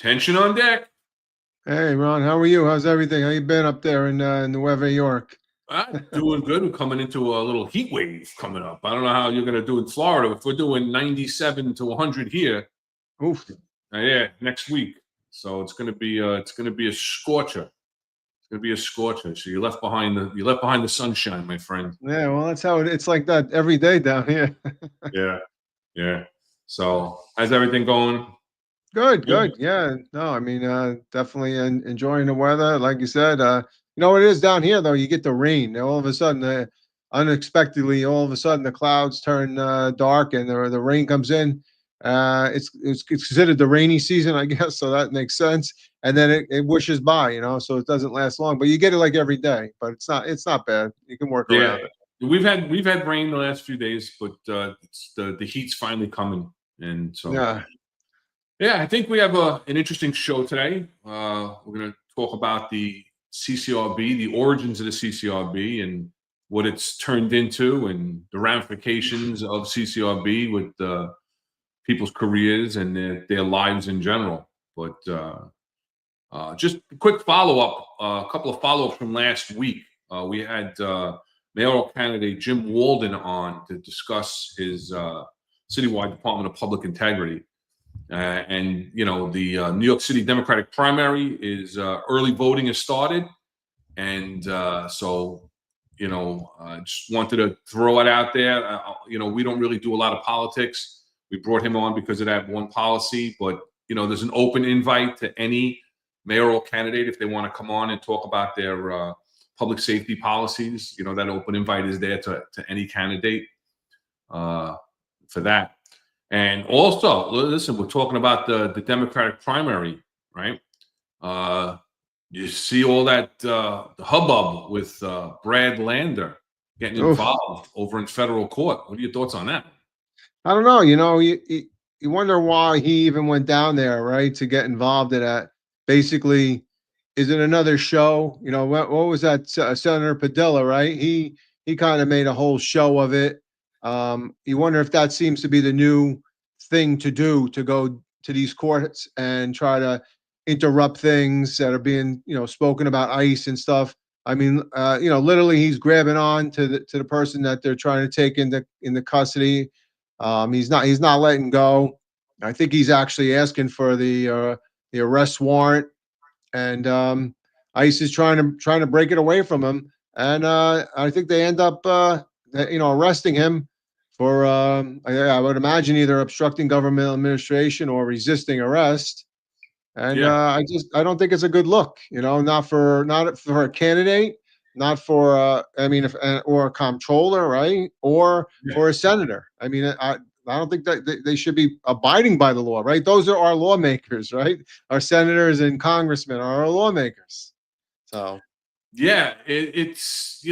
Tension on deck. Hey, Ron, how are you? How's everything? How you been up there in Nueva York? Doing good. We're coming into a little heat wave coming up. I don't know how you're going to do in Florida. If we're doing 97 to 100 here, Oof. yeah, next week. So it's going to be a scorcher. It's going to be a scorcher. So you left behind the sunshine, my friend. Yeah, well, that's how it's like that every day down here. Yeah, yeah. So how's everything going? Good, Good. good. Yeah, no, I mean, definitely enjoying the weather. Like you said, you know what it is down here though. You get the rain. All of a sudden, unexpectedly, all of a sudden the clouds turn dark and the rain comes in. It's considered the rainy season, I guess, so that makes sense. And then it wishes by, so it doesn't last long. But you get it like every day. But it's not bad. You can work Yeah, around it. we've had rain the last few days, but it's the heat's finally coming, and so. Yeah. Yeah, I think we have an interesting show today. We're going to talk about the CCRB, the origins of the CCRB, and what it's turned into, and the ramifications of CCRB with people's careers and their lives in general. But just a quick follow-up, a couple of follow-ups from last week. We had mayoral candidate Jim Walden on to discuss his citywide Department of Public Integrity. And the New York City Democratic primary is early voting has started, and so just wanted to throw it out there. We don't really do a lot of politics. We brought him on because of that one policy, but there's an open invite to any mayoral candidate if they want to come on and talk about their public safety policies. That open invite is there to any candidate for that. And also, listen, we're talking about the Democratic primary, right? You see all that the hubbub with Brad Lander getting Oof. involved over in federal court. What are your thoughts on that? I don't know. You wonder why he even went down there, right, to get involved in that. Basically, is it another show? What was that? Senator Padilla, right? He kind of made a whole show of it. You wonder if that seems to be the new thing to do, to go to these courts and try to interrupt things that are being spoken about ICE and stuff. I mean, literally, he's grabbing on to the person that they're trying to take into custody. He's not letting go. I think he's actually asking for the arrest warrant, and ICE is trying to break it away from him. And I think they end up arresting him for I would imagine either obstructing government administration or resisting arrest. And Yeah, I don't think it's a good look. Not for a candidate, not for I mean, if or a comptroller, right, or yeah, for a senator. I mean, I don't think that they should be abiding by the law, right? Those are our lawmakers, right? Our senators and congressmen are our lawmakers. So yeah. It's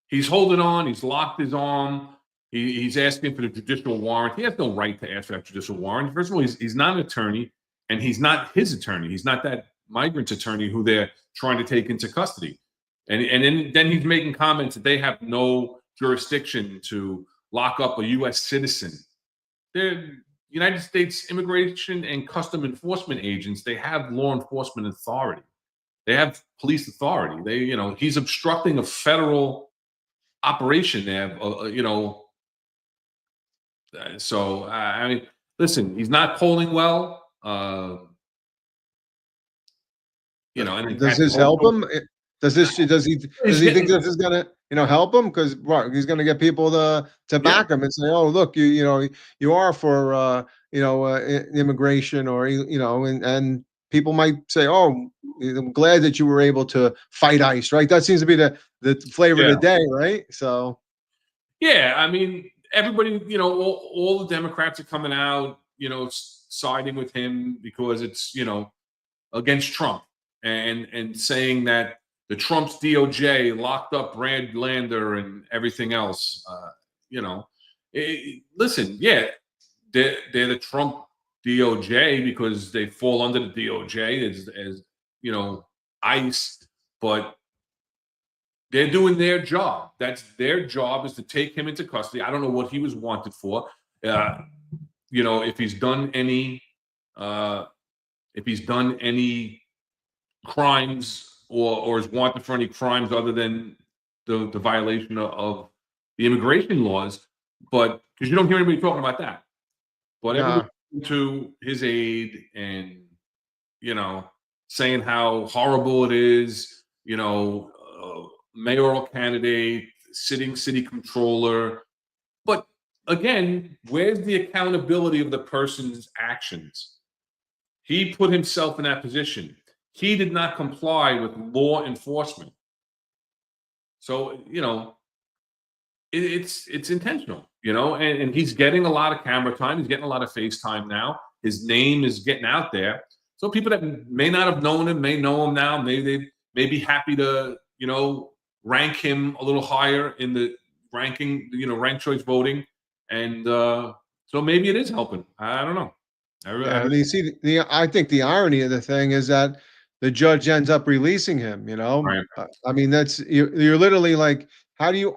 he's holding on. He's locked his arm. He's asking for the judicial warrant. He has no right to ask for that judicial warrant. First of all, he's not an attorney, and he's not his attorney. He's not that migrant's attorney who they're trying to take into custody. And then he's making comments that they have no jurisdiction to lock up a U.S. citizen. They're United States Immigration and Custom Enforcement agents. They have law enforcement authority. They have police authority. He's obstructing a federal operation there. So I mean, listen, he's not polling well. And does this help him? Does he think this is gonna help him? Because he's gonna get people to Yeah, back him and say, oh, look, you are for immigration, or and people might say, oh, I'm glad that you were able to fight ICE, right? That seems to be the flavor of yeah, the day, right? So yeah. I mean, everybody, all the Democrats are coming out, siding with him because it's against Trump, and saying that the Trump's DOJ locked up Brad Lander and everything else. Listen, yeah, they're the Trump DOJ because they fall under the DOJ as ICE, but they're doing their job. That's their job, is to take him into custody. I don't know what he was wanted for. If he's done any if he's done any crimes or is wanted for any crimes other than the violation of the immigration laws. But because you don't hear anybody talking about that, but everybody Nah. to his aid and saying how horrible it is, mayoral candidate, sitting city controller. But again, where's the accountability of the person's actions? He put himself in that position. He did not comply with law enforcement. So, it's intentional, and he's getting a lot of camera time. He's getting a lot of face time now. His name is getting out there. So people that may not have known him may know him now. Maybe they may be happy to, rank him a little higher in the ranking, ranked choice voting. And so maybe it is helping. I don't know. Yeah, but you see, I think the irony of the thing is that the judge ends up releasing him. Right. I mean, that's you're literally like, how do you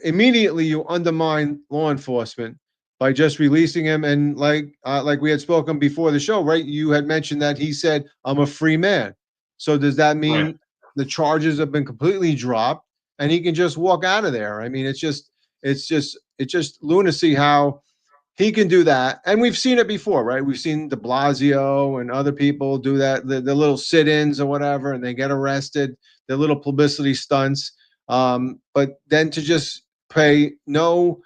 immediately you undermine law enforcement by just releasing him? And like we had spoken before the show, right? You had mentioned that he said, "I'm a free man." So does that mean Right. the charges have been completely dropped and he can just walk out of there? I mean, it's just lunacy how he can do that. And we've seen it before, right? We've seen de Blasio and other people do that, the little sit-ins or whatever, and they get arrested, the little publicity stunts. But then to just pay no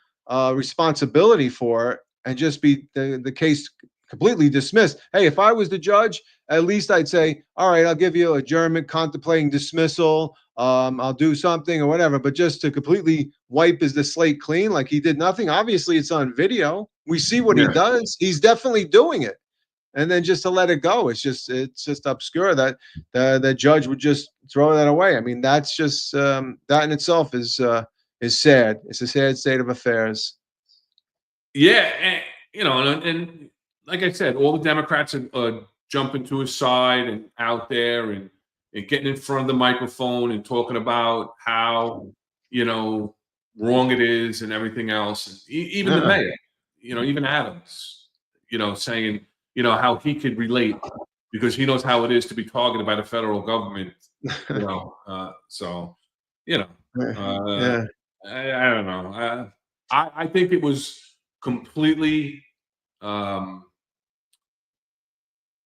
responsibility for it and just be the case completely dismissed. Hey, if I was the judge, at least I'd say, all right, I'll give you adjournment, contemplating dismissal. I'll do something or whatever. But just to completely wipe the slate clean, like he did nothing. Obviously, it's on video. We see what he Yeah. does. He's definitely doing it. And then just to let it go, it's just obscure that the judge would just throw that away. I mean, that's just that in itself is sad. It's a sad state of affairs. Yeah. And like I said, all the Democrats are jumping to his side and out there and getting in front of the microphone and talking about how, wrong it is and everything else. And even the Yeah. mayor, even Adams, saying, how he could relate because he knows how it is to be targeted by the federal government, so, Yeah. I don't know. I think it was completely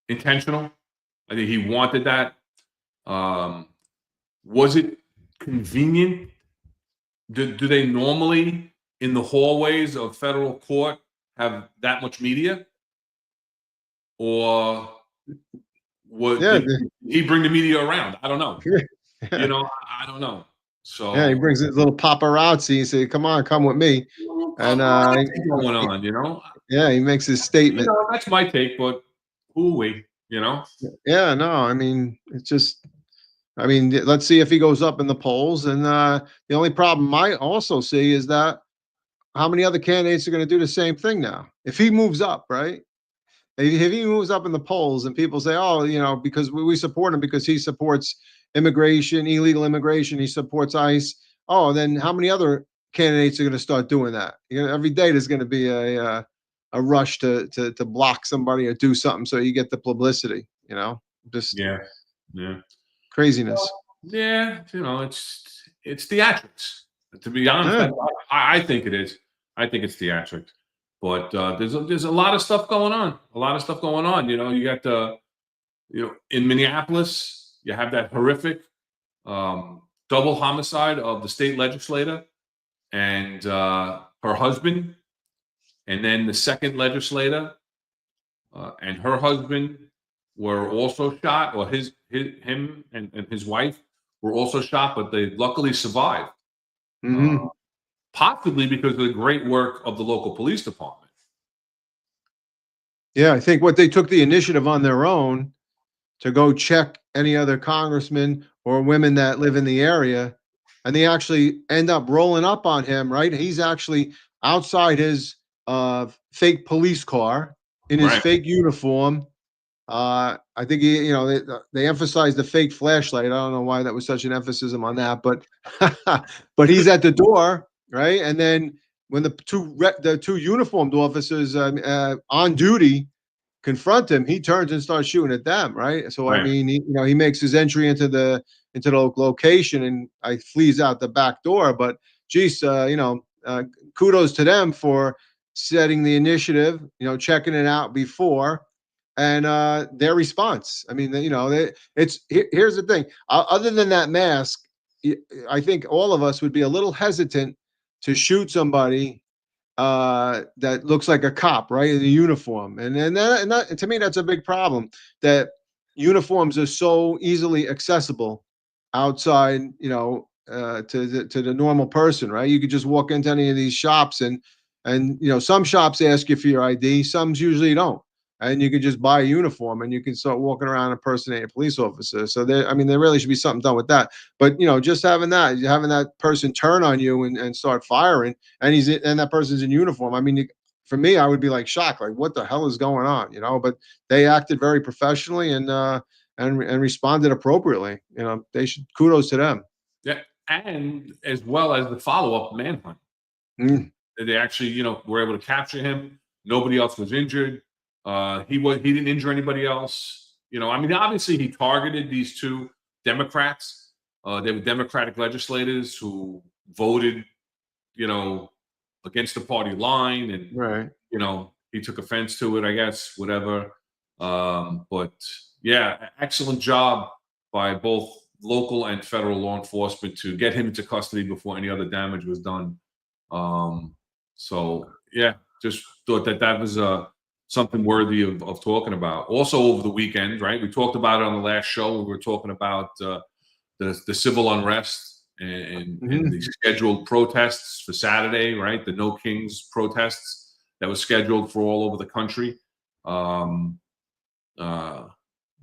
intentional. I think he wanted that. Was it convenient? Do they normally in the hallways of federal court have that much media? Or Yeah. did he bring the media around? I don't know. Yeah. I don't know. So Yeah, he brings his little paparazzi and say, "Come on, come with me." And paparazzi going on, yeah, he makes his statement. That's my take, but who we. Yeah, no, I mean, it's just, I mean, let's see if he goes up in the polls. And the only problem I also see is that how many other candidates are going to do the same thing now? If he moves up, right? If he moves up in the polls and people say, oh, because we support him because he supports immigration, illegal immigration, he supports ICE. Oh, then how many other candidates are going to start doing that? Every day there's going to be a rush to block somebody or do something so you get the publicity. Just Yeah. Yeah. craziness. Yeah, it's theatrics. To be honest, Yeah. I think it is. I think it's theatrics. But there's a lot of stuff going on. A lot of stuff going on. You got in Minneapolis, you have that horrific double homicide of the state legislator and her husband, and then the second legislator and her husband were also shot, or him and his wife were also shot, but they luckily survived. Mhm. Possibly because of the great work of the local police department. Yeah, I think what they took the initiative on their own to go check any other congressmen or women that live in the area, and they actually end up rolling up on him, right? He's actually outside his fake police car in his Right. fake uniform. I think they emphasized the fake flashlight. I don't know why that was such an emphasis on that, but but he's at the door, right? And then when the two uniformed officers on duty confront him, he turns and starts shooting at them, right? So I Right. mean, he makes his entry into the location and I flees out the back door. But geez, kudos to them for setting the initiative, checking it out before, and their response. I mean, here's the thing. Other than that mask, I think all of us would be a little hesitant to shoot somebody that looks like a cop, right, in a uniform, and to me that's a big problem. That uniforms are so easily accessible outside, to the normal person, right? You could just walk into any of these shops, and some shops ask you for your ID, some usually don't, and you can just buy a uniform and you can start walking around impersonating a police officer. So there really should be something done with that. But just having that person turn on you and start firing, and that person's in uniform. I mean, for me, I would be like shocked, like what the hell is going on, But they acted very professionally and responded appropriately. They should kudos to them. Yeah, and as well as the follow-up manhunt. Mm, They actually, were able to capture him. Nobody else was injured. He didn't injure anybody else. I mean, obviously he targeted these two Democrats. They were Democratic legislators who voted, against the party line, and right. he took offense to it, I guess, whatever. But yeah, excellent job by both local and federal law enforcement to get him into custody before any other damage was done. So yeah, just thought that was something worthy of talking about. Also over the weekend, right? We talked about it on the last show. We were talking about the civil unrest and the scheduled protests for Saturday, right? The No Kings protests that was scheduled for all over the country.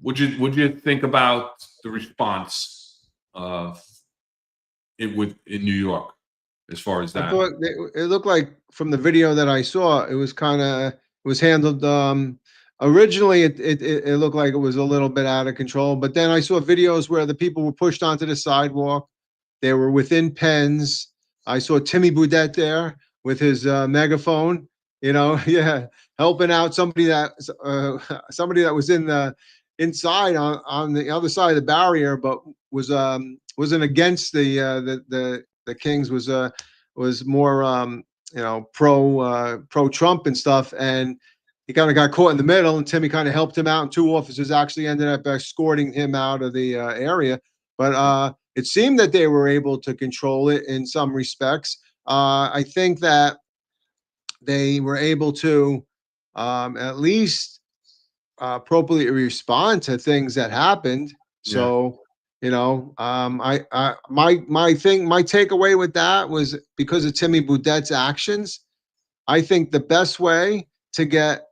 Would you think about the response in New York as far as I that? thought it looked like from the video that I saw, it was handled. Originally, it looked like it was a little bit out of control, but then I saw videos where the people were pushed onto the sidewalk. They were within pens. I saw Timmy Boudet there with his megaphone. Yeah, helping out somebody that was inside on the other side of the barrier, but wasn't against the Kings, was more pro Trump and stuff, and he kind of got caught in the middle, and Timmy kind of helped him out, and two officers actually ended up escorting him out of the area. But it seemed that they were able to control it in some respects. I think that they were able to at least appropriately respond to things that happened. Yeah. So, my takeaway with that was because of Timmy Boudet's actions. I think the best way to get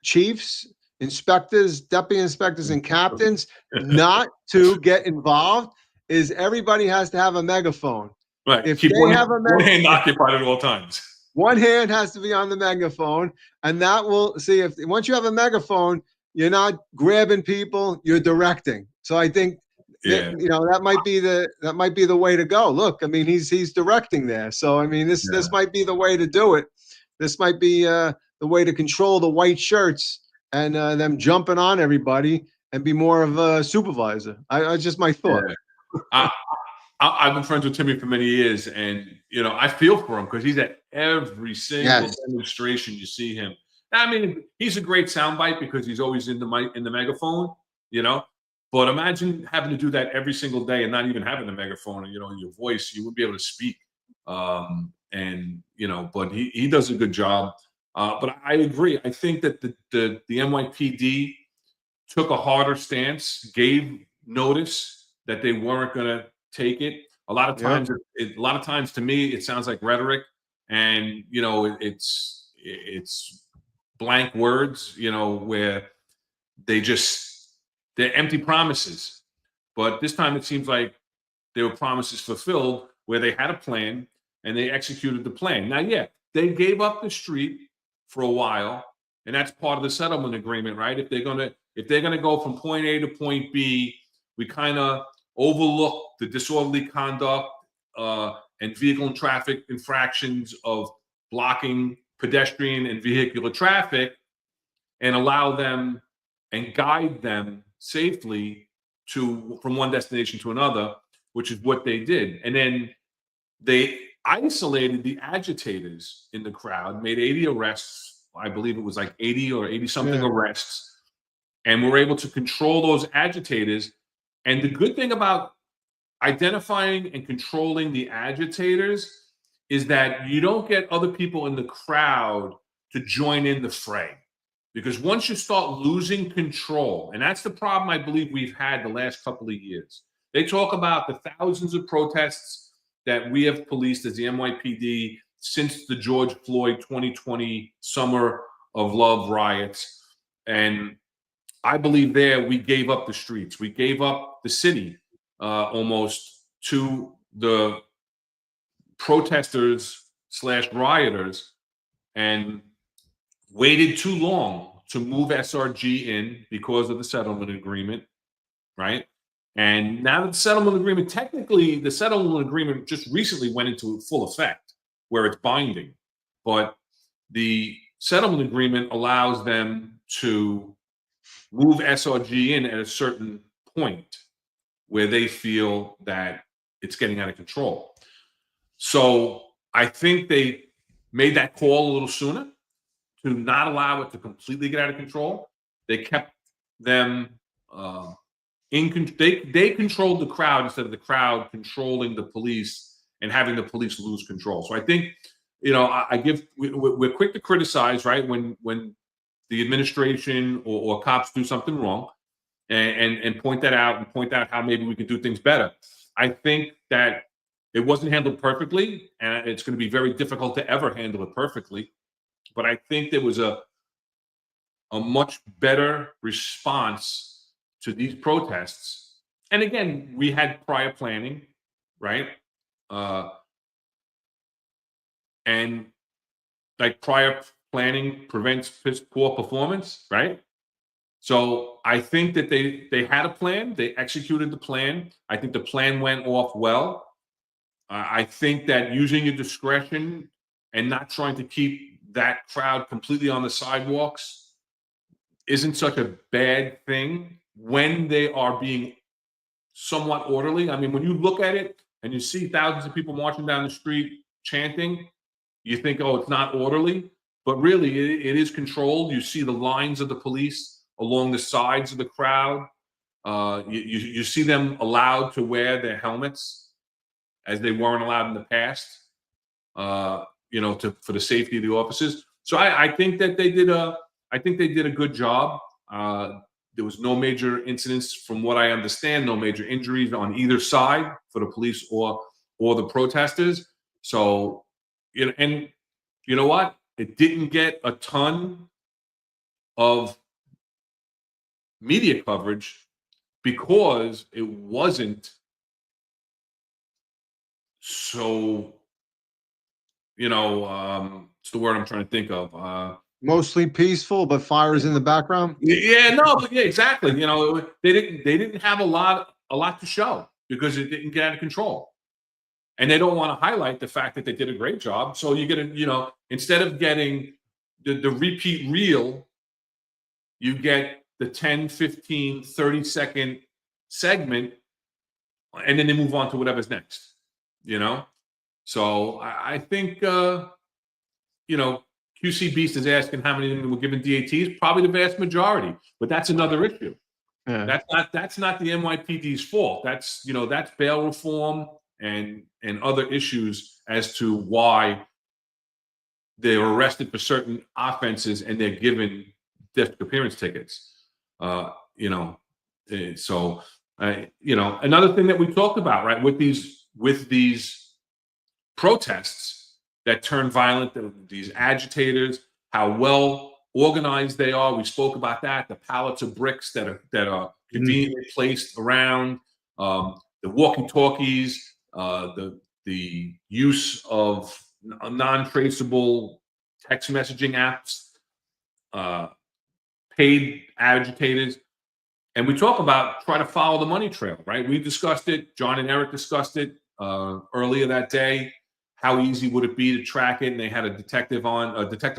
chiefs, inspectors, deputy inspectors, and captains not to get involved is everybody has to have a megaphone. Right. If Keep they have one hand occupied at all times. one hand has to be on the megaphone, and that will see if once you have a megaphone, you're not grabbing people, you're directing. So I think Yeah. that might be the way to go. Look, I mean, he's directing there. So I mean, this might be the way to do it. This might be the way to control the white shirts and them jumping on everybody and be more of a supervisor. I just my thought. Yeah. I've been friends with Timmy for many years, and I feel for him because he's at every single demonstration you see him. I mean, he's a great soundbite because he's always in the megaphone, But imagine having to do that every single day and not even having a megaphone, in your voice, you wouldn't be able to speak. But he does a good job. But I agree. I think that the NYPD took a harder stance, gave notice that they weren't going to take it. A lot of times, to me, it sounds like rhetoric, and it's blank words, where they're empty promises. But this time, it seems like they were promises fulfilled, where they had a plan and they executed the plan. Now, yeah, they gave up the street for a while, and that's part of the settlement agreement, right? If they're gonna go from point A to point B, we kind of overlook the disorderly conduct and vehicle and traffic infractions of blocking pedestrian and vehicular traffic. and allow them and guide them safely from one destination to another, which is what they did. And then they isolated the agitators in the crowd, made 80 arrests. I believe it was like 80 or 80 something arrests, and were able to control those agitators. And the good thing about identifying and controlling the agitators is that you don't get other people in the crowd to join in the fray. Because once you start losing control, and that's the problem I believe we've had the last couple of years. They talk about the thousands of protests that we have policed as the NYPD since the George Floyd 2020 Summer of Love riots. And I believe there we gave up the streets. We gave up the city almost to the protesters / rioters, and waited too long to move SRG in because of the settlement agreement, right? And now that the settlement agreement, technically the settlement agreement just recently went into full effect where it's binding, but the settlement agreement allows them to move SRG in at a certain point where they feel that it's getting out of control. So I think they made that call a little sooner to not allow it to completely get out of control. They kept them they controlled the crowd instead of the crowd controlling the police and having the police lose control. So I think, we're quick to criticize, right, when the administration or cops do something wrong, and point that out and point out how maybe we could do things better. I think that it wasn't handled perfectly, and it's going to be very difficult to ever handle it perfectly. But I think there was a much better response to these protests. And again, we had prior planning, right? And like prior planning prevents poor performance, right? So I think that they had a plan. They executed the plan. I think the plan went off well. I think that using your discretion and not trying to keep that crowd completely on the sidewalks isn't such a bad thing when they are being somewhat orderly. I mean, when you look at it and you see thousands of people marching down the street chanting, you think, oh, it's not orderly. But really, it is controlled. You see the lines of the police along the sides of the crowd. You see them allowed to wear their helmets as they weren't allowed in the past, for the safety of the officers. So I think that they did a good job. There was no major incidents, from what I understand, no major injuries on either side for the police or the protesters. So, and you know what? It didn't get a ton of media coverage because it wasn't so, it's the word I'm trying to think of. Mostly peaceful, but fires in the background. Yeah, exactly. They didn't have a lot to show because it didn't get out of control, and they don't want to highlight the fact that they did a great job. So you get instead of getting the repeat reel, you get the 10, 15, 30-second segment, and then they move on to whatever's next. So I think QC Beast is asking how many were given DATs. Probably the vast majority, but that's another issue. Yeah. That's not the NYPD's fault. That's bail reform and other issues as to why they're arrested for certain offenses and they're given district appearance tickets. So another thing that we talked about, right, with these protests that turn violent, these agitators, how well organized they are. We spoke about that. The pallets of bricks that are conveniently placed around, the walkie-talkies, the use of non-traceable text messaging apps, paid agitators. And we talk about try to follow the money trail, right? We discussed it. John and Eric discussed it earlier that day. How easy would it be to track it? And they had a detective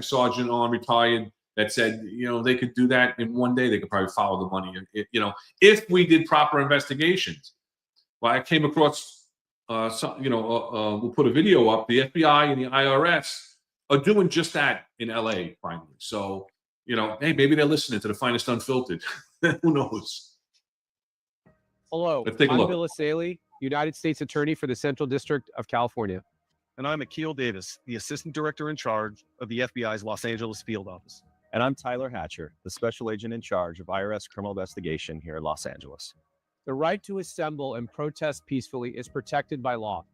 sergeant on, retired, that said, they could do that in one day. They could probably follow the money. If we did proper investigations. Well, I came across we'll put a video up. The FBI and the IRS are doing just that in LA finally. So, hey, maybe they're listening to the finest Unfiltered. Who knows? Hello, Let's take a I'm look. Bill Saley, United States Attorney for the Central District of California. And I'm Akil Davis, the Assistant Director in charge of the FBI's Los Angeles Field Office. And I'm Tyler Hatcher, the Special Agent in charge of IRS Criminal Investigation here in Los Angeles. The right to assemble and protest peacefully is protected by law.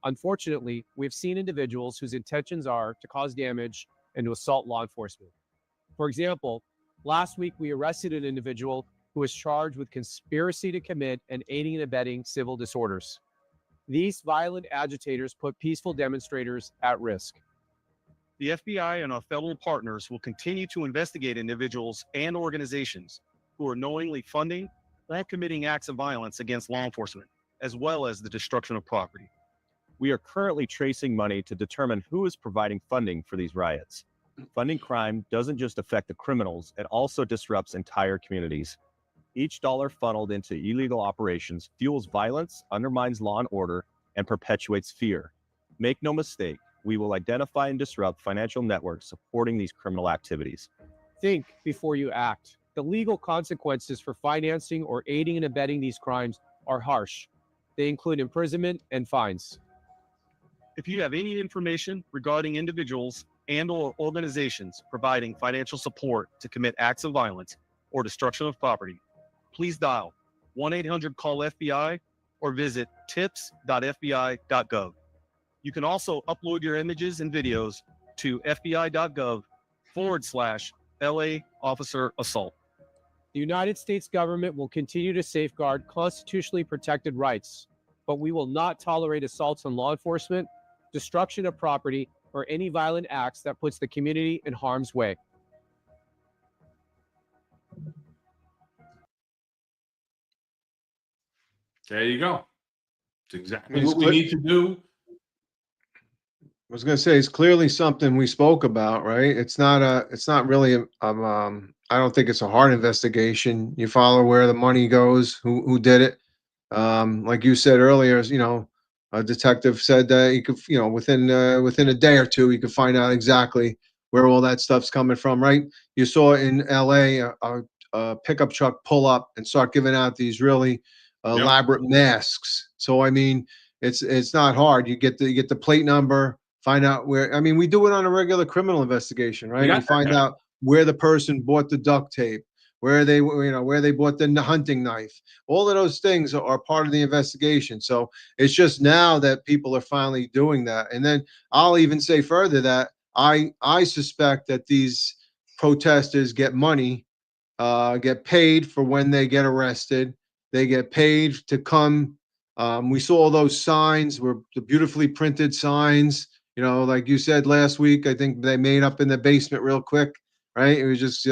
Unfortunately, we've seen individuals whose intentions are to cause damage and to assault law enforcement. For example, last week we arrested an individual who was charged with conspiracy to commit and aiding and abetting civil disorders. These violent agitators put peaceful demonstrators at risk. The FBI and our federal partners will continue to investigate individuals and organizations who are knowingly funding and committing acts of violence against law enforcement, as well as the destruction of property. We are currently tracing money to determine who is providing funding for these riots. Funding crime doesn't just affect the criminals, it also disrupts entire communities. Each dollar funneled into illegal operations fuels violence, undermines law and order, and perpetuates fear. Make no mistake, we will identify and disrupt financial networks supporting these criminal activities. Think before you act. The legal consequences for financing or aiding and abetting these crimes are harsh. They include imprisonment and fines. If you have any information regarding individuals and/or organizations providing financial support to commit acts of violence or destruction of property, please dial 1-800-CALL-FBI or visit tips.fbi.gov. You can also upload your images and videos to fbi.gov/LA officer assault. The United States government will continue to safeguard constitutionally protected rights, but we will not tolerate assaults on law enforcement, destruction of property, or any violent acts that puts the community in harm's way. There you go. It's exactly what we need to do. I was going to say, it's clearly something we spoke about, right? It's not really, I don't think it's a hard investigation. You follow where the money goes, who did it. Like you said earlier, a detective said that he could, within a day or two, he could find out exactly where all that stuff's coming from, right? You saw in LA a pickup truck pull up and start giving out these really elaborate masks. So I mean, it's not hard. You get the plate number, find out where. I mean, we do it on a regular criminal investigation, right? We find out where the person bought the duct tape, where they bought the hunting knife. All of those things are part of the investigation. So it's just now that people are finally doing that. And then I'll even say further that I suspect that these protesters get money, get paid for when they get arrested. They get paid to come. We saw those signs, were the beautifully printed signs, like you said last week. I think they made up in the basement real quick, right? It was just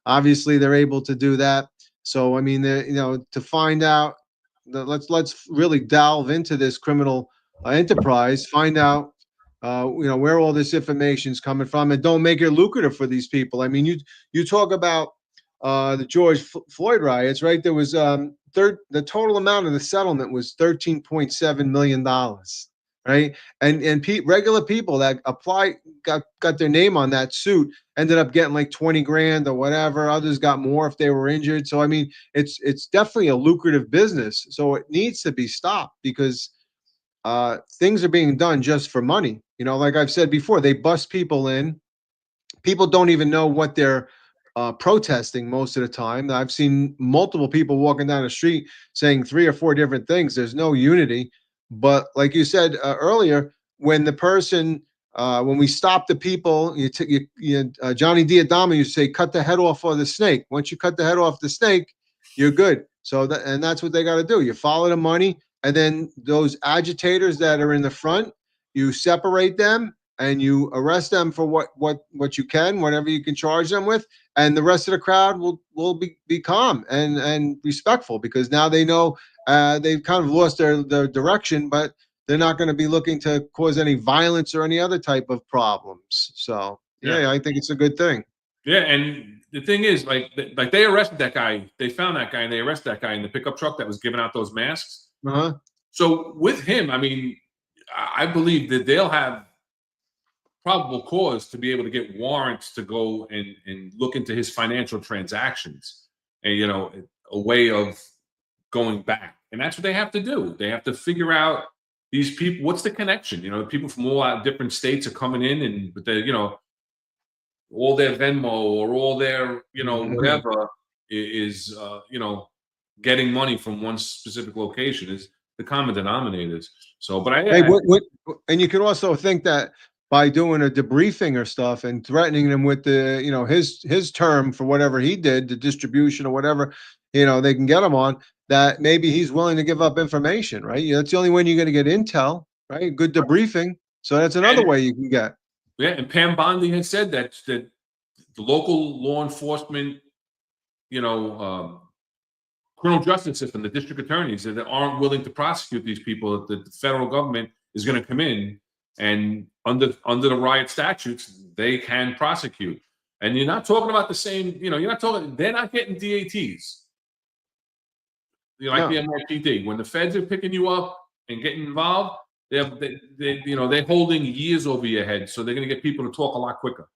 obviously they're able to do that. So I mean, to find out, let's really delve into this criminal enterprise, find out where all this information is coming from, and don't make it lucrative for these people. I mean, you talk about the George Floyd riots, right? There was the total amount of the settlement was $13.7 million, right? And regular people that got their name on that suit ended up getting like 20 grand or whatever. Others got more if they were injured. So I mean, it's definitely a lucrative business. So it needs to be stopped because things are being done just for money. Like I've said before, they bust people in. People don't even know what they're protesting most of the time. I've seen multiple people walking down the street saying 3 or 4 different things. There's no unity. But like you said earlier, when the person, when we stop the people, Johnny Diadama used to say, cut the head off of the snake. Once you cut the head off the snake, you're good. So that's what they got to do. You follow the money, and then those agitators that are in the front, you separate them and you arrest them for what you can, whatever you can charge them with, and the rest of the crowd will be calm and respectful, because now they know they've kind of lost their direction, but they're not going to be looking to cause any violence or any other type of problems. So yeah, I think it's a good thing. Yeah, and the thing is, like they arrested that guy. They found that guy and they arrested that guy in the pickup truck that was giving out those masks. Uh-huh. So with him, I mean, I believe that they'll have probable cause to be able to get warrants to go and look into his financial transactions, and a way of going back. And that's what they have to do. They have to figure out these people. What's the connection? People from all out different states are coming in, and but they, all their Venmo or all their, whatever is, getting money from one specific location is the common denominators. So, but Hey, and you can also think that by doing a debriefing or stuff and threatening them with the, his term for whatever he did, the distribution or whatever, they can get him on, that maybe he's willing to give up information, right? That's the only way you're going to get intel, right? Good debriefing. So that's another way you can get. Yeah, and Pam Bondi has said that the local law enforcement, criminal justice system, the district attorneys that aren't willing to prosecute these people, that the federal government is going to come in and under the riot statutes, they can prosecute. And you're not talking about the same, you're not talking, they're not getting DATs. Like the NYPD. When the feds are picking you up and getting involved, they're holding years over your head. So they're going to get people to talk a lot quicker.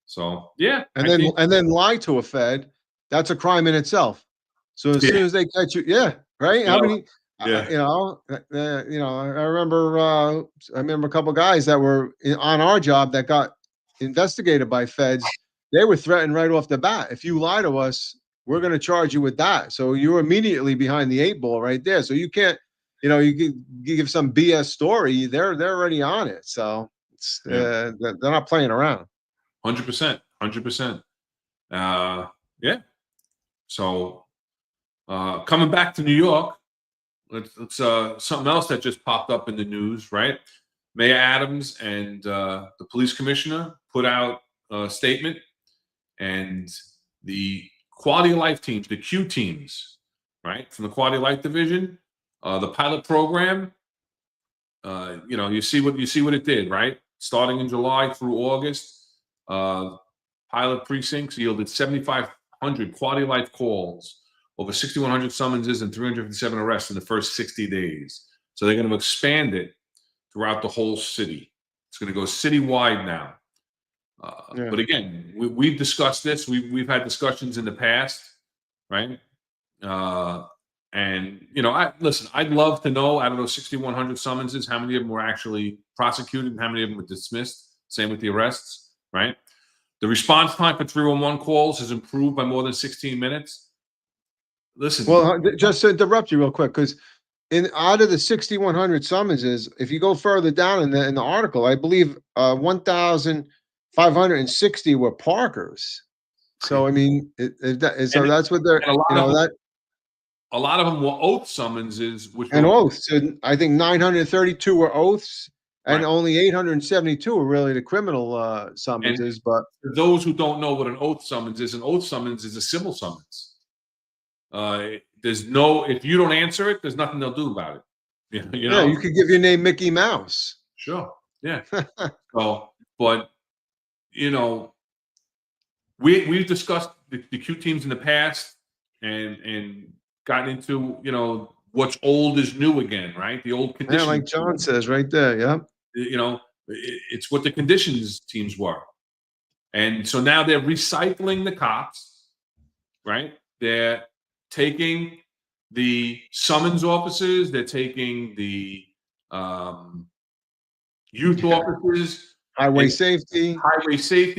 So, yeah. And then lie to a Fed, that's a crime in itself. So as soon as they catch you, right? How many, I remember a couple of guys that were on our job that got investigated by Feds. They were threatened right off the bat. If you lie to us, we're going to charge you with that. So you're immediately behind the 8 ball right there. So you can't, you give some BS story, they're already on it. So it's, they're not playing around. 100%. 100%. Yeah. So coming back to New York, let's something else that just popped up in the news, right? Mayor Adams and the police commissioner put out a statement, and the quality of life teams, the Q teams, right, from the quality of life division, the pilot program, you see what it did, right? Starting in July through August, pilot precincts yielded 7,500 quality of life calls, over 6,100 summonses, and 357 arrests in the first 60 days. So they're going to expand it throughout the whole city. It's going to go citywide now. But again, we've discussed this. We've had discussions in the past, right? And listen, I'd love to know out of those 6,100 summonses, how many of them were actually prosecuted and how many of them were dismissed. Same with the arrests, right? The response time for 311 calls has improved by more than 16 minutes. Listen. Well, just to interrupt you real quick, because out of the 6,100 summonses, if you go further down in the article, I believe 1,560 were Parkers. So I mean, that's what they're. A lot of them were oath summonses, oaths. And I think 932 were oaths, and only 872 were really the criminal summonses. But for those who don't know what an oath summons is a civil summons. If you don't answer it, there's nothing they'll do about it. Yeah, you could give your name Mickey Mouse. Sure. Yeah. But we've discussed the Q teams in the past and gotten into what's old is new again, right? The old conditions. Yeah, like John says right there. Yeah. It's what the conditions teams were, and so now they're recycling the cops, right? They're taking the summons officers, they're taking the youth officers, highway safety,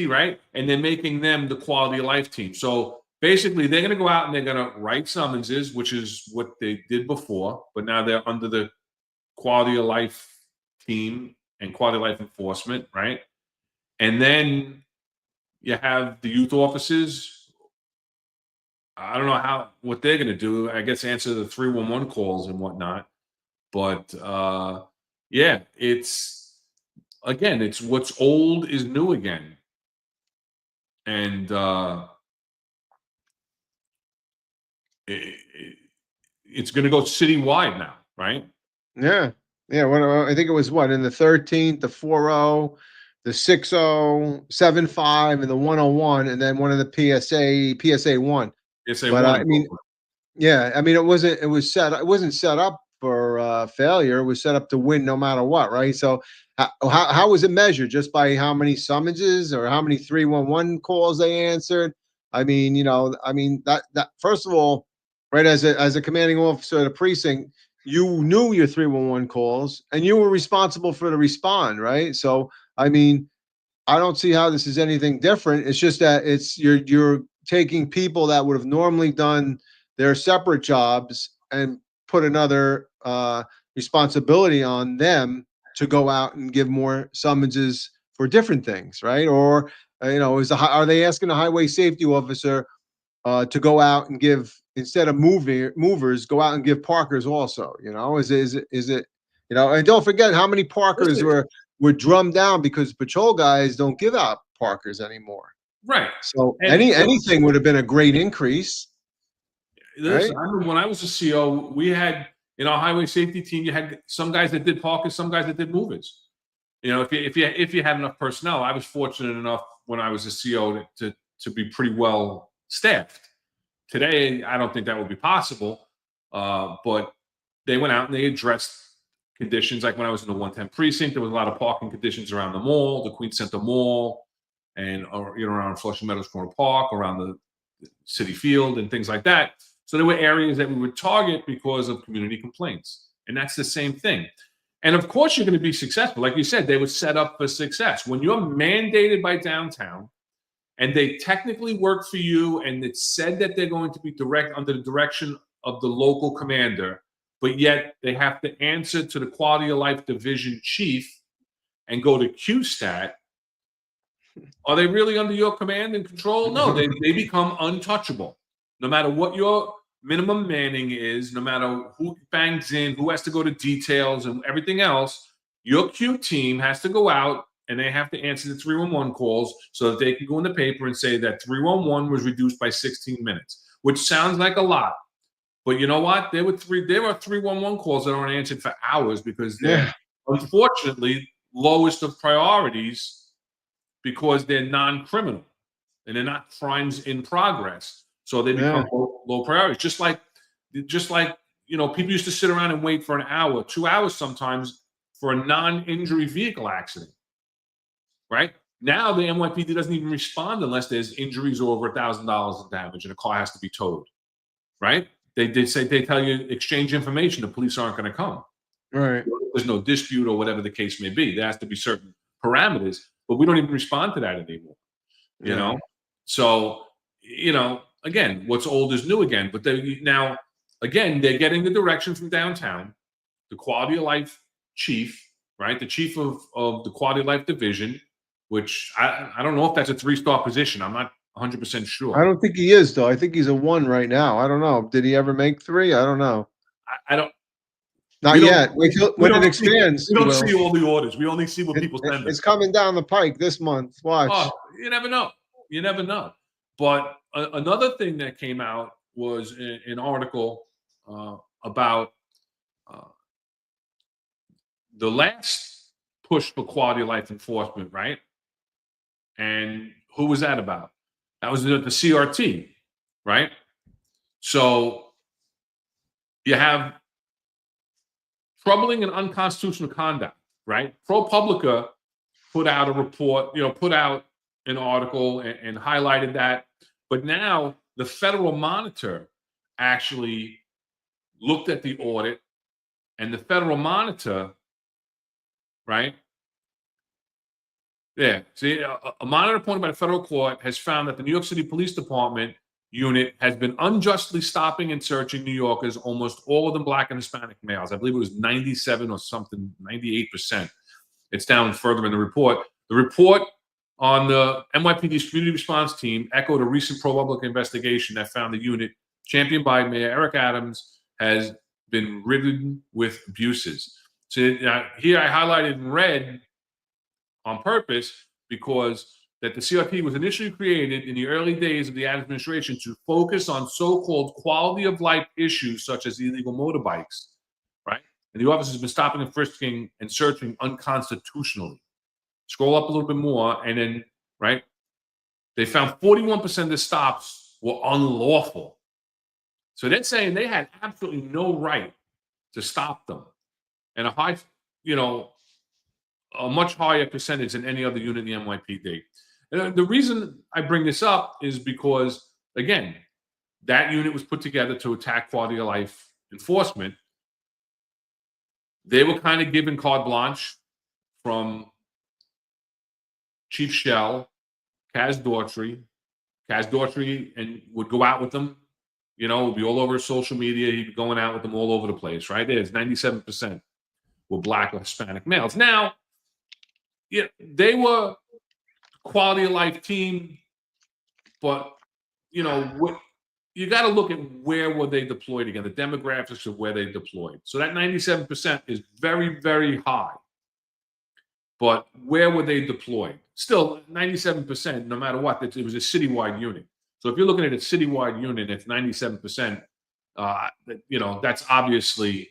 right? And they're making them the quality of life team. So basically, they're going to go out and they're going to write summonses, which is what they did before, but now they're under the quality of life team and quality of life enforcement, right? And then you have the youth officers. I don't know what they're going to do. I guess answer the 311 calls and whatnot. But it's what's old is new again. And it's going to go citywide now, right? Yeah. Yeah. I think it was in the 13th, the 4-0, the 6075 and the 101, and then one of the PSA 1. Yes, they But won. I mean, yeah, I mean, it wasn't set up for failure. It was set up to win no matter what, right? So how was it measured? Just by how many summonses or how many 311 calls they answered? I mean, that first of all, right, as a commanding officer of the precinct, you knew your 311 calls and you were responsible for the respond, right? So I mean, I don't see how this is anything different. It's just that you're taking people that would have normally done their separate jobs and put another responsibility on them to go out and give more summonses for different things, right? Or are they asking a highway safety officer to go out and give, instead of movers, go out and give parkers also? Is it and don't forget how many parkers were drummed down because patrol guys don't give out parkers anymore. Right. So And anything would have been a great increase. Listen, Right? I remember when I was a CO, we had in our highway safety team, you had some guys that did parkers, some guys that did movers. If you had enough personnel, I was fortunate enough when I was a CO to be pretty well staffed. Today, I don't think that would be possible. But they went out and they addressed conditions. Like when I was in the 110 precinct, there was a lot of parking conditions around the mall, the Queen Center Mall, and around Flushing Meadows Corner Park, around the City Field, and things like that. So there were areas that we would target because of community complaints, and that's the same thing. And of course, you're going to be successful. Like you said, they were set up for success. When you're mandated by downtown, and they technically work for you, and it's said that they're going to be under the direction of the local commander, but yet they have to answer to the Quality of Life Division Chief and go to QStat. Are they really under your command and control? No, they become untouchable. No matter what your minimum manning is, no matter who bangs in, who has to go to details and everything else, your Q team has to go out and they have to answer the 311 calls so that they can go in the paper and say that 311 was reduced by 16 minutes, which sounds like a lot. But you know what? There were 311 calls that aren't answered for hours because they're unfortunately lowest of priorities because they're non-criminal and they're not crimes in progress. So they become low priorities. Just like people used to sit around and wait for an hour, 2 hours sometimes for a non-injury vehicle accident. Right? Now the NYPD doesn't even respond unless there's injuries or over $1,000 in damage and a car has to be towed. Right? They tell you exchange information. The police aren't going to come. Right. There's no dispute or whatever the case may be. There has to be certain parameters, but we don't even respond to that anymore. You know? So, again, what's old is new again. But they're getting the direction from downtown, the Quality of Life Chief, right? The chief of the Quality of Life Division, which I don't know if that's a 3-star position. I'm not 100% sure. I don't think he is, though. I think he's a 1 right now. I don't know. Did he ever make 3? I don't know. I don't. Not yet. When it expands, we don't see all the orders. We only see what people send us. It's coming down the pike this month. Watch. Oh, you never know. You never know. But another thing that came out was an article about the last push for quality of life enforcement, right? And who was that about? That was the CRT, right? So you have troubling and unconstitutional conduct, right? ProPublica put out a report, put out an article and highlighted that. But now the Federal Monitor actually looked at the audit, and the Federal Monitor, right? Yeah. See, a monitor appointed by the federal court has found that the New York City Police Department unit has been unjustly stopping and searching New Yorkers, almost all of them Black and Hispanic males. I believe it was 97 or something, 98%. It's down further in the report. The report on the NYPD's community response team echoed a recent ProPublica investigation that found the unit, championed by Mayor Eric Adams, has been ridden with abuses. So here I highlighted in red on purpose because that the CRT was initially created in the early days of the administration to focus on so-called quality of life issues such as illegal motorbikes, right? And the office has been stopping and frisking and searching unconstitutionally, Scroll up a little bit more, and then, right, they found 41% of the stops were unlawful. So they're saying they had absolutely no right to stop them. And a much higher percentage than any other unit in the NYPD. And the reason I bring this up is because, again, that unit was put together to attack quality of life enforcement. They were kind of given carte blanche from Chief Shell, Kaz Daughtry. Kaz Daughtry and would go out with them. Would be all over social media. He'd be going out with them all over the place, right? There's 97% were Black or Hispanic males. Now, yeah, they were quality of life team, but what you got to look at where were they deployed again, the demographics of where they deployed. So that 97% is very, very high. But where were they deployed? Still, 97%, no matter what, it was a citywide unit. So if you're looking at a citywide unit, it's 97%. That's obviously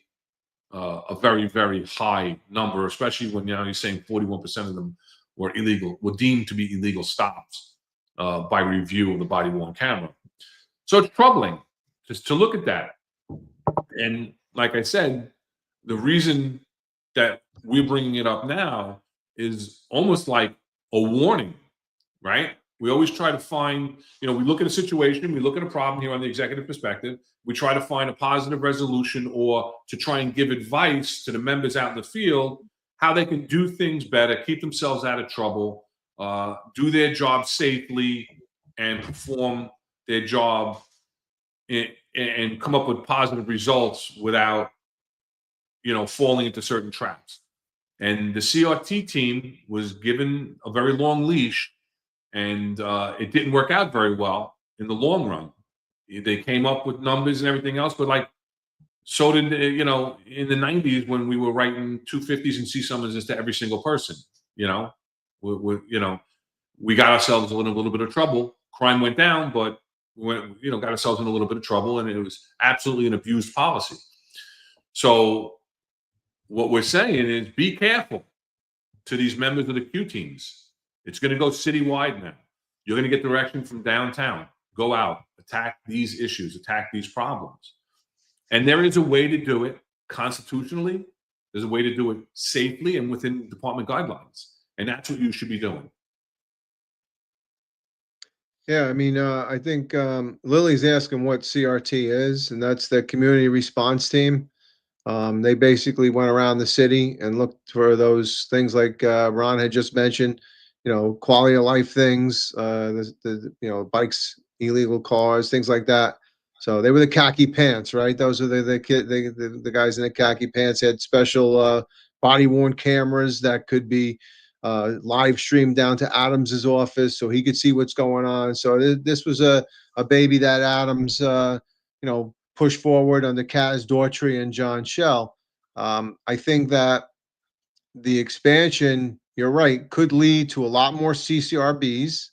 a very, very high number, especially when you're saying 41% of them were deemed to be illegal stops by review of the body-worn camera. So it's troubling just to look at that. And like I said, the reason that we're bringing it up now is almost like a warning, right? We always try to find, we look at a situation, we look at a problem here on the executive perspective, we try to find a positive resolution or to try and give advice to the members out in the field, how they can do things better, keep themselves out of trouble, do their job safely, and perform their job and come up with positive results without, falling into certain traps. And the CRT team was given a very long leash, and it didn't work out very well in the long run. They came up with numbers and everything else, but so did, in the 90s when we were writing 250s and C-summons to every single person, we got ourselves in a little bit of trouble. Crime went down, but we got ourselves in a little bit of trouble, and it was absolutely an abused policy. So what we're saying is be careful to these members of the Q teams. It's going to go citywide now. You're going to get direction from downtown. Go out, attack these issues, attack these problems. And there is a way to do it constitutionally. There's a way to do it safely and within department guidelines. And that's what you should be doing. Yeah, I mean, I think Lily's asking what CRT is, and that's the community response team. They basically went around the city and looked for those things like Ron had just mentioned, quality of life things, the bikes, illegal cars, things like that. So they were the khaki pants, right? Those are the guys in the khaki pants. They had special body worn cameras that could be live streamed down to Adams's office so he could see what's going on. So this was a baby that Adams, pushed forward under Kaz Daughtry and John Shell. I think that the expansion, you're right, could lead to a lot more CCRBs,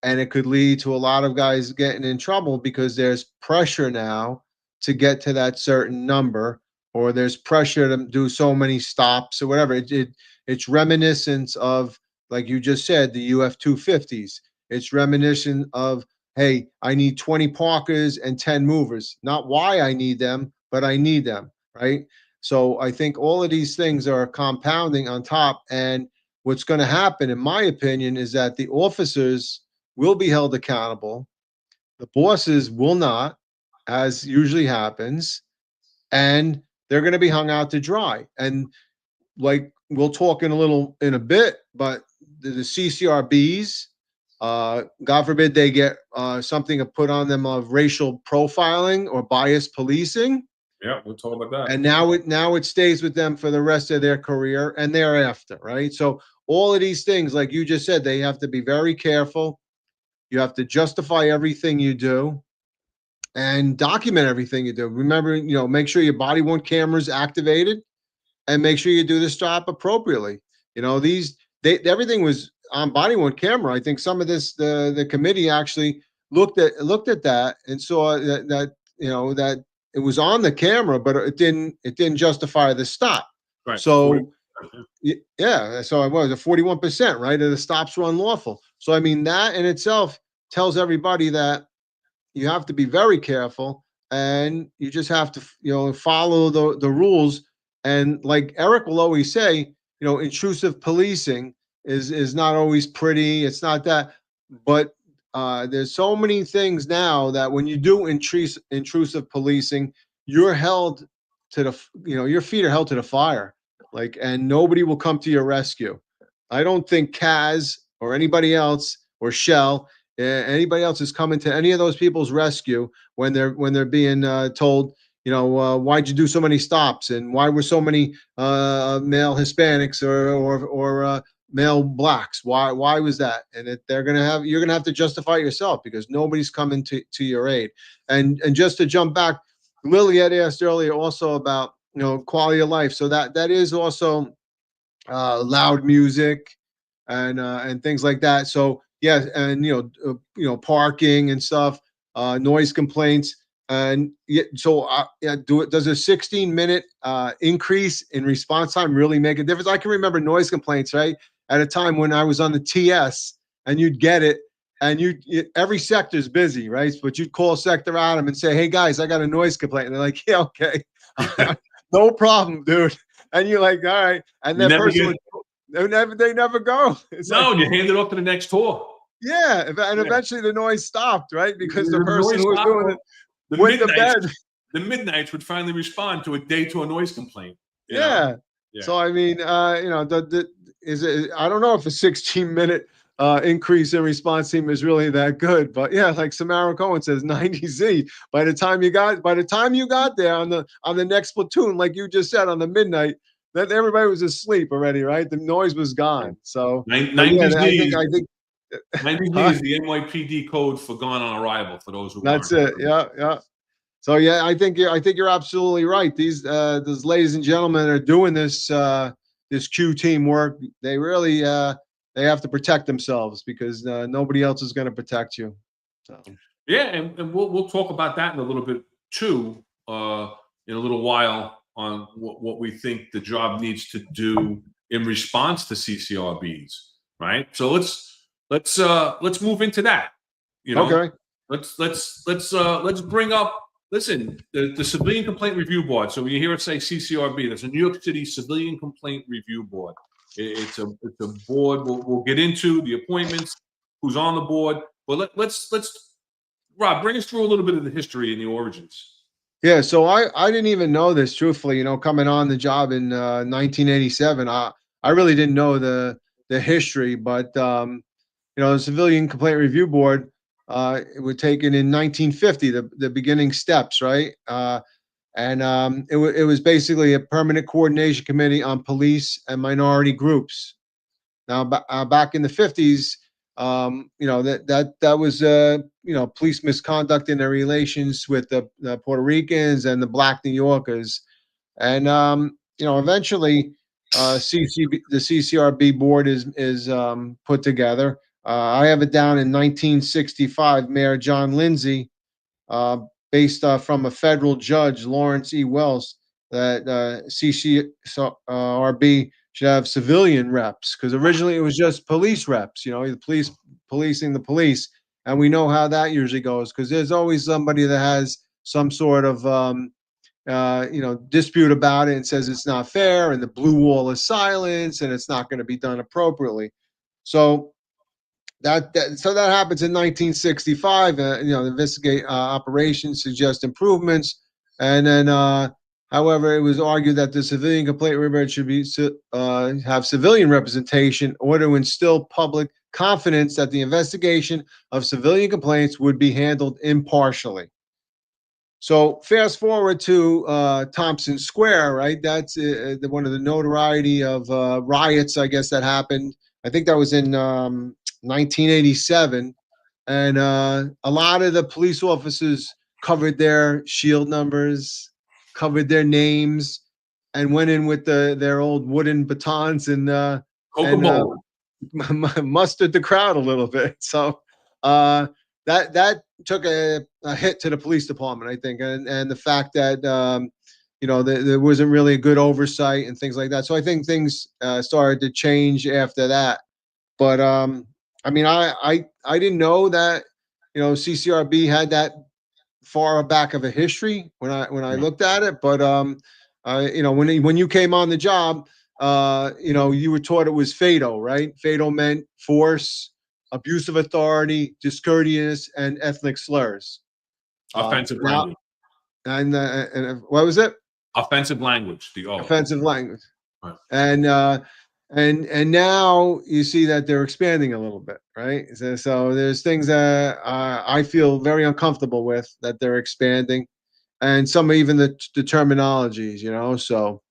and it could lead to a lot of guys getting in trouble because there's pressure now to get to that certain number, or there's pressure to do so many stops or whatever. It's reminiscent of, like you just said, the UF 250s. It's reminiscent of, hey, I need 20 parkers and 10 movers. Not why I need them, but I need them, right? So I think all of these things are compounding on top. And what's going to happen, in my opinion, is that the officers will be held accountable. The bosses will not, as usually happens, and they're going to be hung out to dry. And like we'll talk in a bit, but the CCRBs, God forbid they get something put on them of racial profiling or bias policing. Yeah, we'll talk about that. And now it stays with them for the rest of their career and thereafter, right? So all of these things, like you just said, they have to be very careful. You have to justify everything you do and document everything you do. Remember, make sure your body-worn camera is activated and make sure you do this job appropriately. Everything was on body-worn camera. I think some of this, the committee actually looked at that and saw that it was on the camera, but it didn't justify the stop. Right. So Yeah, so it was a 41%, right? And the stops were unlawful. So I mean, that in itself tells everybody that you have to be very careful, and you just have to, follow the rules. And like Eric will always say, intrusive policing is not always pretty. It's not that, but there's so many things now that when you do intrusive policing, you're held to your feet are held to the fire, like, and nobody will come to your rescue. I don't think Kaz or anybody else or Shell, anybody else is coming to any of those people's rescue when they're being told, why'd you do so many stops, and why were so many male Hispanics or male blacks? Why was that? And you're gonna have to justify it yourself, because nobody's coming to your aid. And just to jump back, Lily had asked earlier also about quality of life. So that is also loud music and things like that. So yeah, and parking and stuff, noise complaints, and so does a 16-minute increase in response time really make a difference? I can remember noise complaints, right, at a time when I was on the TS, and you'd get it, and every sector's busy, right? But you'd call Sector Adam and say, "Hey guys, I got a noise complaint," and they're like, "Yeah, okay, no problem, dude." And you're like, "All right," and that person would. They never go. It's No, like, you hand it off to the next tour. yeah, and eventually the noise stopped, right? Because the The person noise who was stopped, doing it the went to midnights, bed. the midnights would finally respond to a day-tour noise complaint. you know? Yeah. Yeah. So I mean, I don't know if a 16-minute increase in response team is really that good, but yeah, like Samara Cohen says, 90Z. By the time you got there on the next platoon, like you just said, on the midnight, that everybody was asleep already, right? The noise was gone. So, but yeah, 90Z, I think 90Z is the NYPD code for gone on arrival, for those who that's aren't. it. Yeah, yeah. So yeah, I think you're absolutely right. These ladies and gentlemen are doing this Q team work. They really they have to protect themselves, because nobody else is going to protect you. So Yeah, and we'll talk about that in a little bit too, in a little while, on what we think the job needs to do in response to CCRBs, right? So let's move into that. okay, Let's bring up. Listen, the Civilian Complaint Review Board. So when you hear it say CCRB, that's a New York City Civilian Complaint Review Board. It's a board. We'll get into the appointments, who's on the board. But let's Rob, bring us through a little bit of the history and the origins. yeah. So I didn't even know this, truthfully. Coming on the job in 1987, I really didn't know the history, but the Civilian Complaint Review Board, it was taken in 1950, the beginning steps, right? And it was basically a permanent coordination committee on police and minority groups. Now, back in the 50s, that was police misconduct in their relations with the Puerto Ricans and the Black New Yorkers, and eventually, the CCRB board is put together. I have it down in 1965. Mayor John Lindsay, based from a federal judge, Lawrence E. Wells, that CCRB should have civilian reps, because originally it was just police reps. The police policing the police, and we know how that usually goes, because there's always somebody that has some sort of dispute about it and says it's not fair, and the blue wall is silence, and it's not going to be done appropriately. So that happens in 1965. Investigate operations, suggest improvements, and then however, it was argued that the Civilian Complaint Review should be have civilian representation in order to instill public confidence that the investigation of civilian complaints would be handled impartially. So fast forward to Thompson Square, right? That's one of the notoriety of riots, I guess, that happened. I think that was in 1987. And a lot of the police officers covered their shield numbers, covered their names, and went in with their old wooden batons and mustered the crowd a little bit. So that took a hit to the police department, I think, and the fact that there wasn't really good oversight and things like that. So I think things started to change after that. But I mean, I didn't know that CCRB had that far back of a history when I looked at it. But when you came on the job, you were taught it was FATO, right? FATO meant force, abuse of authority, discourteous, and ethnic slurs. Offensive Now, language. and what was it? Offensive language. The O. Offensive language. Right. And now you see that they're expanding a little bit, right? So there's things that I feel very uncomfortable with that they're expanding, and some even the terminologies, So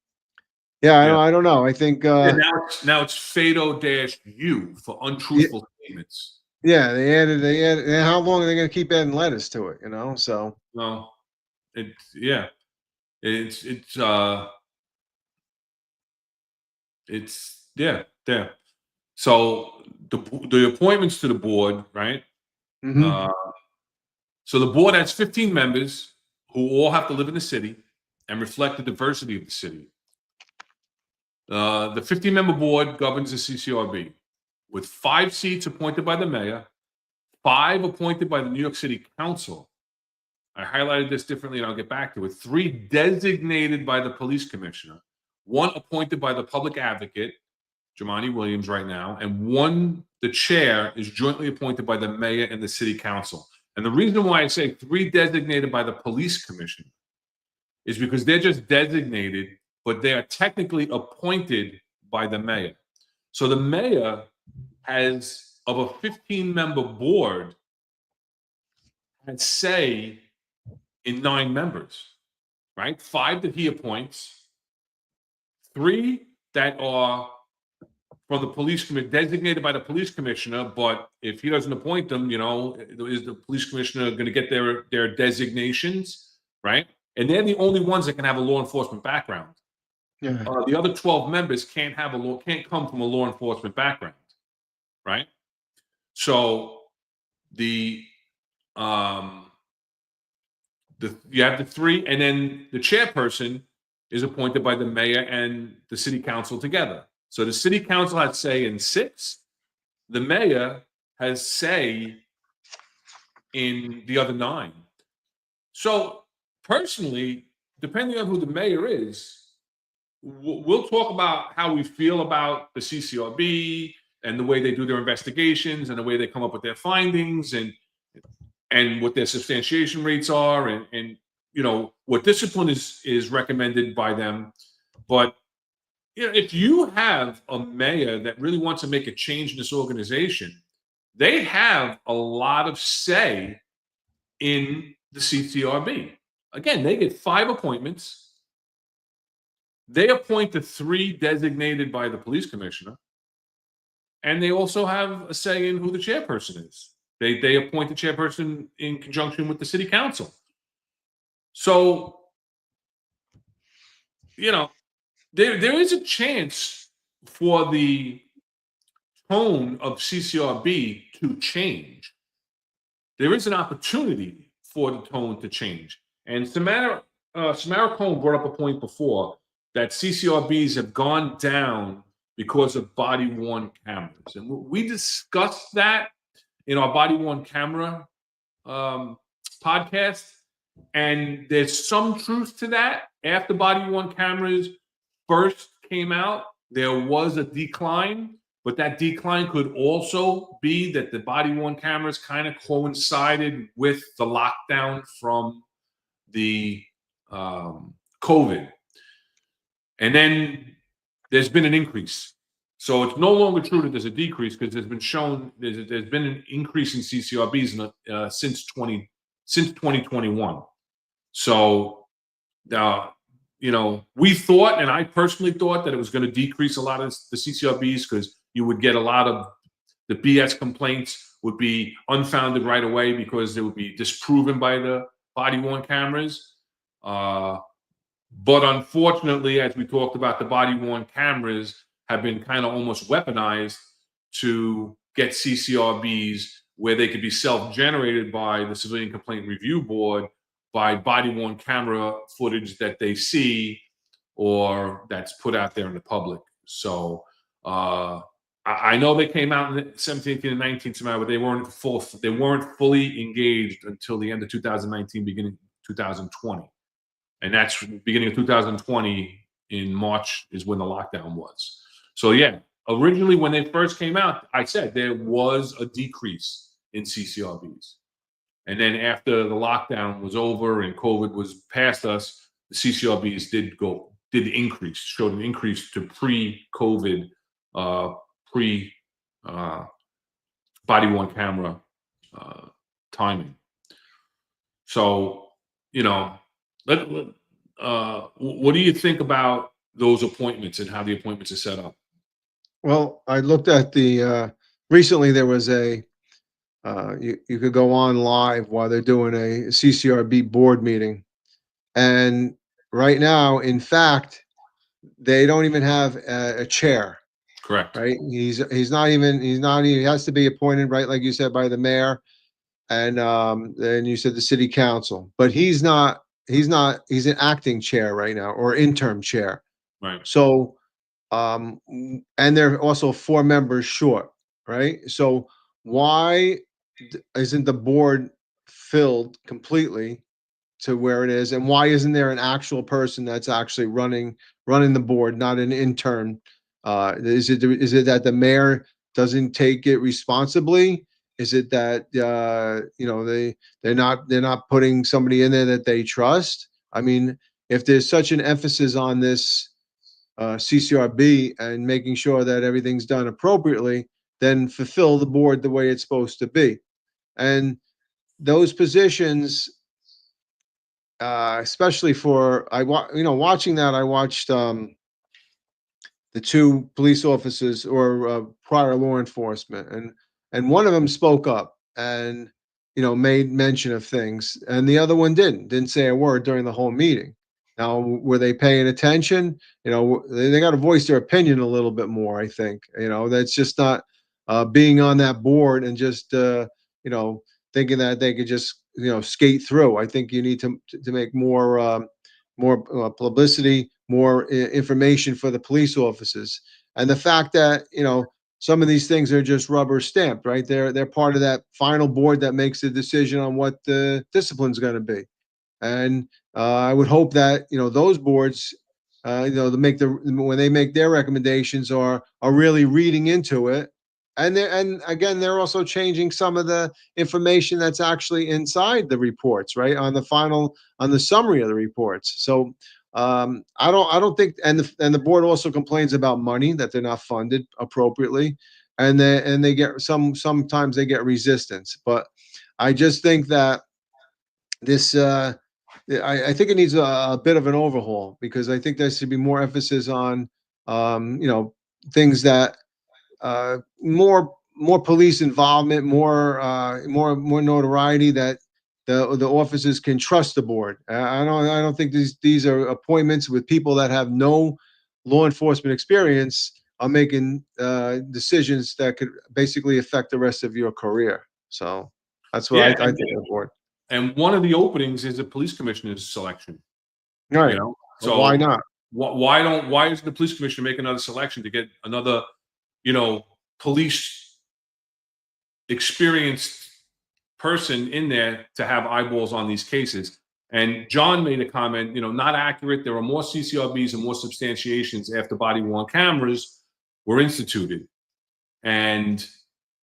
yeah, I don't know. I think And now it's FATO-U for untruthful statements. yeah, they added. And how long are they going to keep adding letters to it? So No, it's yeah. So the appointments to the board, right? mhm. So the board has 15 members who all have to live in the city and reflect the diversity of the city. The 15-member board governs the CCRB with 5 seats appointed by the mayor, 5 appointed by the New York City Council. I highlighted this differently, and I'll get back to it. 3 designated by the police commissioner, 1 appointed by the public advocate, Jamani Williams right now, and 1, the chair, is jointly appointed by the mayor and the city council. And the reason why I say 3 designated by the police commissioner is because they're just designated, but they are technically appointed by the mayor. So the mayor has, of a 15-member board, has say in 9 members, right? 5 that he appoints, 3 that are from the police committee, designated by the police commissioner, but if he doesn't appoint them, is the police commissioner going to get their designations, right? And they're the only ones that can have a law enforcement background. Yeah. The other 12 members can't come from a law enforcement background, right? So you have the 3, and then the chairperson is appointed by the mayor and the city council together. So the city council has say in 6. The mayor has say in the other 9. So personally, depending on who the mayor is, we'll talk about how we feel about the CCRB and the way they do their investigations and the way they come up with their findings and what their substantiation rates are and what discipline is recommended by them. But if you have a mayor that really wants to make a change in this organization, they have a lot of say in the CCRB. Again, they get 5 appointments. They appoint the 3 designated by the police commissioner. And they also have a say in who the chairperson is. They appoint the chairperson in conjunction with the city council. So, there is a chance for the tone of CCRB to change. There is an opportunity for the tone to change. And Samara Cohen brought up a point before that CCRBs have gone down because of body-worn cameras. And we discussed that in our body-worn camera podcast. And there's some truth to that. After body-worn cameras first came out, there was a decline, but that decline could also be that the body-worn cameras kind of coincided with the lockdown from the COVID. And then there's been an increase. So it's no longer true that there's a decrease because there's been an increase in CCRBs since 2021. So, we thought, and I personally thought, that it was going to decrease a lot of the CCRBs because you would get a lot of the BS complaints would be unfounded right away because they would be disproven by the body-worn cameras. But unfortunately, as we talked about, the body-worn cameras have been kind of almost weaponized to get CCRBs where they could be self-generated by the Civilian Complaint Review Board, by body-worn camera footage that they see or that's put out there in the public. So I know they came out in the 17th and 19th somehow, but they weren't fully engaged until the end of 2019, beginning of 2020. And that's beginning of 2020 in March is when the lockdown was. So yeah, originally when they first came out, I said there was a decrease in CCRBs. And then after the lockdown was over and COVID was past us, the CCRBs did increase, showed an increase to pre-COVID, body-worn camera timing. So, what do you think about those appointments and how the appointments are set up? Well, I looked at recently there was you could go on live while they're doing a CCRB board meeting. And right now, in fact, they don't even have a chair, Correct. right? He has to be appointed, right? Like you said, by the mayor. And then you said the city council, but he's an acting chair right now, or interim chair. Right. So, and they're also 4 members short, right? So why isn't the board filled completely to where it is? And why isn't there an actual person that's actually running the board, not an intern? Is it that the mayor doesn't take it responsibly? Is it that they're not putting somebody in there that they trust? I mean, if there's such an emphasis on this CCRB and making sure that everything's done appropriately, then fulfill the board the way it's supposed to be. And those positions, especially watching that, I watched the 2 police officers or prior law enforcement, and one of them spoke up and made mention of things, and the other one didn't say a word during the whole meeting. Now, were they paying attention? They got to voice their opinion a little bit more. I think that's just not being on that board and just thinking that they could just skate through. I think you need to make more publicity, more information for the police officers, and the fact that some of these things are just rubber stamped, right? They're part of that final board that makes the decision on what the discipline's going to be. And I would hope that those boards, when they make their recommendations, are really reading into it. And again, they're also changing some of the information that's actually inside the reports, right? On the summary of the reports. So I don't think, and the board also complains about money, that they're not funded appropriately, and they get sometimes they get resistance. But I just think that this I think it needs a bit of an overhaul, because I think there should be more emphasis on things that more police involvement, more notoriety, that the officers can trust the board. I don't think these are appointments with people that have no law enforcement experience are making decisions that could basically affect the rest of your career. So that's what I think of the board. And one of the openings is a police commissioner's selection. Right. So why not? Why isn't the police commissioner make another selection to get another, police experienced person in there to have eyeballs on these cases? And John made a comment, not accurate. There were more CCRBs and more substantiations after body-worn cameras were instituted. And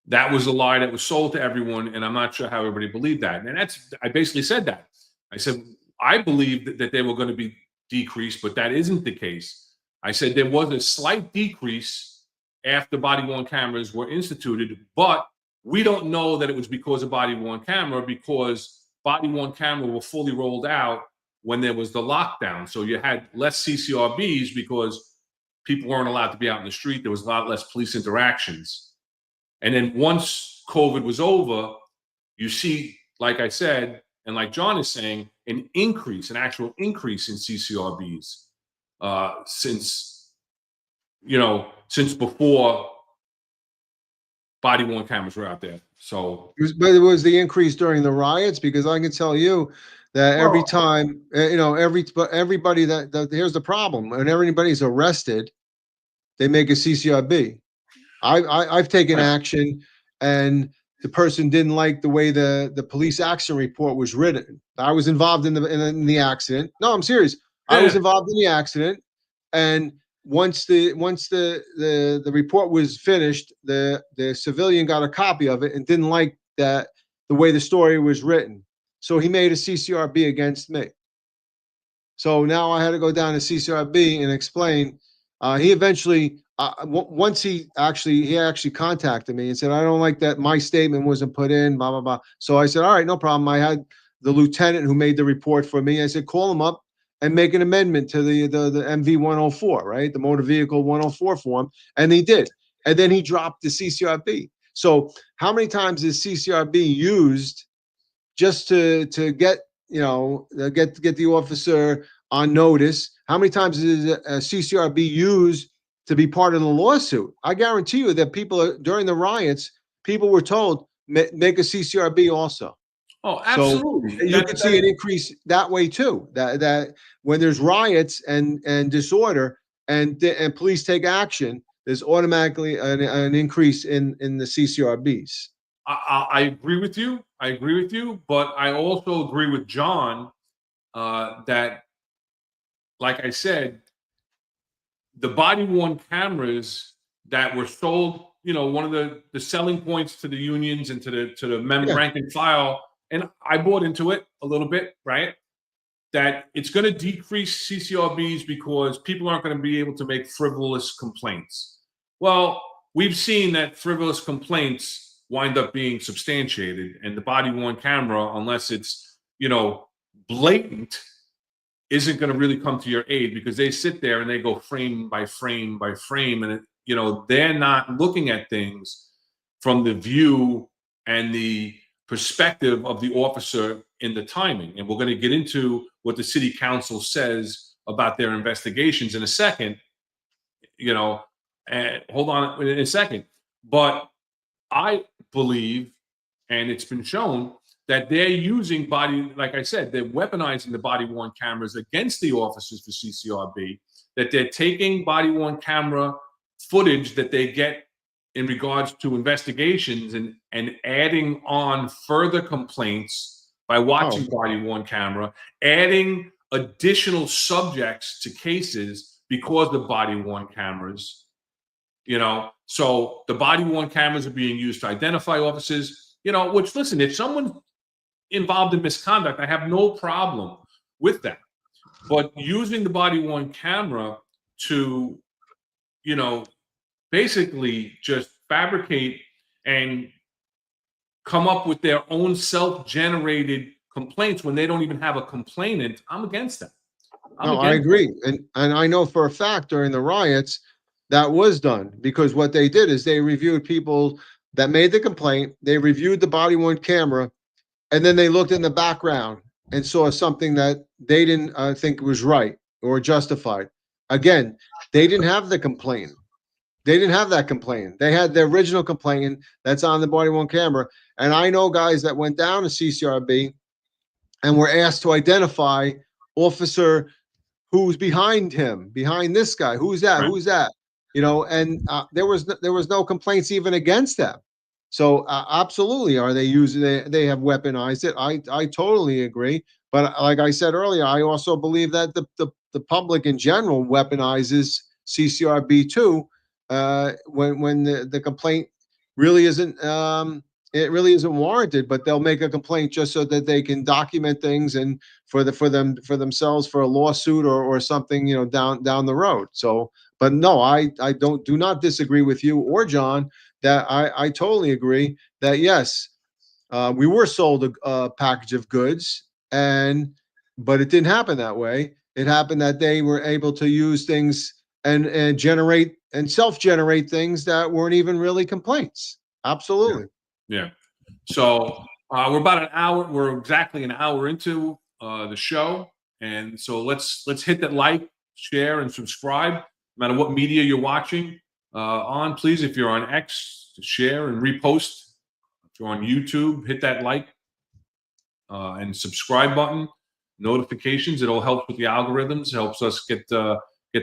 that was a lie that was sold to everyone. And I'm not sure how everybody believed that. And I basically said that. I said, I believed that they were going to be decreased, but that isn't the case. I said there was a slight decrease after body-worn cameras were instituted, but we don't know that it was because of body-worn camera, because body-worn camera were fully rolled out when there was the lockdown. So you had less CCRBs because people weren't allowed to be out in the street. There was a lot less police interactions. And then once COVID was over, you see, like I said, and like John is saying, an actual increase in CCRBs since before body-worn cameras were out there. So, But it was the increase during the riots, because I can tell you that every Well- time, everybody that here's the problem. When everybody's arrested, they make a CCRB. I've taken Right. action, and the person didn't like the way the police action report was written. I was involved in the accident. No, I'm serious. I was Yeah. involved in the accident, and once the report was finished, the civilian got a copy of it and didn't like that the way the story was written. So he made a CCRB against me. So now I had to go down to CCRB and explain. He eventually, once he actually contacted me and said, I don't like that my statement wasn't put in, blah, blah, blah. So I said, all right, no problem. I had the lieutenant who made the report for me. I said, call him up and make an amendment to the MV 104, right? The motor vehicle 104 form. And he did. And then he dropped the CCRB. So how many times is CCRB used just to get, get the officer on notice? How many times is a CCRB used to be part of the lawsuit? I guarantee you that during the riots, people were told, make a CCRB also. Oh, So absolutely. you can see an increase that way too. That when there's riots and disorder and police take action, there's automatically an increase in the CCRBs. I agree with you. I agree with you, but I also agree with John that, like I said, the body-worn cameras that were sold, one of the selling points to the unions and to the Yeah. rank and file, and I bought into it a little bit, right? That it's going to decrease CCRBs because people aren't going to be able to make frivolous complaints. Well, we've seen that frivolous complaints wind up being substantiated, and the body-worn camera, unless it's blatant, isn't going to really come to your aid, because they sit there and they go frame by frame by frame, and they're not looking at things from the view and the perspective of the officer in the timing. And we're going to get into what the city council says about their investigations in a second, and hold on in a second. But I believe, and it's been shown, that they're using like I said, they're weaponizing the body-worn cameras against the officers for CCRB, that they're taking body-worn camera footage that they get in regards to investigations and adding on further complaints by watching body-worn camera, adding additional subjects to cases because of body-worn cameras. So the body-worn cameras are being used to identify officers, which, listen, if someone's involved in misconduct, I have no problem with that. But using the body-worn camera to, basically just fabricate and come up with their own self-generated complaints when they don't even have a complainant, I'm against that. I agree. And I know for a fact during the riots that was done, because what they did is they reviewed people that made the complaint, they reviewed the body-worn camera, and then they looked in the background and saw something that they didn't think was right or justified. Again, they didn't have the complaint. They didn't have that complaint. They had the original complaint that's on the body-worn camera. And I know guys that went down to CCRB and were asked to identify officer who's behind him, behind this guy. Who's that? Right. Who's that? And there was no complaints even against them. So absolutely, are they using? They have weaponized it. I totally agree. But like I said earlier, I also believe that the public in general weaponizes CCRB too, when the complaint really isn't it really isn't warranted, but they'll make a complaint just so that they can document things and for themselves for a lawsuit or something, down the road. So, but no, I do not disagree with you or John, that I totally agree that yes, we were sold a package of goods, but it didn't happen that way. It happened that they were able to use things and generate and self-generate things that weren't even really complaints. Absolutely. Yeah. So we're about an hour. We're exactly an hour into the show, and so let's hit that like, share, and subscribe. No matter what media you're watching on, please, if you're on X, share and repost. If you're on YouTube, hit that like and subscribe button. notifications. It all helps with the algorithms, helps us get the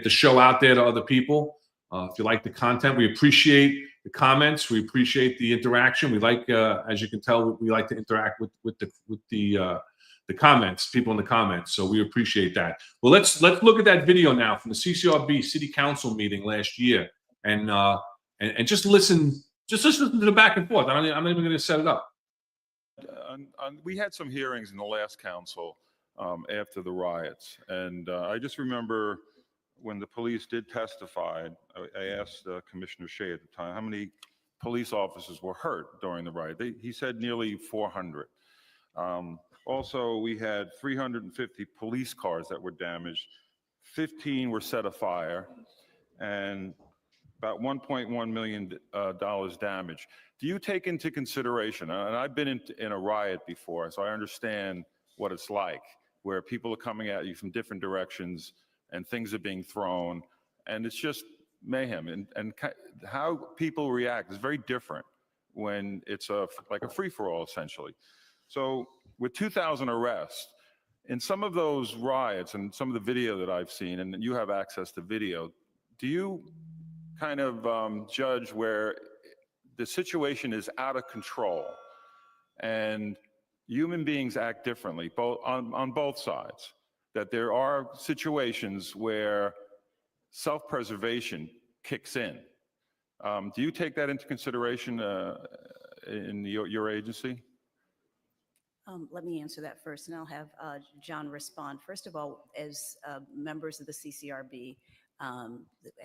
show out there to other people. If you like the content, we appreciate the comments. We appreciate the interaction. We like, as you can tell, we like to interact with the comments, people in the comments. So we appreciate that. Well, let's look at that video now from the CCRB City Council meeting last year, and just listen to the back and forth. I'm not even going to set it up. We had some hearings in the last council after the riots, and I just remember when the police did testify, I asked Commissioner Shea at the time how many police officers were hurt during the riot. He said nearly 400. Also, we had 350 police cars that were damaged. 15 were set afire, and about $1.1 million damage. Do you take into consideration, and I've been in a riot before, so I understand what it's like, where people are coming at you from different directions and things are being thrown, and it's just mayhem. And how people react is very different when it's like a free-for-all, essentially. So with 2,000 arrests, in some of those riots and some of the video that I've seen, and you have access to video, do you kind of judge where the situation is out of control and human beings act differently, both on both sides? That there are situations where self-preservation kicks in. Do you take that into consideration in your agency? Let me answer that first, and I'll have John respond. First of all, as members of the CCRB,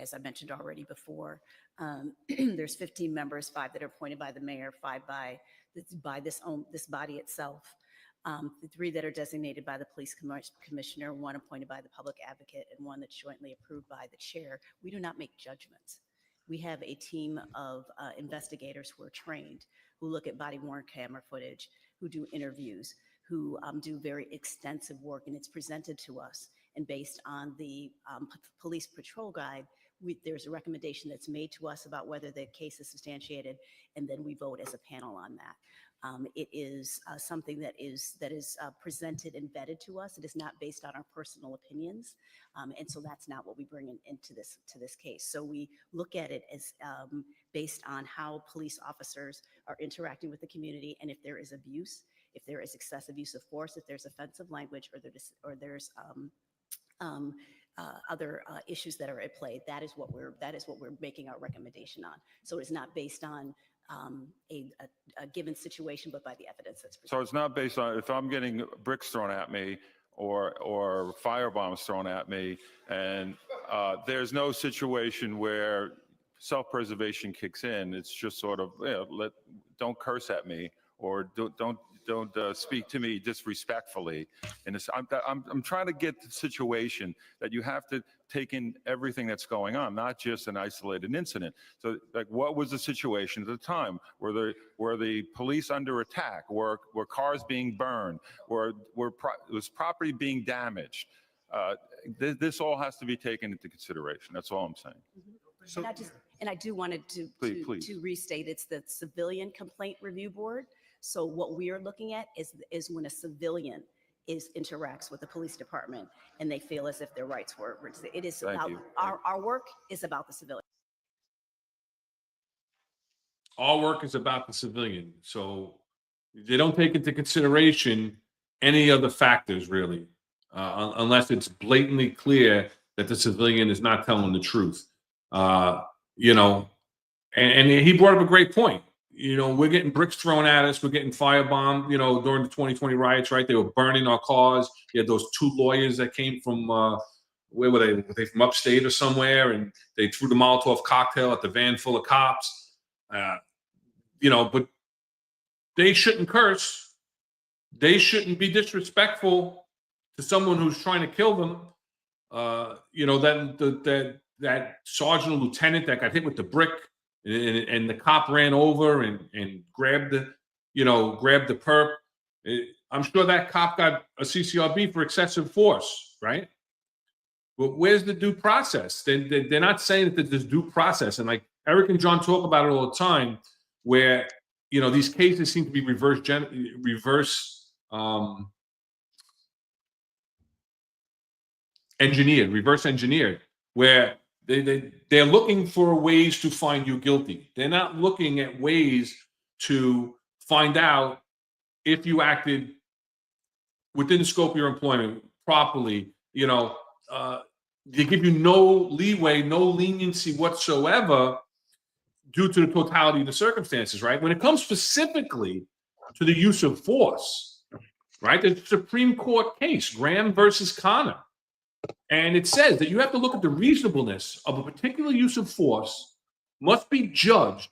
as I mentioned already before, there's 15 members, 5 that are appointed by the mayor, 5 by this body itself. The 3 that are designated by the police commissioner, 1 appointed by the public advocate, and 1 that's jointly approved by the chair. We do not make judgments. We have a team of investigators who are trained, who look at body-worn camera footage, who do interviews, who do very extensive work, and it's presented to us. And based on the police patrol guide, there's a recommendation that's made to us about whether the case is substantiated, and then we vote as a panel on that. It is something that is presented and vetted to us. It is not based on our personal opinions, and so that's not what we bring into this case. So we look at it as based on how police officers are interacting with the community, and if there is abuse, if there is excessive use of force, if there's offensive language, or there's other issues that are at play. That is what we're making our recommendation on. So it's not based on a given situation, but by the evidence that's presented. So it's not based on if I'm getting bricks thrown at me or firebombs thrown at me, and there's no situation where self-preservation kicks in. It's just sort of, don't curse at me, or don't speak to me disrespectfully. And I'm trying to get the situation that you have to take in everything that's going on, not just an isolated incident. So, like, what was the situation at the time? Were the police under attack? Were cars being burned? Was property being damaged? This all has to be taken into consideration. That's all I'm saying. Mm-hmm. And I do wanted to restate, it's the Civilian Complaint Review Board. So what we are looking at is when a civilian interacts with the police department and they feel as if their rights were. It is about our work is about the civilian. Our work is about the civilian. So they don't take into consideration any other factors, really, unless it's blatantly clear that the civilian is not telling the truth. And he brought up a great point. We're getting bricks thrown at us. We're getting firebombed, during the 2020 riots, right? They were burning our cars. You had those 2 lawyers that came from, where were they? Were they from upstate or somewhere? And they threw the Molotov cocktail at the van full of cops. But they shouldn't curse. They shouldn't be disrespectful to someone who's trying to kill them. That sergeant or lieutenant that got hit with the brick, and the cop ran over and grabbed the perp. I'm sure that cop got a CCRB for excessive force, right? But where's the due process? They're not saying that there's due process. And like Eric and John talk about it all the time, where these cases seem to be reverse engineered, reverse engineered, where they're looking for ways to find you guilty. They're not looking at ways to find out if you acted within the scope of your employment properly. They give you no leeway, no leniency whatsoever due to the totality of the circumstances, right? When it comes specifically to the use of force, right? There's a Supreme Court case, Graham versus Connor. And it says that you have to look at the reasonableness of a particular use of force must be judged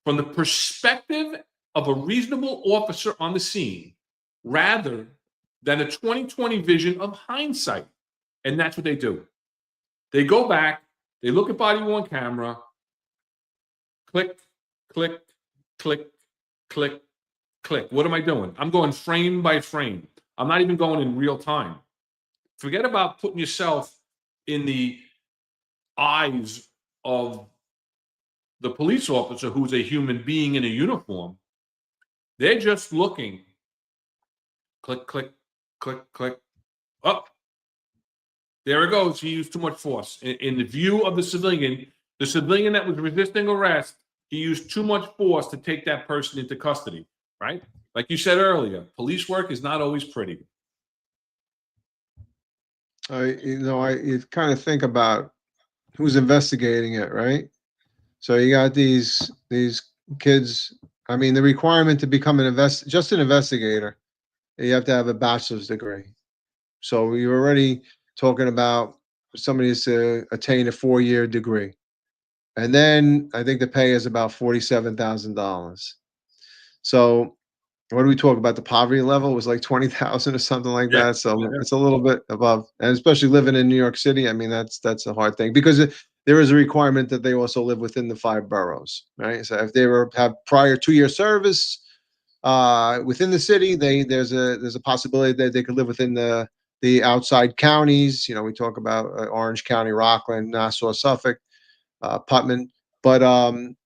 from the perspective of a reasonable officer on the scene rather than a 20/20 vision of hindsight. And that's what they do. They go back, they look at body worn camera, click, click, click, click, click. What am I doing? I'm going frame by frame. I'm not even going in real time. Forget about putting yourself in the eyes of the police officer who's a human being in a uniform. They're just looking. Click, click, click, click. Up. There it goes. He used too much force. In the view of the civilian that was resisting arrest, he used too much force to take that person into custody, right? Like you said earlier, police work is not always pretty. You kind of think about who's investigating it, right? So you got these kids. I mean, the requirement to become just an investigator, you have to have a bachelor's degree. So you're already talking about somebody to attain a 4-year degree. And then I think the pay is about $47,000. So what do we talk about? The poverty level was like 20,000 or something like that. So it's a little bit above, and especially living in New York City. I mean, that's a hard thing because there is a requirement that they also live within the 5 boroughs, right? So if they have prior 2-year service within the city, there's a possibility that they could live within the outside counties. We talk about Orange County, Rockland, Nassau, Suffolk, Putnam, but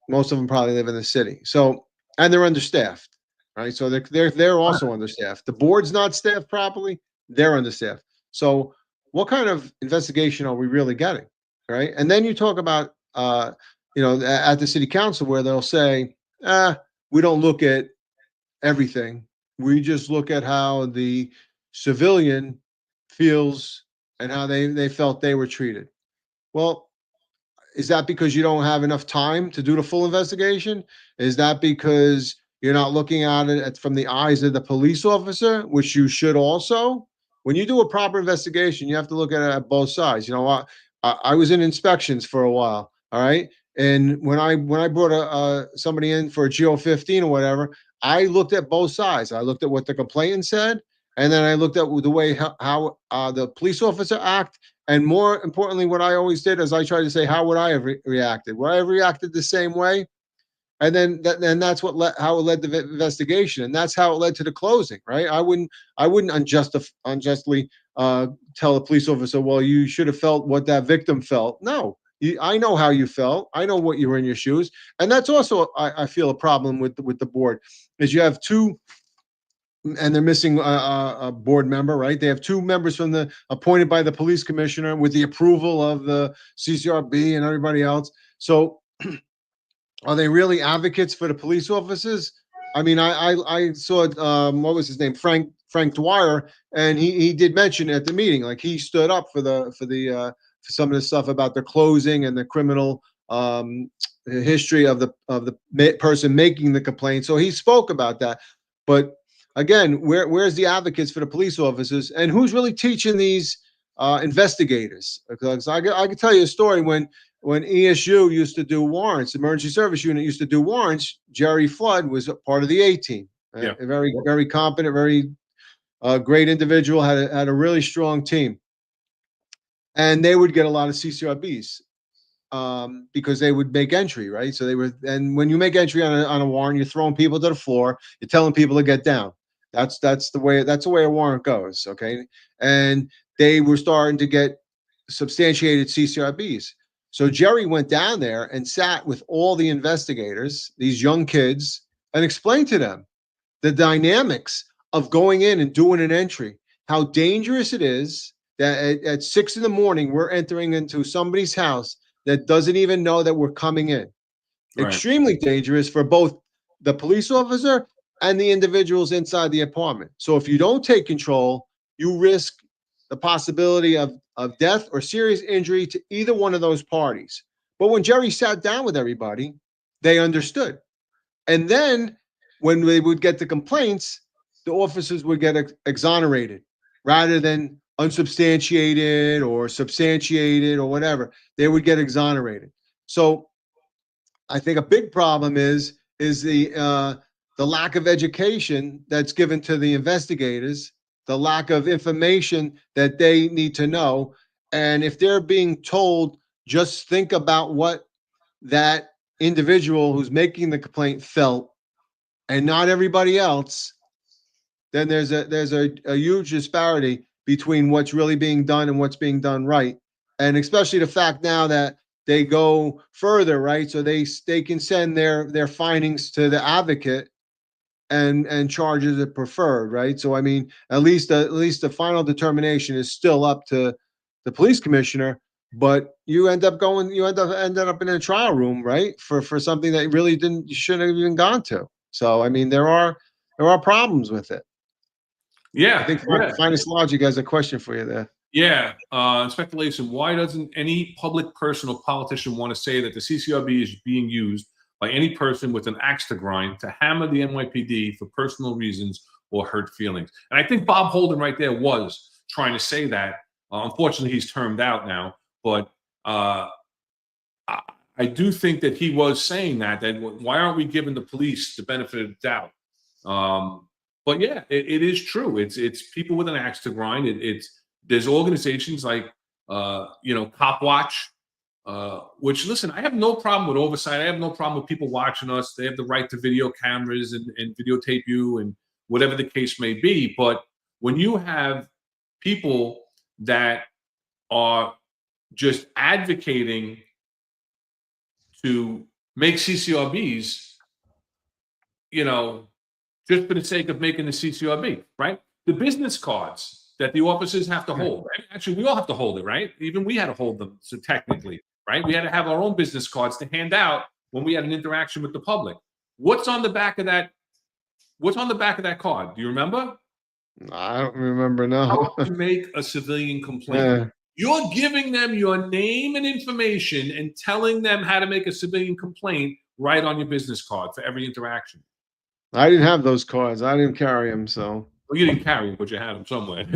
most of them probably live in the city. So, and they're understaffed, right? So they're also understaffed. The board's not staffed properly; they're understaffed. So, what kind of investigation are we really getting, right? And then you talk about, at the city council where they'll say, we don't look at everything. We just look at how the civilian feels and how they felt they were treated. Well, is that because you don't have enough time to do the full investigation? Is that because you're not looking at it from the eyes of the police officer, which you should also? When you do a proper investigation, you have to look at it at both sides. I was in inspections for a while, all right? And when I brought somebody in for a GO15 or whatever, I looked at both sides. I looked at what the complainant said, and then I looked at the way how the police officer act. And more importantly, what I always did is I tried to say, how would I have reacted? Would I have reacted the same way? And then that's how it led to the investigation, and that's how it led to the closing, right? I wouldn't unjustly tell a police officer, well, you should have felt what that victim felt. No, I know how you felt. I know what you were in your shoes, and that's also I feel a problem with the board is you have two. And they're missing a board member, right? They have 2 members appointed by the police commissioner with the approval of the CCRB and everybody else. So are they really advocates for the police officers? I mean, I saw what was his name, Frank Dwyer, and he did mention at the meeting, like he stood up for some of the stuff about the closing and the criminal history of the person making the complaint. So he spoke about that, but again, where's the advocates for the police officers, and who's really teaching these investigators? Because I can tell you a story when ESU used to do warrants, Emergency Service Unit used to do warrants. Jerry Flood was a part of the A team. A very, very competent, very great individual. Had a really strong team, and they would get a lot of CCRBs because they would make entry, right? So and when you make entry on a warrant, you're throwing people to the floor. You're telling people to get down. That's the way a warrant goes, okay? And they were starting to get substantiated CCRBs. So Jerry went down there and sat with all the investigators, these young kids, and explained to them the dynamics of going in and doing an entry, how dangerous it is, that at 6 in the morning, we're entering into somebody's house that doesn't even know that we're coming in. Right. Extremely dangerous for both the police officer and the individuals inside the apartment. So if you don't take control, you risk the possibility of death or serious injury to either one of those parties. But when Jerry sat down with everybody, they understood. And then when they would get the complaints, the officers would get exonerated rather than unsubstantiated or substantiated or whatever. They would get exonerated. So I think a big problem is the lack of education that's given to the investigators, the lack of information that they need to know. And if they're being told, just think about what that individual who's making the complaint felt and not everybody else, then there's a huge disparity between what's really being done and what's being done right. And especially the fact now that they go further, right? So they can send their findings to the advocate and charges it preferred, right? So I mean, at least the final determination is still up to the police commissioner, but you end up ended up in a trial room, right? For something that really you shouldn't have even gone to. So I mean, there are problems with it. Yeah. I think yeah. Finest Logic has a question for you there. Yeah, Inspector Leyson, why doesn't any public person or politician want to say that the CCRB is being used by any person with an axe to grind to hammer the NYPD for personal reasons or hurt feelings? And I think Bob Holden right there was trying to say that. Unfortunately, he's termed out now, but I do think that he was saying that why aren't we giving the police the benefit of the doubt? But yeah, it is true. It's people with an axe to grind. There's organizations like, Cop Watch, which, listen, I have no problem with oversight. I have no problem with people watching us. They have the right to video cameras and videotape you and whatever the case may be. But when you have people that are just advocating to make CCRBs, just for the sake of making the CCRB, right? The business cards that the officers have to hold, right? Actually, we all have to hold it, right? Even we had to hold them, so technically, right? We had to have our own business cards to hand out when we had an interaction with the public. What's on the back of that? What's on the back of that card? Do you remember? I don't remember now. How to make a civilian complaint. You're giving them your name and information and telling them how to make a civilian complaint right on your business card for every interaction. I didn't have those cards. I didn't carry them, so. Well, you didn't carry them, but you had them somewhere.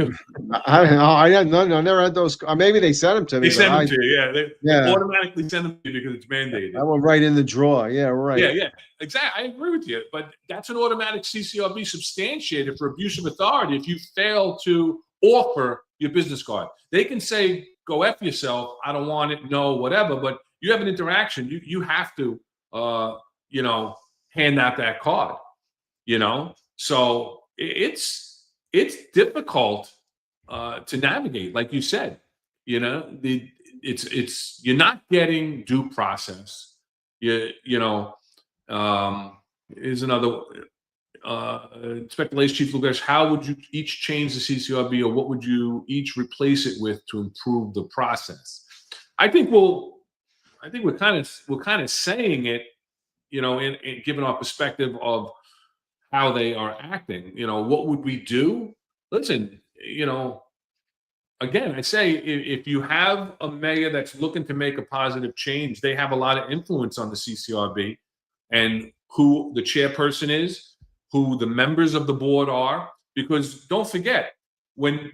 I had none. I never had those. Maybe they sent them to me. They send them to you, yeah. They automatically send them to you because it's mandated. I went right in the drawer. Yeah, right. Yeah, exactly. I agree with you, but that's an automatic CCRB substantiated for abuse of authority if you fail to offer your business card. They can say, "Go F yourself. I don't want it. No, whatever." But you have an interaction. You have to, hand out that card. So it's difficult to navigate, like you said. It's you're not getting due process. Here's another Inspector Leyson, Chief LuKach. How would you each change the CCRB, or what would you each replace it with to improve the process? I think we're kind of saying it, in giving our perspective of how they are acting. What would we do? Listen, again, I say if you have a mayor that's looking to make a positive change, they have a lot of influence on the CCRB and who the chairperson is, who the members of the board are. Because don't forget, when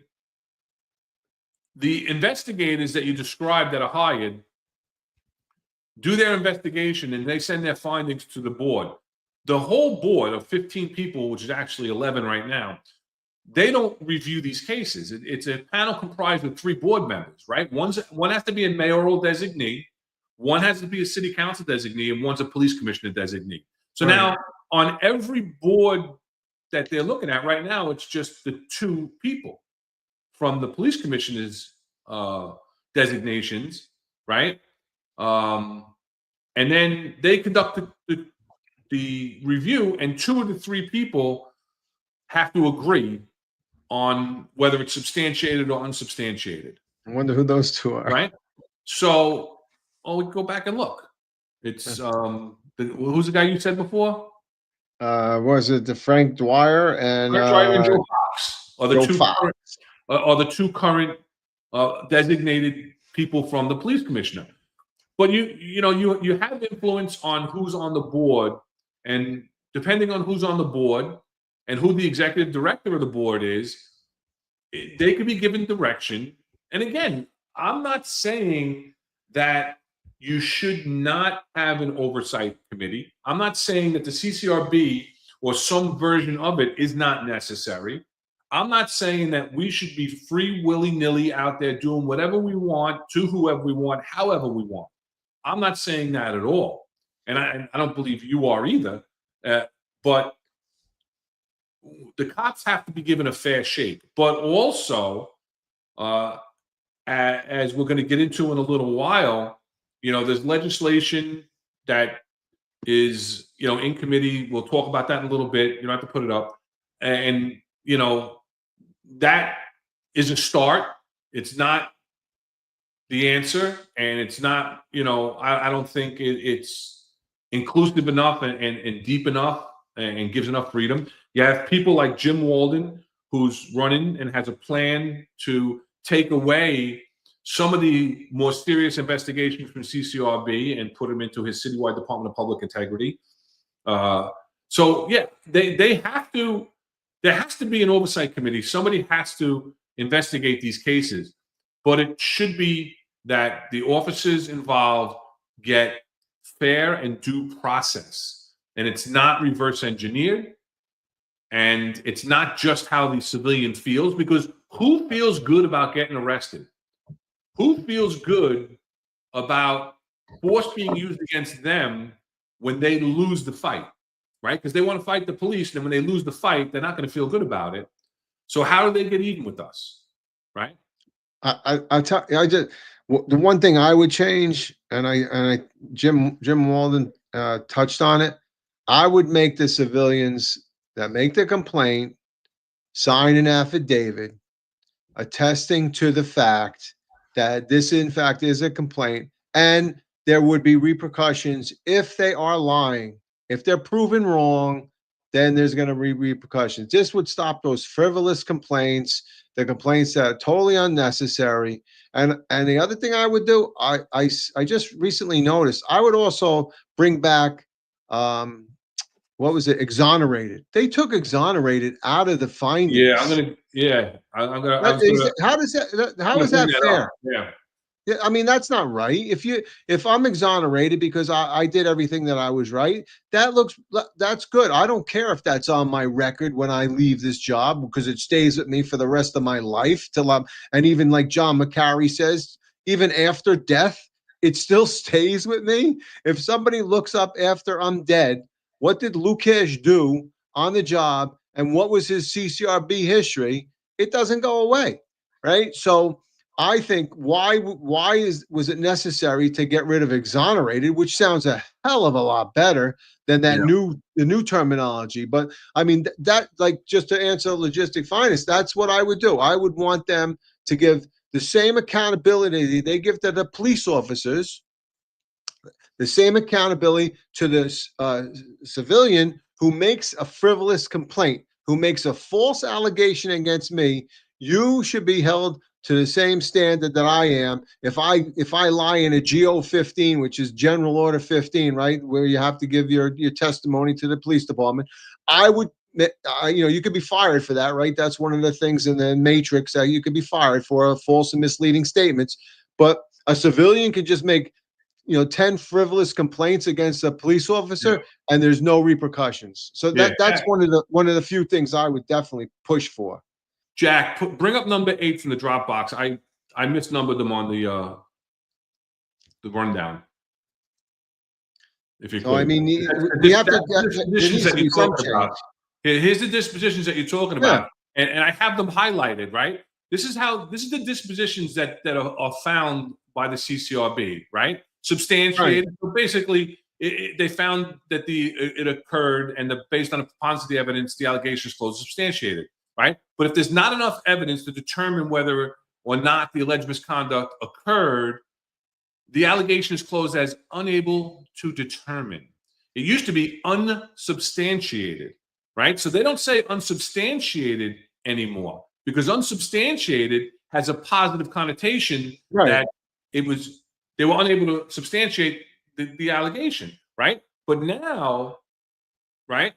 the investigators that you described that are hired do their investigation and they send their findings to the board, the whole board of 15 people, which is actually 11 right now, they don't review these cases. It's a panel comprised of 3 board members, right? One has to be a mayoral designee, one has to be a city council designee, and one's a police commissioner designee. So now on every board that they're looking at right now, it's just the 2 people from the police commissioner's designations, right? And then they conduct the review, and 2 of the 3 people have to agree on whether it's substantiated or unsubstantiated, I wonder who those two are. right? So, we go back and look. It's who's the guy you said before? Was it the Frank Dwyer and Frank Dwyer and Joe Fox are the Joe two Fox. current, are the two current designated people from the police commissioner. But you have influence on who's on the board, and depending on who's on the board and who the executive director of the board is, they could be given direction. And again, I'm not saying that you should not have an oversight committee. I'm not saying that the CCRB or some version of it is not necessary. I'm not saying that we should be free willy-nilly out there doing whatever we want to whoever we want, however we want. I'm not saying that at all. And I don't believe you are either. But the cops have to be given a fair shake. But also, as we're going to get into in a little while, there's legislation that is, in committee. We'll talk about that in a little bit. You don't have to put it up. And, that is a start. It's not the answer. And it's not, I don't think it's inclusive enough and deep enough and gives enough freedom. You have people like Jim Walden, who's running and has a plan to take away some of the more serious investigations from CCRB and put them into his citywide Department of Public Integrity. So yeah, they have to. There has to be an oversight committee. Somebody has to investigate these cases, but it should be that the officers involved get fair and due process, and it's not reverse engineered, and it's not just how the civilian feels, because who feels good about getting arrested? Who feels good about force being used against them when they lose the fight, right? Because they want to fight the police, and when they lose the fight, they're not going to feel good about it. So how do they get even with us, right? The one thing I would change, and Jim Walden touched on it. I would make the civilians that make the complaint sign an affidavit attesting to the fact that this, in fact, is a complaint, and there would be repercussions if they are lying. If they're proven wrong, then there's going to be repercussions. This would stop those frivolous complaints, the complaints that are totally unnecessary. And the other thing I would do, I just recently noticed, I would also bring back, what was it? Exonerated. They took exonerated out of the findings. Yeah, I'm gonna. How is that fair? Yeah. Yeah, I mean, that's not right. If I'm exonerated because I did everything that I was right, that's good. I don't care if that's on my record when I leave this job, because it stays with me for the rest of my life and even like John McCarry says, even after death, it still stays with me. If somebody looks up after I'm dead, what did LuKach do on the job and what was his CCRB history? It doesn't go away, right? So I think why was it necessary to get rid of exonerated, which sounds a hell of a lot better than that the new terminology. But I mean that, like, just to answer logistic finance, that's what I would do. I would want them to give the same accountability they give to the police officers, the same accountability to the civilian who makes a frivolous complaint, who makes a false allegation against me. You should be held to the same standard that I am. If I lie in a GO 15, which is General Order 15, right, where you have to give your testimony to the police department, I would, you could be fired for that, right? That's one of the things in the matrix that you could be fired for, false and misleading statements. But a civilian could just make 10 frivolous complaints against a police officer, and there's no repercussions. So that's one of the few things I would definitely push for. Jack, bring up number 8 from the Dropbox. I misnumbered them on the rundown. If you could. I mean, we have to. Here's the dispositions that you're talking about, and I have them highlighted. Right. This is the dispositions that are found by the CCRB. Right. Substantiated. Right. So basically, they found that it occurred, and based on the preponderance of the evidence, the allegations closed substantiated. right? But if there's not enough evidence to determine whether or not the alleged misconduct occurred, the allegation is closed as unable to determine. It used to be unsubstantiated, right? So they don't say unsubstantiated anymore, because unsubstantiated has a positive connotation that they were unable to substantiate the allegation, right? But now, right?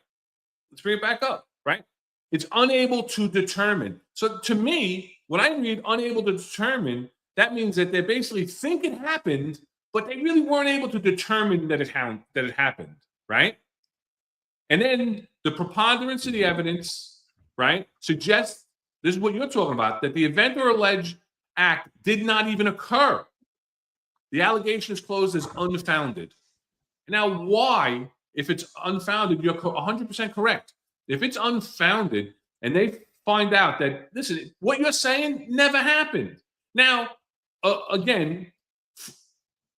Let's bring it back up, right? It's unable to determine. So to me, when I read unable to determine, that means that they basically think it happened, but they really weren't able to determine that it happened, right? And then the preponderance of the evidence, right, suggests, this is what you're talking about, that the event or alleged act did not even occur. The allegation is closed as unfounded. Now, why, if it's unfounded, you're 100% correct. If it's unfounded and they find out that, listen, what you're saying never happened. Now, again,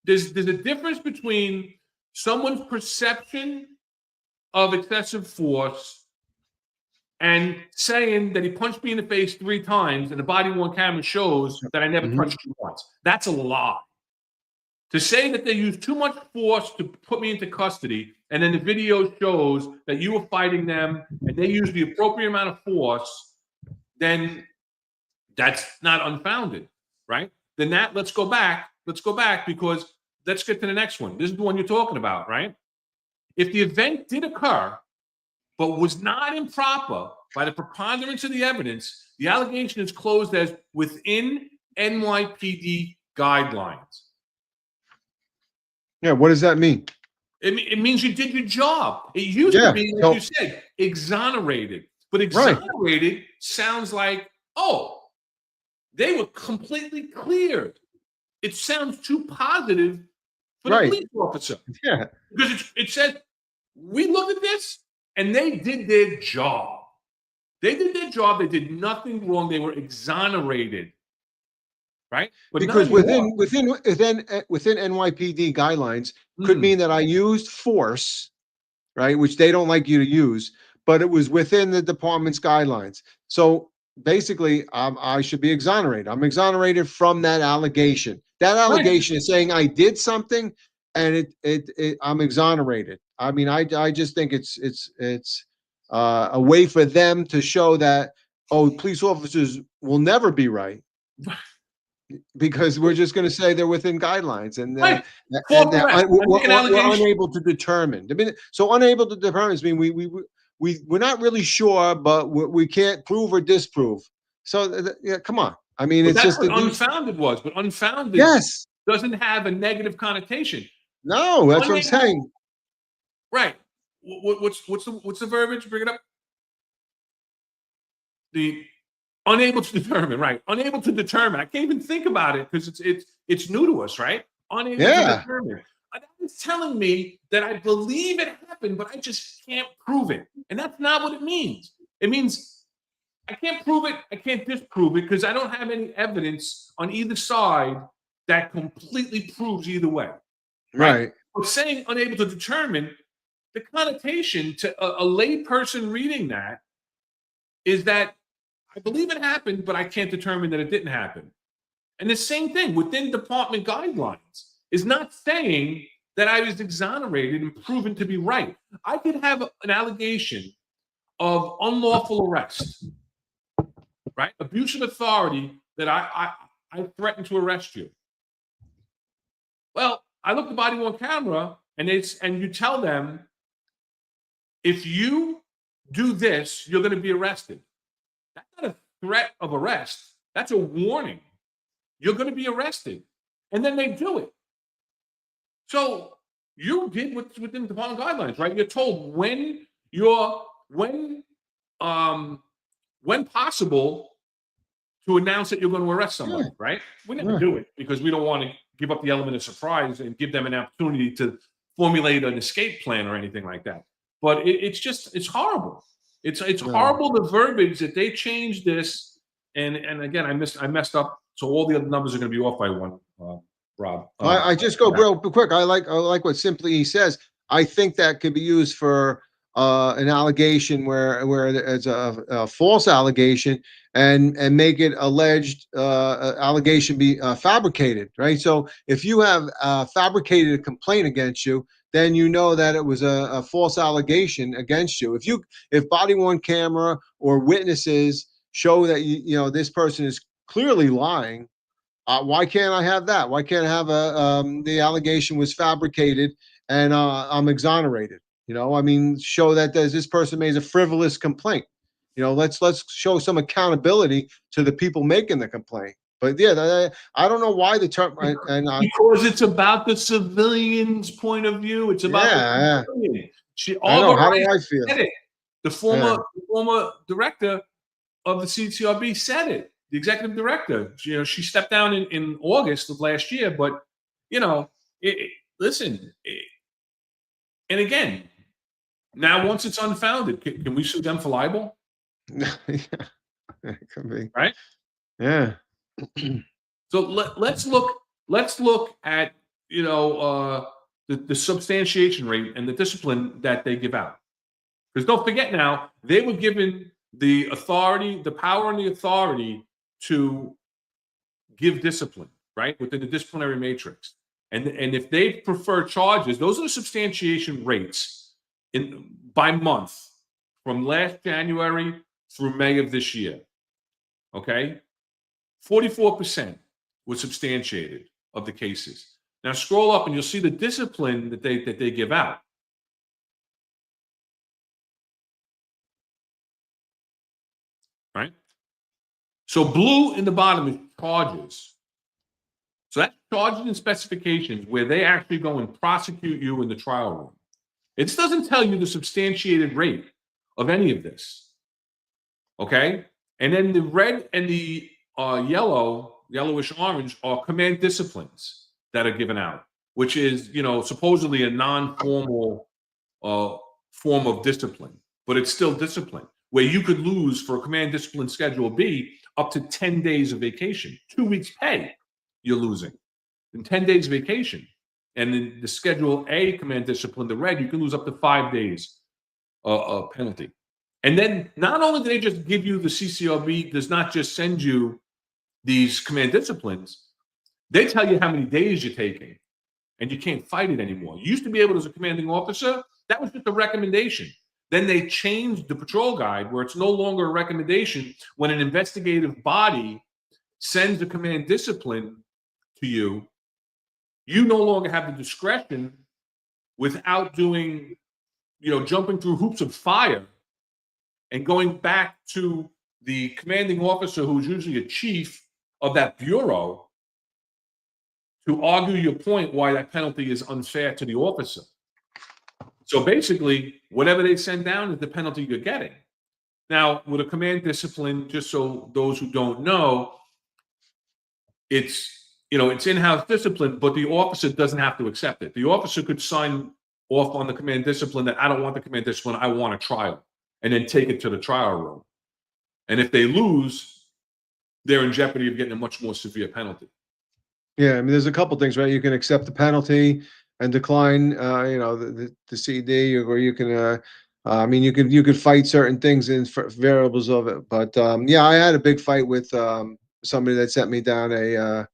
there's a difference between someone's perception of excessive force and saying that he punched me in the face 3 times and the body-worn camera shows that I never punched you once. That's a lie. To say that they used too much force to put me into custody, and then the video shows that you were fighting them and they used the appropriate amount of force, then that's not unfounded, right? Then let's go back because let's get to the next one. This is the one you're talking about, right? If the event did occur, but was not improper by the preponderance of the evidence, the allegation is closed as within NYPD guidelines. Yeah, what does that mean? It means you did your job. It used to be, like you said, exonerated. But exonerated sounds like, oh, they were completely cleared. It sounds too positive for the police officer. Yeah. Because it said, we looked at this and they did their job. They did their job. They did nothing wrong. They were exonerated. Right? But because within NYPD guidelines could mean that I used force, right, which they don't like you to use, but it was within the department's guidelines. So basically, I should be exonerated. I'm exonerated from that allegation. That allegation is saying I did something, and I'm exonerated. I mean, I just think it's a way for them to show that, oh, police officers will never be right. Because we're just going to say they're within guidelines, and we're unable to determine. I mean, so unable to determine mean we're not really sure, but we can't prove or disprove. So yeah, come on. I mean, it's just what unfounded was, but unfounded doesn't have a negative connotation. No, that's what I'm saying. Right. What's the verbiage? Bring it up. The unable to determine, right? Unable to determine. I can't even think about it because it's new to us, right? Unable to determine. That is telling me that I believe it happened, but I just can't prove it. And that's not what it means. It means I can't prove it, I can't disprove it because I don't have any evidence on either side that completely proves either way. Right. But saying unable to determine, the connotation to a lay person reading that is that I believe it happened, but I can't determine that it didn't happen. And the same thing within department guidelines is not saying that I was exonerated and proven to be right. I could have an allegation of unlawful arrest, right? Abuse of authority that I threatened to arrest you. Well, I look at body worn camera and you tell them, if you do this, you're going to be arrested. That's not a threat of arrest. That's a warning. You're going to be arrested. And then they do it. So you did what's within the department guidelines, right? You're told when possible to announce that you're going to arrest somebody, right? We never do it because we don't want to give up the element of surprise and give them an opportunity to formulate an escape plan or anything like that. But it's horrible. It's horrible, the verbiage that they changed this, and again, I messed up. So all the other numbers are going to be off by one, Rob. I just go real quick. I like what Simply says. I think that could be used for an allegation where it's a false allegation and make it alleged allegation be fabricated, right? So if you have fabricated a complaint against you, then you know that it was a false allegation against you. If body worn camera or witnesses show that this person is clearly lying, why can't I have that? Why can't I have the allegation was fabricated and I'm exonerated? I mean, show that this person made a frivolous complaint. Let's show some accountability to the people making the complaint. But yeah, I don't know why the term because it's about the civilian's point of view. It's about the civilian. I know. How do I feel? Said it. The former director of the CCRB said it. The executive director, she stepped down in August of last year, but listen, and again, now once it's unfounded, can we sue them for libel? Yeah, it could be. Right? Yeah. So let's look at the substantiation rate and the discipline that they give out. Because don't forget now, they were given the authority, the power and the authority to give discipline, right, within the disciplinary matrix. And if they prefer charges, those are the substantiation rates by month from last January through May of this year. Okay? 44% was substantiated of the cases. Now scroll up and you'll see the discipline that they give out. Right? So blue in the bottom is charges. So that's charges and specifications where they actually go and prosecute you in the trial room. It just doesn't tell you the substantiated rate of any of this. Okay? And then the red and the yellowish orange are command disciplines that are given out, which is, supposedly a non-formal form of discipline, but it's still discipline, where you could lose for a command discipline Schedule B up to 10 days of vacation, 2 weeks pay you're losing, and 10 days vacation. And in the Schedule A command discipline, the red, you can lose up to 5 days penalty. And then not only do they just give you the CCRB, does not just send you these command disciplines, they tell you how many days you're taking, and you can't fight it anymore. You used to be able, as a commanding officer, that was just a recommendation. Then they changed the patrol guide where it's no longer a recommendation. When an investigative body sends a command discipline to you, you no longer have the discretion without doing, jumping through hoops of fire and going back to the commanding officer, who's usually a chief of that bureau, to argue your point why that penalty is unfair to the officer. So basically, whatever they send down is the penalty you're getting. Now, with a command discipline, just so those who don't know, it's in-house discipline, but the officer doesn't have to accept it. The officer could sign off on the command discipline that I don't want the command discipline, I want a trial, and then take it to the trial room. And if they lose, they're in jeopardy of getting a much more severe penalty. Yeah, I mean, there's a couple things, right? You can accept the penalty and decline, the CD, or you can, you could fight certain things in variables of it. But yeah, I had a big fight with somebody that sent me down the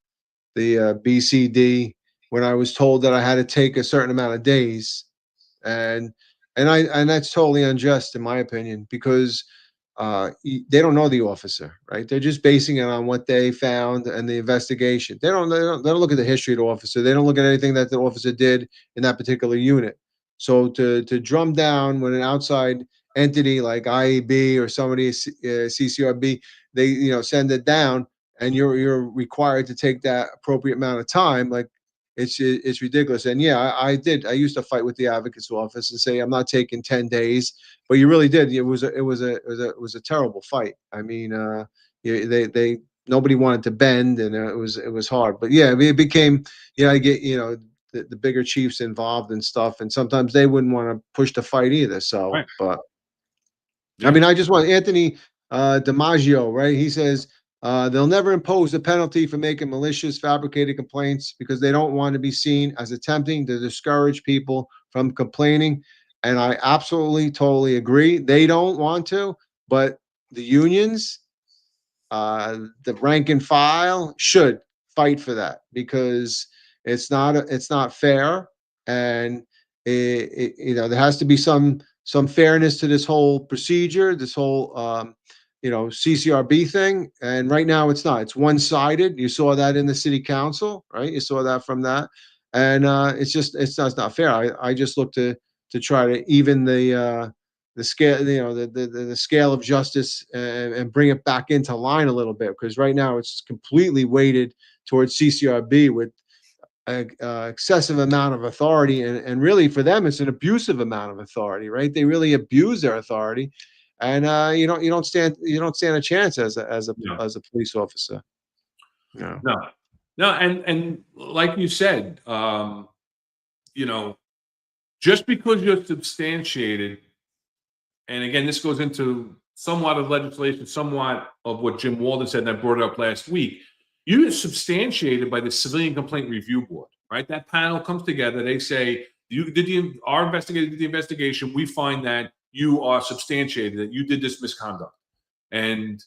BCD when I was told that I had to take a certain amount of days, and that's totally unjust in my opinion, because they don't know the officer, right? They're just basing it on what they found and the investigation. They don't look at the history of the officer. They don't look at anything that the officer did in that particular unit. So to drum down when an outside entity like IAB or somebody, CCRB, they send it down, and you're required to take that appropriate amount of time, like it's ridiculous. And yeah, I used to fight with the advocate's office and say I'm not taking 10 days, but you really did. It was a terrible fight. I mean, they nobody wanted to bend, and it was hard. But yeah, it became, I get the bigger chiefs involved and stuff, and sometimes they wouldn't want to push the fight either. So, right. But yeah. I mean, I just want Anthony DiMaggio, right? He says they'll never impose a penalty for making malicious, fabricated complaints because they don't want to be seen as attempting to discourage people from complaining. And I absolutely, totally agree. They don't want to, but the unions, the rank and file should fight for that because it's not fair. And there has to be some fairness to this whole procedure, this whole, CCRB thing. And right now it's not, it's one-sided. You saw that in the city council, right? You saw that from that. And, it's not fair. I just look to try to even the scale, the scale of justice, and bring it back into line a little bit, because right now it's completely weighted towards CCRB with a excessive amount of authority, and really for them it's an abusive amount of authority, right? They really abuse their authority, and you don't stand a chance as No. a police officer. No, no, and like you said, just because you're substantiated, and again, this goes into somewhat of legislation, somewhat of what Jim Walden said, and I brought it up last week. You're substantiated by the Civilian Complaint Review Board, right? That panel comes together. They say, our investigator did the investigation. We find that you are substantiated, that you did this misconduct, and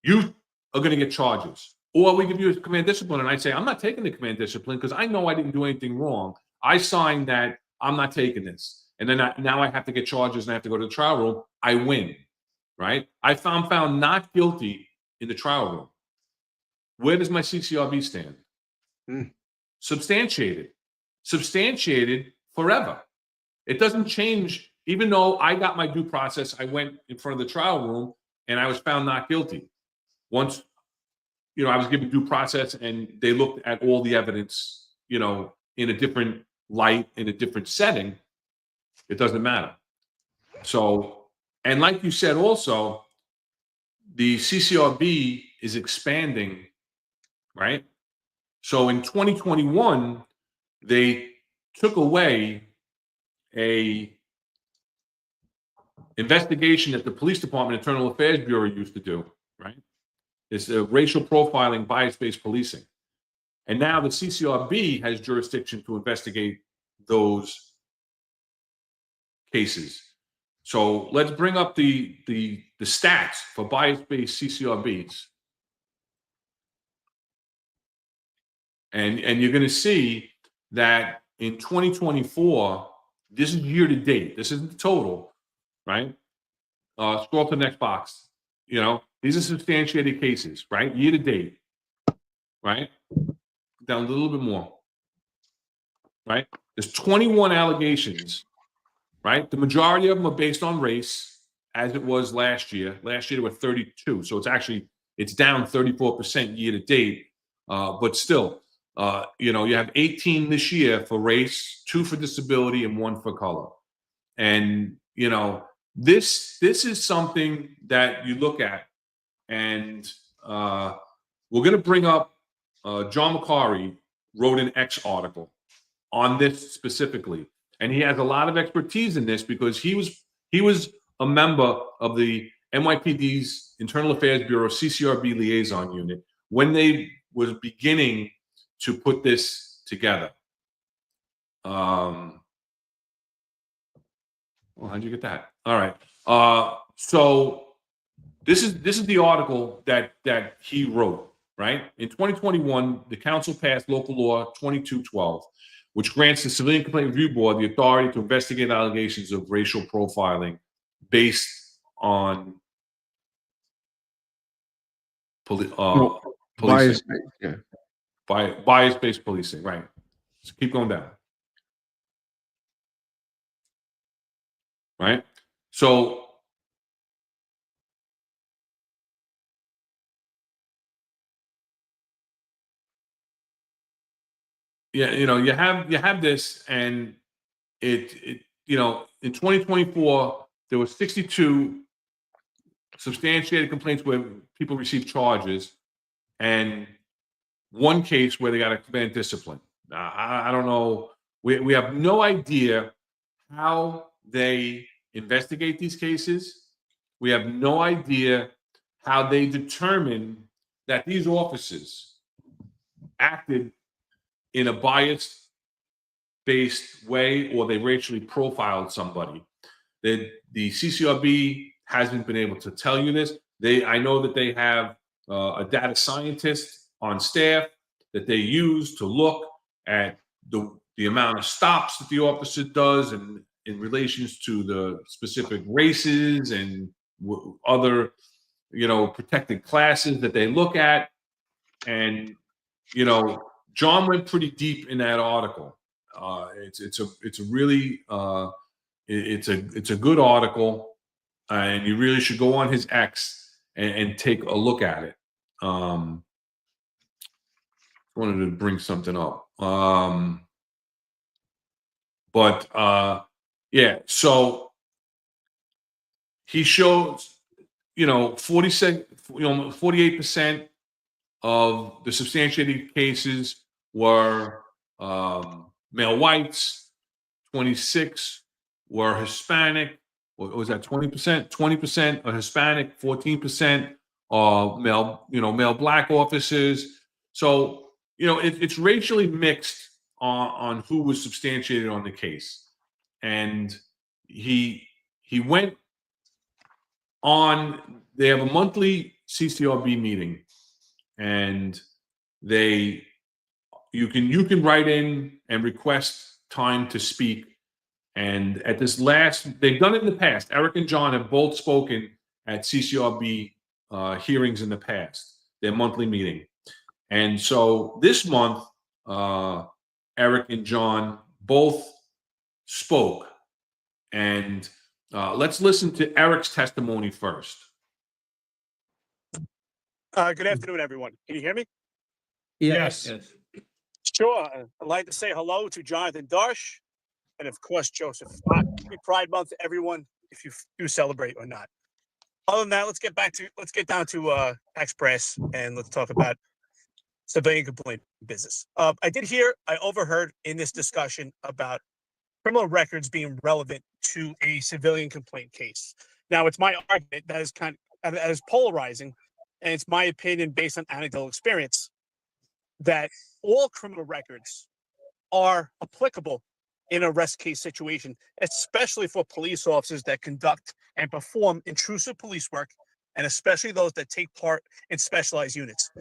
you are going to get charges. Or we give you a command discipline, and I say, I'm not taking the command discipline because I know I didn't do anything wrong. I signed that I'm not taking this. And then now I have to get charges and I have to go to the trial room. I win, right? I'm found not guilty in the trial room. Where does my CCRB stand? Substantiated. Substantiated forever. It doesn't change. Even though I got my due process, I went in front of the trial room and I was found not guilty. Once, I was given due process and they looked at all the evidence, in a different light, in a different setting, it doesn't matter. So, and like you said also, the CCRB is expanding, right? So in 2021, they took away a investigation that the police department, Internal Affairs Bureau used to do, right? It's racial profiling, bias-based policing. And now the CCRB has jurisdiction to investigate those cases. So let's bring up the stats for bias-based CCRBs. And you're going to see that in 2024, this is year to date. This isn't the total, right? Scroll to the next box. These are substantiated cases, right? Year to date, right? Down a little bit more, right? There's 21 allegations, right? The majority of them are based on race, as it was last year. Last year there were 32, so it's down 34% year to date. But still, you have 18 this year for race, 2 for disability, and 1 for color. And this is something that you look at, and we're going to bring up John McCarry wrote an X article on this specifically, and he has a lot of expertise in this because he was a member of the NYPD's Internal Affairs Bureau CCRB liaison unit when they was beginning to put this together. Well, how'd you get that? All right. So this is the article that he wrote. Right? In 2021, the council passed Local Law 2212, which grants the Civilian Complaint Review Board the authority to investigate allegations of racial profiling based on policing. Bias-based policing, right? So keep going down. Right? So yeah, you have this, and it in 2024 there were 62 substantiated complaints where people received charges, and 1 case where they got a command discipline. I don't know. We have no idea how they investigate these cases. We have no idea how they determine that these officers acted in a biased based way, or they racially profiled somebody. The CCRB hasn't been able to tell you this. I know that they have a data scientist on staff that they use to look at the amount of stops that the officer does, and in relations to the specific races and other, protected classes that they look at. And, John went pretty deep in that article. It's a really it's a good article, and you really should go on his X and take a look at it. Wanted to bring something up. Yeah, so he shows, 48% of the substantiated cases were male whites, 26 were Hispanic. What was that? 20%? 20% are Hispanic, 14% are male black officers. So, it's racially mixed on who was substantiated on the case. And he went on. They have a monthly CCRB meeting, and you can write in and request time to speak. And at this they've done it in the past. Eric and John have both spoken at CCRB hearings in the past, their monthly meeting. And so this month, Eric and John both spoke. And let's listen to Eric's testimony first. Good afternoon, everyone. Can you hear me? Yes. Sure. I'd like to say hello to Jonathan Darsh and, of course, Joseph. Happy Pride Month to everyone, if you do celebrate or not. Other than that, let's get down to tax brass, and let's talk about civilian complaint business. I overheard in this discussion about criminal records being relevant to a civilian complaint case. Now, it's my argument that is polarizing, and it's my opinion based on anecdotal experience, that all criminal records are applicable in an arrest case situation, especially for police officers that conduct and perform intrusive police work, and especially those that take part in specialized units.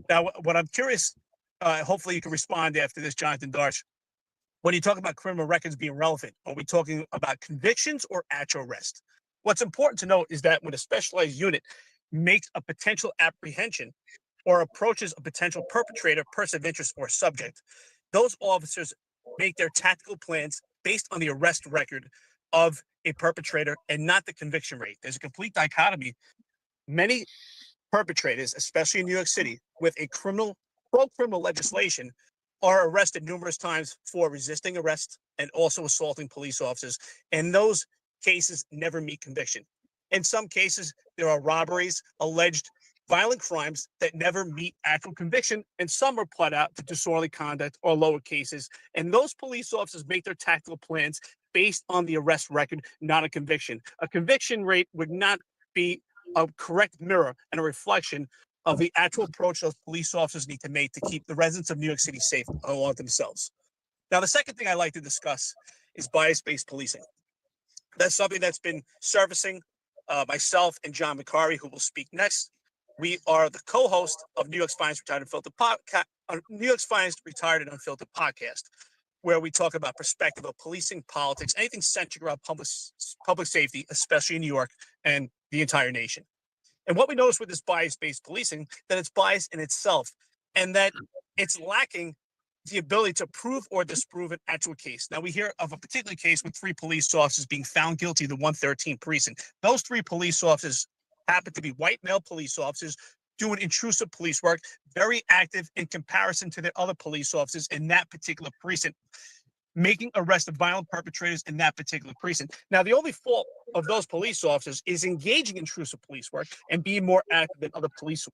Now, what I'm curious, hopefully you can respond after this, Jonathan Darsh. When you talk about criminal records being relevant, are we talking about convictions or actual arrest? What's important to note is that when a specialized unit makes a potential apprehension or approaches a potential perpetrator, person of interest, or subject, those officers make their tactical plans based on the arrest record of a perpetrator and not the conviction rate. There's a complete dichotomy. Many perpetrators, especially in New York City, with a criminal legislation, are arrested numerous times for resisting arrest and also assaulting police officers. And those cases never meet conviction. In some cases, there are robberies, alleged violent crimes that never meet actual conviction, and some are pled out to disorderly conduct or lower cases. And those police officers make their tactical plans based on the arrest record, not a conviction. A conviction rate would not be a correct mirror and a reflection of the actual approach those police officers need to make to keep the residents of New York City safe along themselves. Now, the second thing I like to discuss is bias-based policing. That's something that's been surfacing. Myself and John McCarry, who will speak next, we are the co-host of New York's Finest Retired and Unfiltered podcast, where we talk about perspective of policing, politics, anything centric around public safety, especially in New York and the entire nation. And what we notice with this bias-based policing, that it's biased in itself, and that it's lacking the ability to prove or disprove an actual case. Now, we hear of a particular case with 3 police officers being found guilty of the 113 precinct. Those 3 police officers happen to be white male police officers doing intrusive police work, very active in comparison to their other police officers in that particular precinct, making arrests of violent perpetrators in that particular precinct. Now, the only fault of those police officers is engaging in intrusive police work and being more active than other police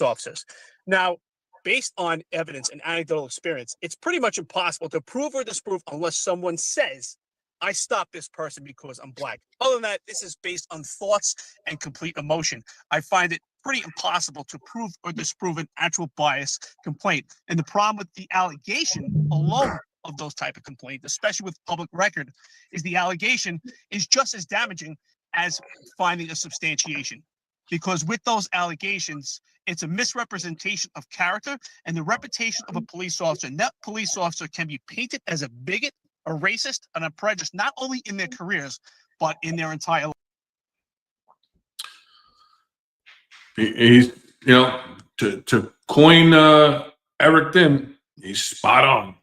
officers. Now, based on evidence and anecdotal experience, it's pretty much impossible to prove or disprove unless someone says, I stopped this person because I'm black. Other than that, this is based on thoughts and complete emotion. I find it pretty impossible to prove or disprove an actual bias complaint. And the problem with the allegation alone of those type of complaints, especially with public record, is the allegation is just as damaging as finding a substantiation. Because with those allegations, it's a misrepresentation of character and the reputation of a police officer. And that police officer can be painted as a bigot, a racist, and a prejudice, not only in their careers, but in their entire life. He's, to coin Eric Dim, he's spot on.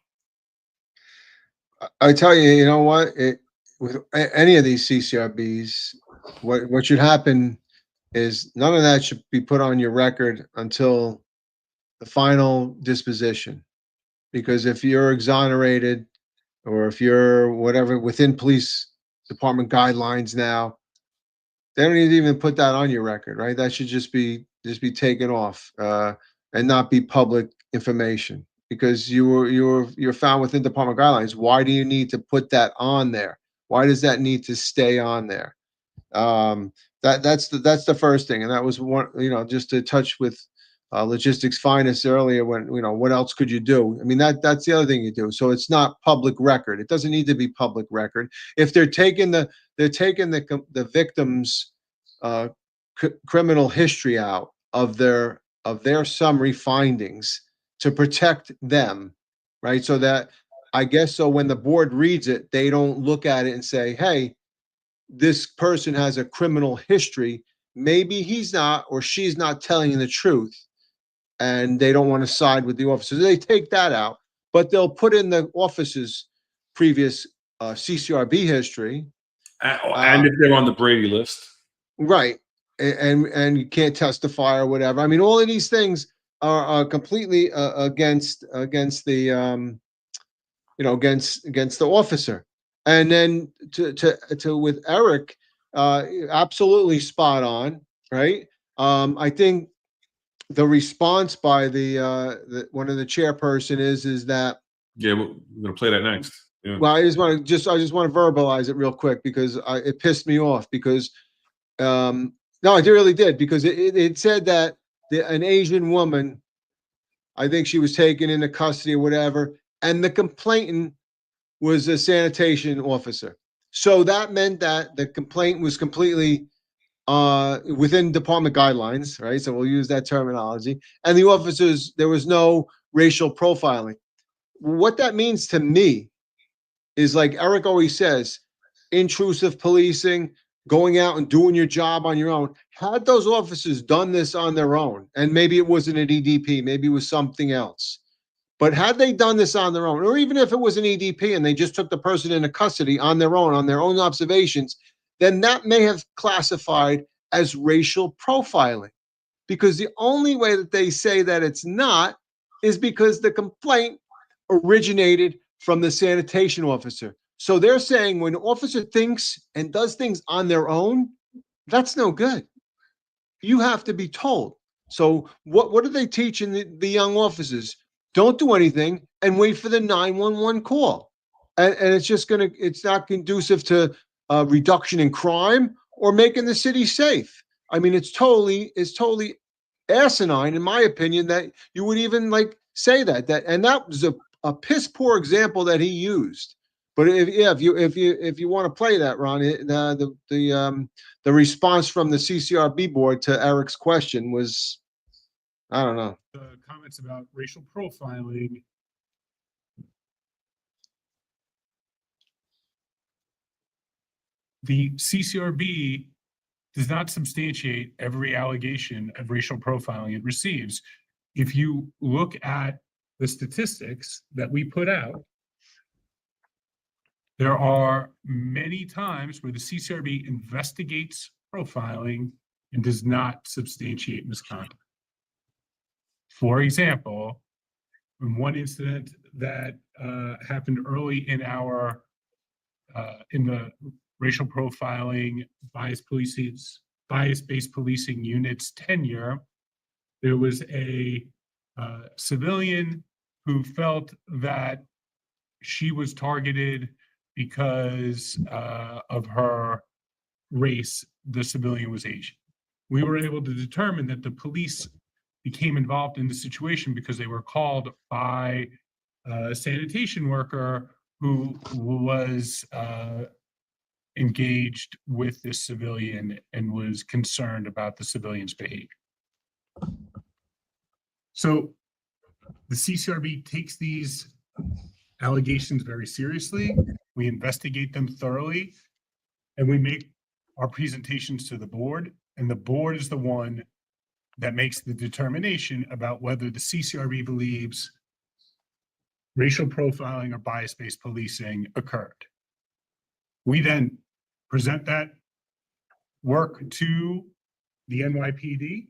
I tell you, you know what? With any of these CCRBs, what should happen is none of that should be put on your record until the final disposition. Because if you're exonerated or if you're whatever within police department guidelines now, they don't need to even put that on your record, right? That should just be taken off and not be public information because you're found within department guidelines. Why do you need to put that on there? Why does that need to stay on there? That's the first thing, and that was one. Just to touch with logistics finest earlier. When what else could you do? I mean, that's the other thing you do. So it's not public record. It doesn't need to be public record. If they're taking the victim's criminal history out of their summary findings to protect them, right? So that I guess so when the board reads it, they don't look at it and say, hey, this person has a criminal history. Maybe he's not or she's not telling the truth. And they don't want to side with the officers. They take that out, but they'll put in the officer's previous CCRB history. And if they're on the Brady list. Right. And you can't testify or whatever. I mean, all of these things are completely against the against the officer. And then to with Eric, absolutely spot on, right? I think the response by the one of the chairperson is that we're gonna play that next. Yeah. Well, I just want to verbalize it real quick because it pissed me off because no, I really did because it said that an Asian woman, I think she was taken into custody or whatever, and the complainant was a sanitation officer. So that meant that the complaint was completely within department guidelines, right? So we'll use that terminology. And the officers, there was no racial profiling. What that means to me is, like Eric always says, intrusive policing, going out and doing your job on your own. Had those officers done this on their own, and maybe it wasn't an EDP, maybe it was something else, but had they done this on their own, or even if it was an EDP and they just took the person into custody on their own observations, then that may have classified as racial profiling. Because the only way that they say that it's not is because the complaint originated from the sanitation officer. So they're saying when an officer thinks and does things on their own, that's no good. You have to be told. So what are they teaching the young officers? Don't do anything and wait for the 911 call. And it's not conducive to reduction in crime or making the city safe. I mean, it's totally asinine, in my opinion, that you would even say that. And that was a piss poor example that he used. But if you want to play that, Ron, the response from the CCRB board to Eric's question was, I don't know. The comments about racial profiling. The CCRB does not substantiate every allegation of racial profiling it receives. If you look at the statistics that we put out, there are many times where the CCRB investigates profiling and does not substantiate misconduct. For example, in one incident that happened early in our in the racial profiling bias-based policing unit's tenure, there was a civilian who felt that she was targeted because of her race. The civilian was Asian. We were able to determine that the police became involved in the situation because they were called by sanitation worker who was engaged with this civilian and was concerned about the civilian's behavior. So the CCRB takes these allegations very seriously. We investigate them thoroughly, and we make our presentations to the board, and the board is the one that makes the determination about whether the CCRB believes racial profiling or bias-based policing occurred. We then present that work to the NYPD,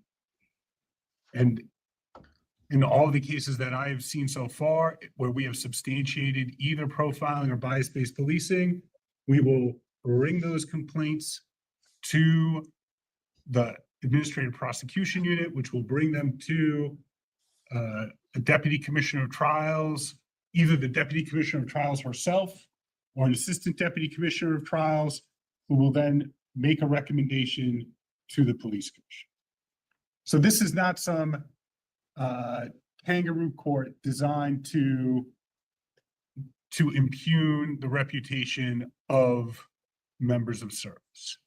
and in all of the cases that I have seen so far where we have substantiated either profiling or bias-based policing, we will bring those complaints to the Administrative Prosecution Unit, which will bring them to a Deputy Commissioner of Trials, either the Deputy Commissioner of Trials herself or an Assistant Deputy Commissioner of Trials, who will then make a recommendation to the Police Commission. So this is not some kangaroo court designed to impugn the reputation of members of service.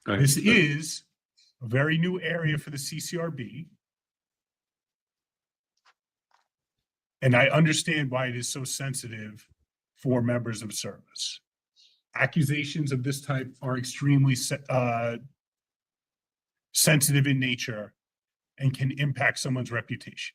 Right. This is a very new area for the CCRB. And I understand why it is so sensitive for members of service. Accusations of this type are extremely sensitive in nature and can impact someone's reputation.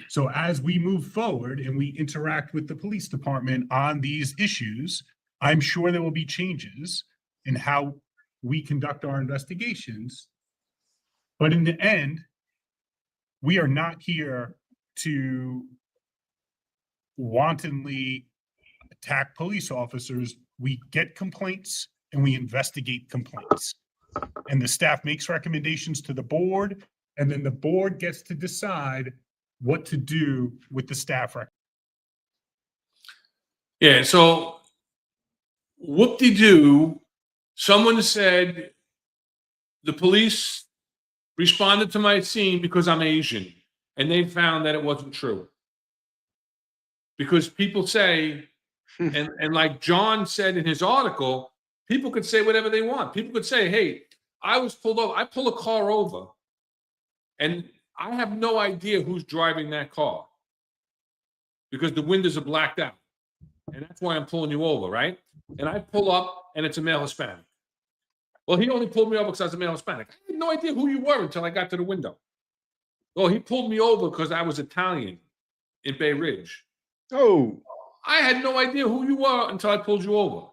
So as we move forward and we interact with the police department on these issues, I'm sure there will be changes in how we conduct our investigations. But in the end, we are not here to wantonly attack police officers. We get complaints and we investigate complaints. And the staff makes recommendations to the board, and then the board gets to decide what to do with the staff record. Yeah, so whoop-de-doo, someone said the police responded to my scene because I'm Asian, and they found that it wasn't true. Because people say, and like John said in his article, people could say whatever they want. People could say, hey, I was pulled over. I pull a car over, and I have no idea who's driving that car because the windows are blacked out. And that's why I'm pulling you over, right? And I pull up, and it's a male Hispanic. Well, he only pulled me over because I was a male Hispanic. I had no idea who you were until I got to the window. Well, he pulled me over because I was Italian in Bay Ridge. Oh, I had no idea who you were until I pulled you over.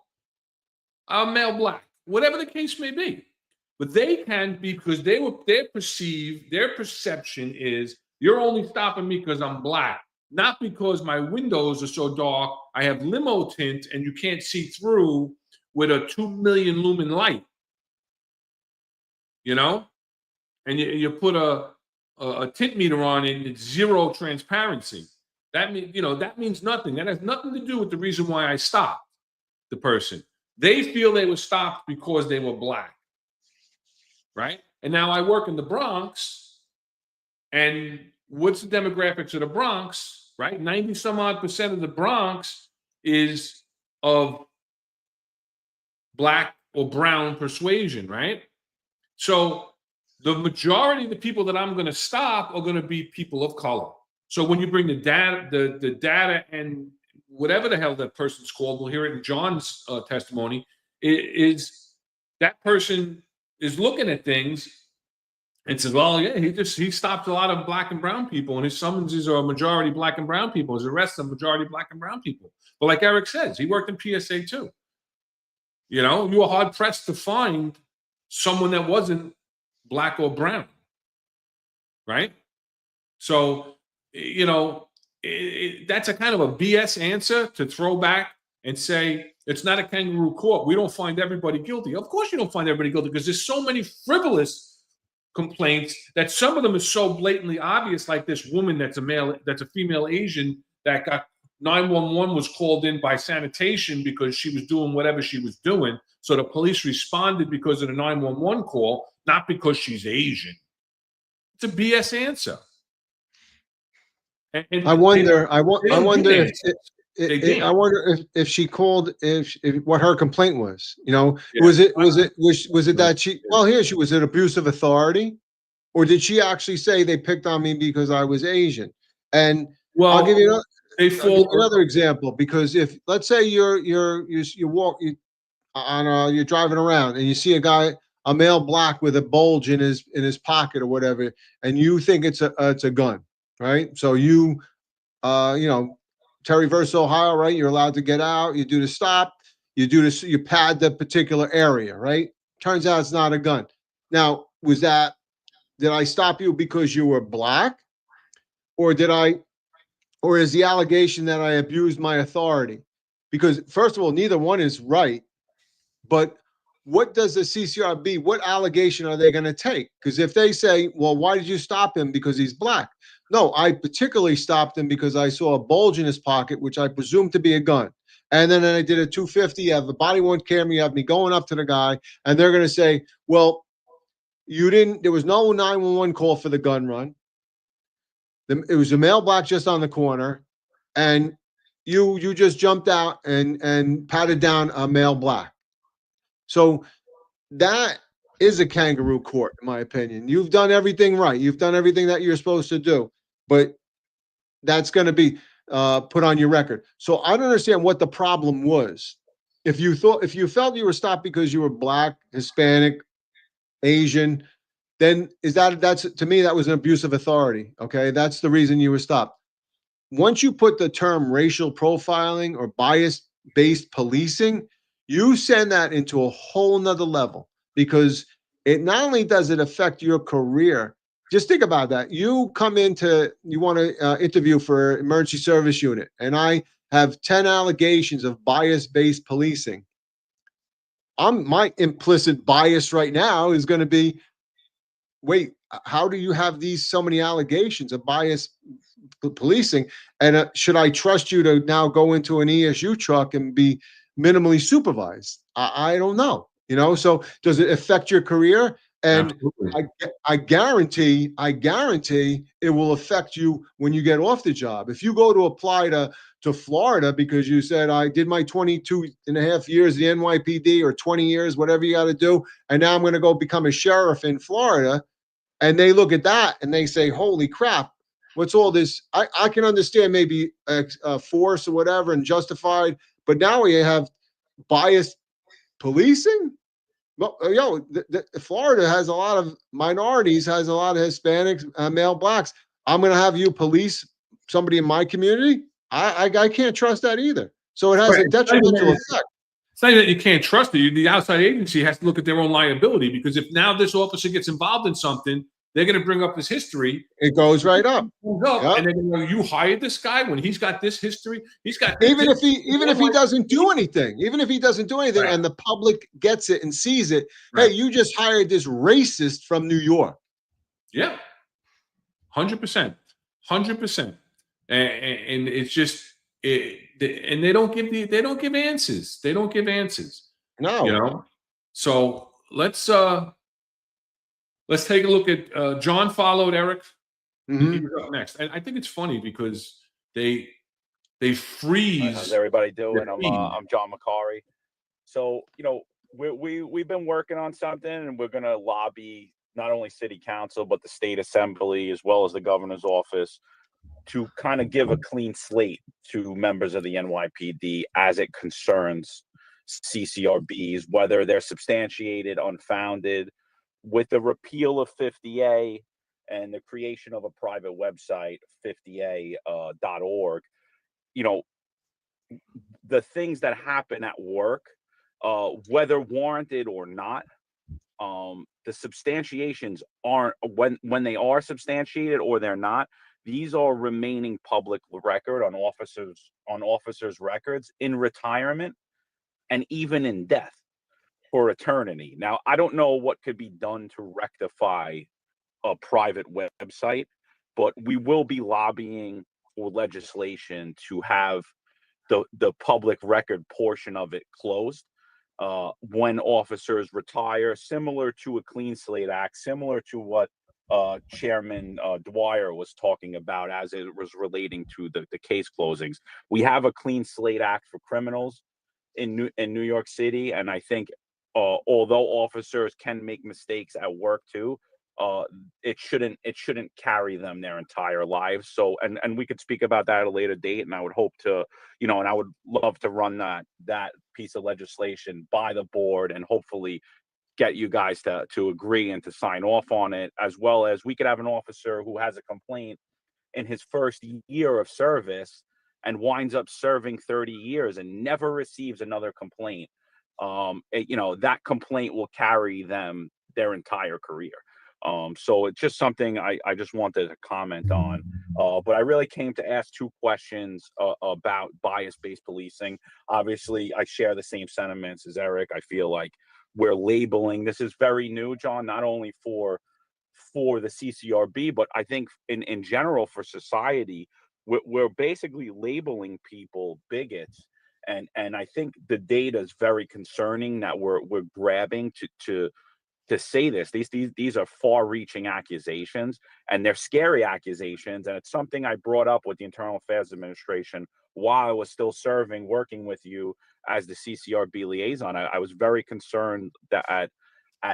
I'm male black, whatever the case may be. But they can, because their perception is you're only stopping me because I'm black, not because my windows are so dark, I have limo tint and you can't see through with a 2 million lumen light. You know? And you put a tint meter on and it's zero transparency. That means nothing. That has nothing to do with the reason why I stopped the person. They feel they were stopped because they were black. Right? And now I work in the Bronx, and what's the demographics of the Bronx, right? 90 some odd % of the Bronx is of black or brown persuasion, right? So the majority of the people that I'm going to stop are going to be people of color. So when you bring the data and whatever the hell that person's called, we'll hear it in John's testimony, is that person is looking at things and says, well, yeah, he stopped a lot of black and brown people, and his summonses are a majority black and brown people. His arrests are majority black and brown people. But like Eric says, he worked in PSA too. You know, you were hard pressed to find someone that wasn't black or brown, right? So, you know, that's a kind of a BS answer to throw back and say, it's not a kangaroo court. We don't find everybody guilty. Of course you don't find everybody guilty because there's so many frivolous complaints that some of them are so blatantly obvious, like this woman that's a female Asian that got 911 was called in by sanitation because she was doing whatever she was doing. So the police responded because of the 911 call, not because she's Asian. It's a BS answer. And I wonder, I they don't wonder give if, They I did. wonder if she called, if what her complaint was, you know, Yeah. was it Right. that well, here she was, it abuse of authority? Or did she actually say they picked on me because I was Asian? And Well, I'll give you another, they I'll give fall. you another example, because if, let's say you walk, you're driving around and you see a guy, a male black with a bulge in his pocket or whatever, and you think it's a gun, right? So you know, Terry versus Ohio, right? You're allowed to get out. You do the stop. You do this. You pad the particular area, right? Turns out it's not a gun. Now, did I stop you because you were black, or or is the allegation that I abused my authority? Because first of all, neither one is right. But what does the CCRB, what allegation are they going to take? Because if they say, well, why did you stop him? Because he's black. No, I particularly stopped him because I saw a bulge in his pocket, which I presumed to be a gun. And then I did a 250. You have the body worn camera. You have me going up to the guy, and they're going to say, well, there was no 911 call for the gun run. It was a male black just on the corner, and you just jumped out and patted down a male black. So that is a kangaroo court, in my opinion. You've done everything right. You've done everything that you're supposed to do, but that's going to be put on your record. So I don't understand what the problem was. If you felt you were stopped because you were black, Hispanic, Asian, then that's to me, that was an abuse of authority. Okay. That's the reason you were stopped. Once you put the term racial profiling or bias-based policing, you send that into a whole nother level, because it not only does it affect your career. Just think about that. You want to interview for emergency service unit, and I have 10 allegations of bias-based policing. My implicit bias right now is going to be, wait, how do you have so many allegations of bias policing? And should I trust you to now go into an ESU truck and be minimally supervised? I don't know. You know, so does it affect your career? And Absolutely. I guarantee it will affect you when you get off the job. If you go to apply to Florida because you said, I did my 22 and a half years, the NYPD, or 20 years, whatever you got to do, and now I'm going to go become a sheriff in Florida, and they look at that and they say, holy crap, what's all this? I can understand maybe force or whatever and justified, but now we have biased policing. Well, Florida has a lot of minorities, has a lot of Hispanics, male blacks. I'm going to have you police somebody in my community. I can't trust that either. So it has a detrimental effect. It's not even that you can't trust it. The outside agency has to look at their own liability, because if now this officer gets involved in something, they're going to bring up his history. It goes right up. Yep. And they're going to go, you hired this guy when he's got this history. He's got this even if he doesn't do anything, Right. and the public gets it and sees it. Right. Hey, you just hired this racist from New York. Yeah, 100%, 100%, and it's just and they don't give answers. They don't give answers. No. You know. So let's take a look at John followed Eric. Mhm. He was up next, and I think it's funny because they freeze. How's everybody doing? the feed. I'm John McCary. So, you know, we've been working on something, and we're going to lobby not only city council, but the state assembly, as well as the governor's office, to kind of give a clean slate to members of the NYPD as it concerns CCRBs, whether they're substantiated, unfounded, with the repeal of 50A and the creation of a private website, 50a.org. You know, the things that happen at work, whether warranted or not, the substantiations aren't, when they are substantiated or they're not, these are remaining public record on officers' records in retirement and even in death for eternity. Now, I don't know what could be done to rectify a private website, but we will be lobbying for legislation to have the public record portion of it closed when officers retire, similar to a Clean Slate Act, similar to what Chairman Dwyer was talking about as it was relating to the case closings. We have a clean slate act for criminals in New York City, and I think although officers can make mistakes at work too, it shouldn't carry them their entire lives. So, and we could speak about that at a later date, and I would hope to, and I would love to run that piece of legislation by the board and hopefully get you guys to agree and to sign off on it, as well as we could have an officer who has a complaint in his first year of service and winds up serving 30 years and never receives another complaint. That complaint will carry them their entire career. So it's just something I just wanted to comment on. But I really came to ask two questions about bias-based policing. Obviously, I share the same sentiments as Eric. I feel like we're labeling. This is very new, John, not only for the CCRB, but I think in general for society, we're basically labeling people bigots. And I think the data is very concerning that we're grabbing to say this. These are far-reaching accusations, and they're scary accusations. And it's something I brought up with the Internal Affairs Administration while I was still working with you as the CCRB liaison. I was very concerned that at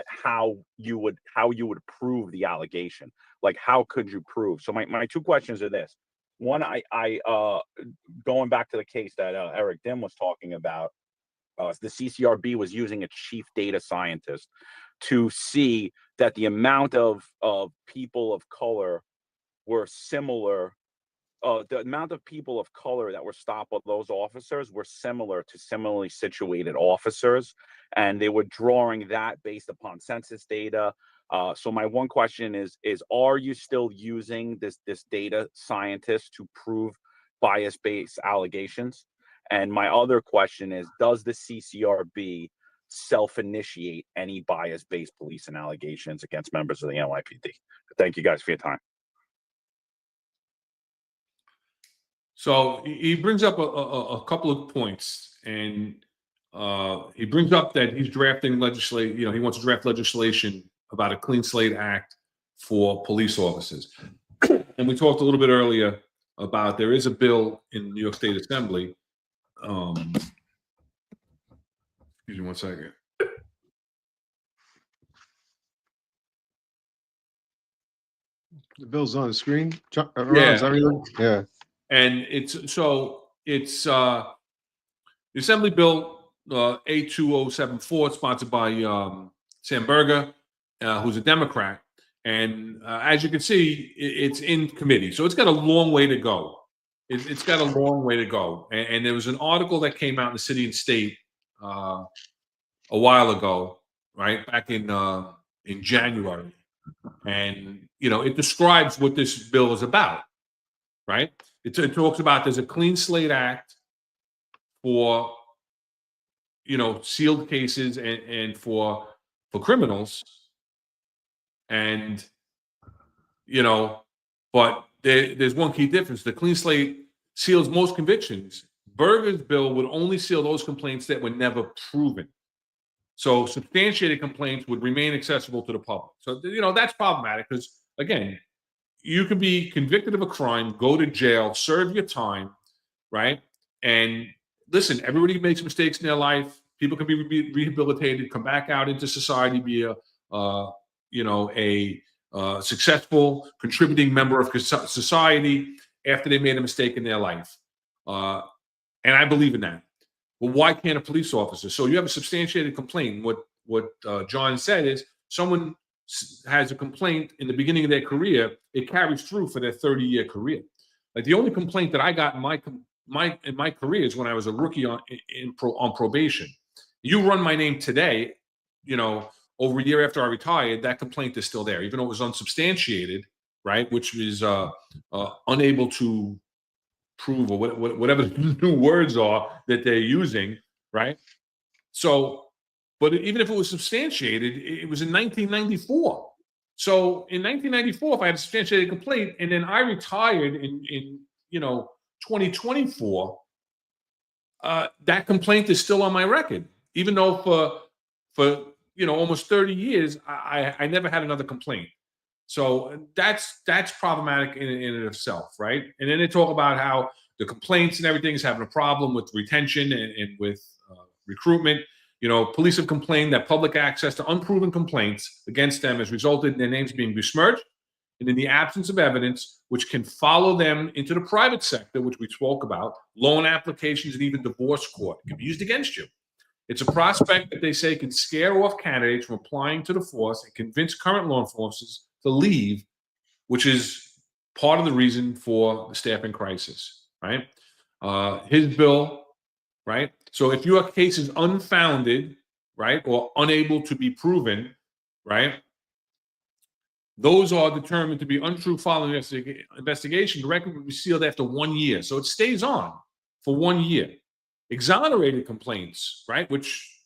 how you would prove the allegation. Like, how could you prove? So my two questions are this. One, I going back to the case that Eric Dim was talking about, the CCRB was using a chief data scientist to see that the amount of people of color were similar. The amount of people of color that were stopped by those officers were similar to similarly situated officers, and they were drawing that based upon census data. So my one question is are you still using this data scientist to prove bias-based allegations? And my other question is, does the CCRB self-initiate any bias-based policing allegations against members of the NYPD? Thank you guys for your time. So he brings up a couple of points, and he brings up that he's drafting legislation. He wants to draft legislation about a clean slate act for police officers. And we talked a little bit earlier about there is a bill in the New York State Assembly. Excuse me one second. The bill's on the screen. Yeah. And it's the Assembly Bill A2074, sponsored by Sam Berger, who's a Democrat. And as you can see, it's in committee. So it's got a long way to go. It's got a long way to go. And there was an article that came out in the City and State a while ago, right, back in January. And, it describes what this bill is about, right? It talks about there's a clean slate act for, sealed cases and for criminals. And, but there's one key difference. The clean slate seals most convictions. Berger's bill would only seal those complaints that were never proven. So substantiated complaints would remain accessible to the public. So, that's problematic because, again, you can be convicted of a crime, go to jail, serve your time, right? And listen, everybody makes mistakes in their life. People can be rehabilitated, come back out into society, be a successful, contributing member of society after they made a mistake in their life. And I believe in that. Well, why can't a police officer? So you have a substantiated complaint. What John said is someone has a complaint in the beginning of their career, it carries through for their 30-year career. Like the only complaint that I got in my career is when I was a rookie on probation. You run my name today, over a year after I retired, that complaint is still there, even though it was unsubstantiated, right? Which is unable to prove, or whatever the new words are that they're using, right? So, but even if it was substantiated, it was in 1994. So in 1994, if I had a substantiated complaint and then I retired in 2024, that complaint is still on my record, even though for almost 30 years, I never had another complaint. So that's problematic in and of itself, right? And then they talk about how the complaints and everything is having a problem with retention and with recruitment. You know, police have complained that public access to unproven complaints against them has resulted in their names being besmirched, and in the absence of evidence, which can follow them into the private sector, which we spoke about, loan applications and even divorce court can be used against you. It's a prospect that they say can scare off candidates from applying to the force and convince current law enforcement to leave, which is part of the reason for the staffing crisis, right? His bill, right? So if your case is unfounded, right, or unable to be proven, right, those are determined to be untrue following investigation. The record will be sealed after 1 year. So it stays on for 1 year. Exonerated complaints, right, which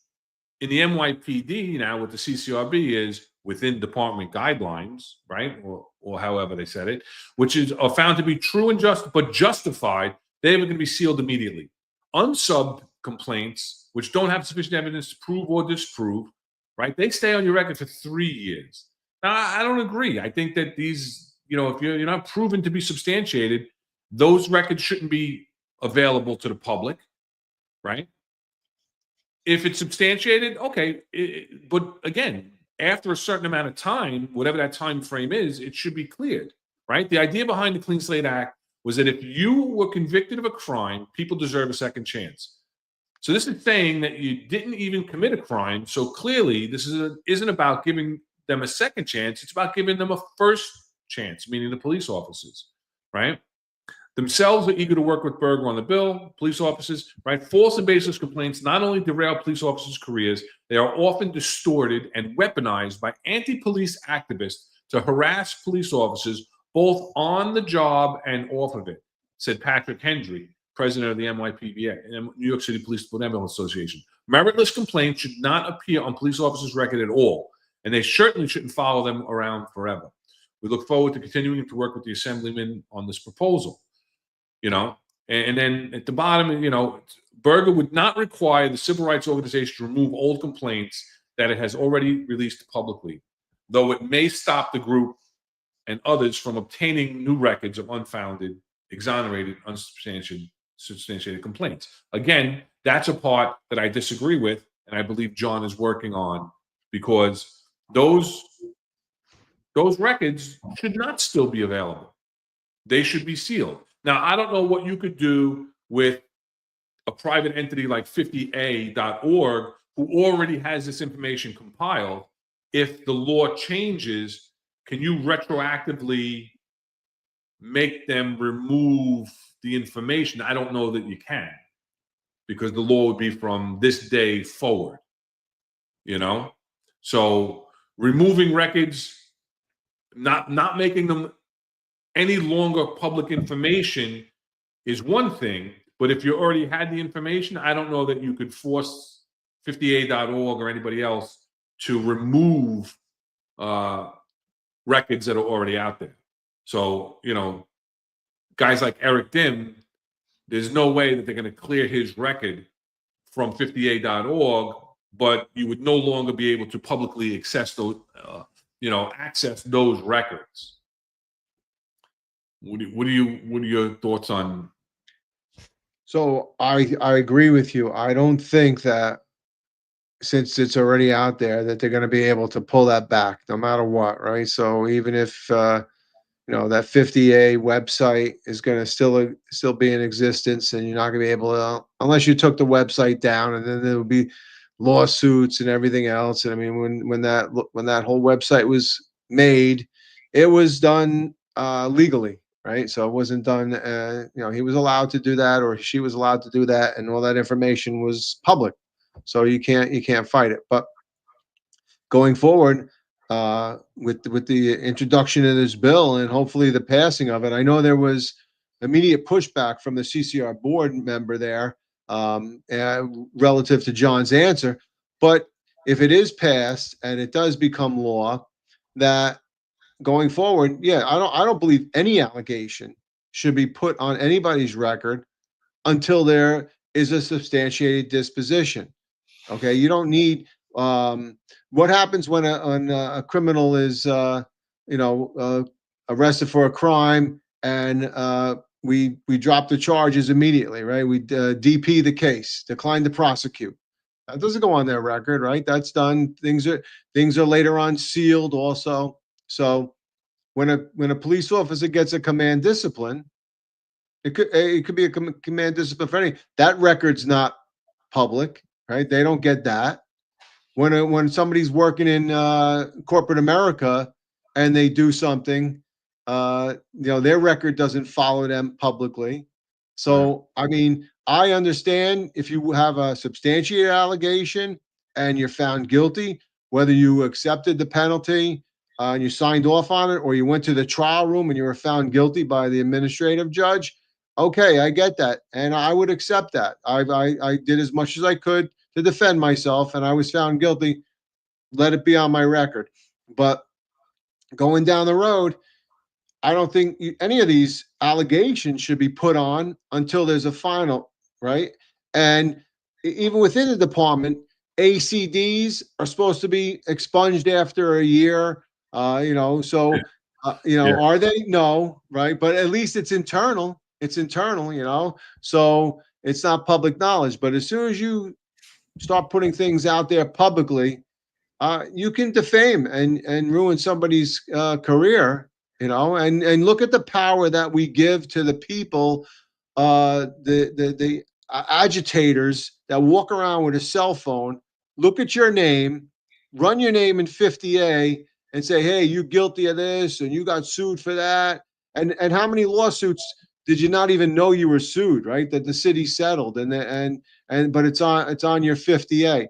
in the NYPD now with the CCRB is within department guidelines, right, or however they said it, which are found to be true and just, but justified, they are going to be sealed immediately. Unsubbed complaints, which don't have sufficient evidence to prove or disprove, right, they stay on your record for 3 years. Now, I don't agree. I think that these, you know, if you're not proven to be substantiated, those records shouldn't be available to the public, right? If it's substantiated, okay. But again, after a certain amount of time, whatever that time frame is, it should be cleared, right? The idea behind the Clean Slate Act was that if you were convicted of a crime, people deserve a second chance. So this is saying that you didn't even commit a crime. So clearly, this isn't about giving them a second chance. It's about giving them a first chance, meaning the police officers, right? Themselves are eager to work with Berger on the bill. Police officers, right? False and baseless complaints not only derail police officers' careers, they are often distorted and weaponized by anti-police activists to harass police officers both on the job and off of it, said Patrick Hendry, president of the NYPD, New York City Police Benevolent Association. Meritless complaints should not appear on police officers' record at all, and they certainly shouldn't follow them around forever. We look forward to continuing to work with the Assemblyman on this proposal. You know, and then at the bottom, you know, Berger would not require the civil rights organization to remove old complaints that it has already released publicly, though it may stop the group and others from obtaining new records of unfounded, exonerated, unsubstantiated complaints. Again, that's a part that I disagree with, and I believe John is working on, because those records should not still be available. They should be sealed. Now, I don't know what you could do with a private entity like 50A.org, who already has this information compiled. If the law changes, can you retroactively make them remove the information? I don't know that you can, because the law would be from this day forward, you know? So removing records, not making them any longer public information is one thing, but if you already had the information, I don't know that you could force 50A.org or anybody else to remove records that are already out there. So, you know, guys like Eric Dim, there's no way that they're going to clear his record from 50A.org, but you would no longer be able to publicly access those, access those records. What are your thoughts on? So I agree with you. I don't think that since it's already out there that they're going to be able to pull that back no matter what, right? So even if that 50A website is going to still be in existence, and you're not going to be able to, unless you took the website down, and then there will be lawsuits and everything else. And I mean, when that whole website was made, it was done legally. Right. So it wasn't done, he was allowed to do that, or she was allowed to do that, and all that information was public. So you can't fight it. But going forward, with the introduction of this bill and hopefully the passing of it, I know there was immediate pushback from the CCR board member there relative to John's answer. But if it is passed and it does become law, that going forward, I don't believe any allegation should be put on anybody's record until there is a substantiated disposition. Okay, you don't need what happens when a criminal is arrested for a crime, and we dropped the charges immediately, right? We DP the case, declined to prosecute. That doesn't go on their record, right? That's done. Things are later on sealed also. So when a police officer gets a command discipline, it could be a command discipline for any. That record's not public, right? They don't get that. When somebody's working in corporate America and they do something, their record doesn't follow them publicly. So, I mean, I understand if you have a substantiated allegation and you're found guilty, whether you accepted the penalty and you signed off on it, or you went to the trial room and you were found guilty by the administrative judge. Okay, I get that, and I would accept that. I did as much as I could to defend myself, and I was found guilty. Let it be on my record. But going down the road, I don't think any of these allegations should be put on until there's a final, right? And even within the department, ACDs are supposed to be expunged after a year. Are they? No, right? But at least it's internal. It's internal, so it's not public knowledge. But as soon as you start putting things out there publicly, you can defame and ruin somebody's career, and look at the power that we give to the people, the agitators that walk around with a cell phone, look at your name, run your name in 50A and say, hey, you guilty of this and you got sued for that. And how many lawsuits did you not even know you were sued, right? That the city settled but it's on your 50A.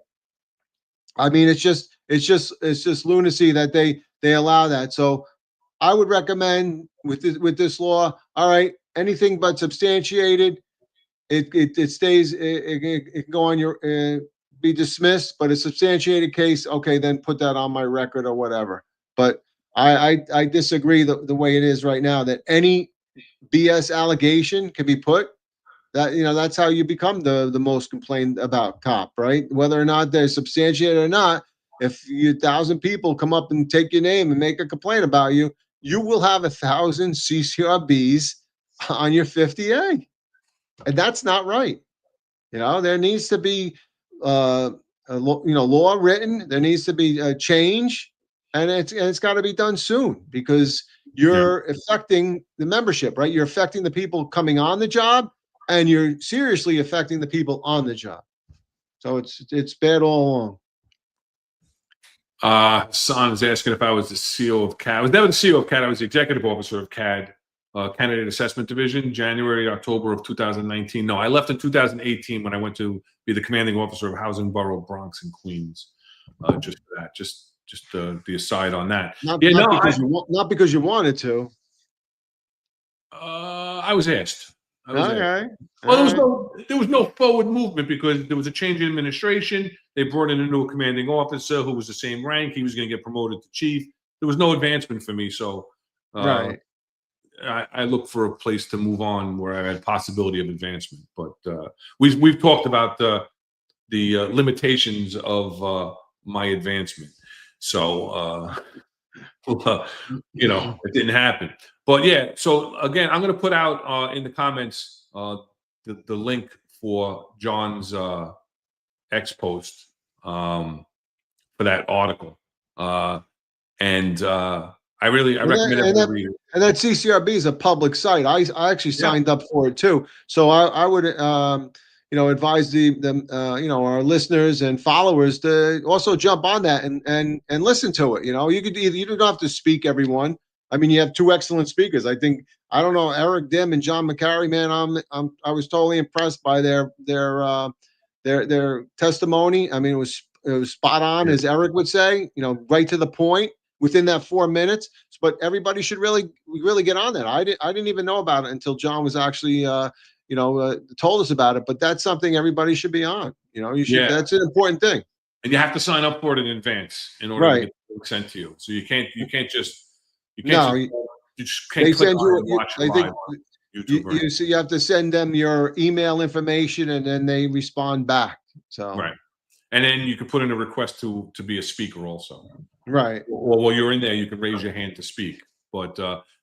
I mean, it's just lunacy that they allow that. So I would recommend with this law, all right, anything but substantiated, it stays, it can go on your be dismissed, but a substantiated case, okay, then put that on my record or whatever. But I disagree the way it is right now, that any BS allegation can be put. That's how you become the most complained about cop, right? Whether or not they're substantiated or not, if 1,000 people come up and take your name and make a complaint about you, you will have 1,000 CCRBs on your 50A. And that's not right. There needs to be law written. There needs to be a change, and it's got to be done soon, because you're affecting the membership, right? You're affecting the people coming on the job, and you're seriously affecting the people on the job. So it's bad all along. Son is asking if I was the CEO of CAD. I was never the CEO of CAD. I was the executive officer of CAD, Candidate Assessment Division, January, October of 2019. No, I left in 2018 when I went to be the commanding officer of Housing Borough, Bronx and Queens. Just for that, just the aside on that. Not because you wanted to. I was asked. Okay. Well, there was no forward movement because there was a change in administration. They brought in a new commanding officer who was the same rank. He was going to get promoted to chief. There was no advancement for me, so right. I looked for a place to move on where I had possibility of advancement. But we've talked about the limitations of my advancement. So it didn't happen. But yeah, so again, I'm going to put out in the comments the link for John's X post for that article, and I recommend everybody read it. And that CCRB is a public site. I actually signed up for it too. So I would advise our listeners and followers to also jump on that and listen to it. You don't have to speak, everyone. I mean, you have two excellent speakers. I don't know, Eric Dim and John McCary, man, I was totally impressed by their testimony. I mean, it was spot on, as Eric would say, right to the point within that 4 minutes. But everybody should really get on that. I didn't even know about it until John was actually told us about it. But that's something everybody should be on. You should. Yeah. That's an important thing. And you have to sign up for it in advance in order to get it sent to you. So you can't just you just can't click on it and watch it live on YouTube. So you have to send them your email information, and then they respond back. So right. And then you can put in a request to be a speaker also. Right. Well, while you're in there, you can raise your hand to speak. But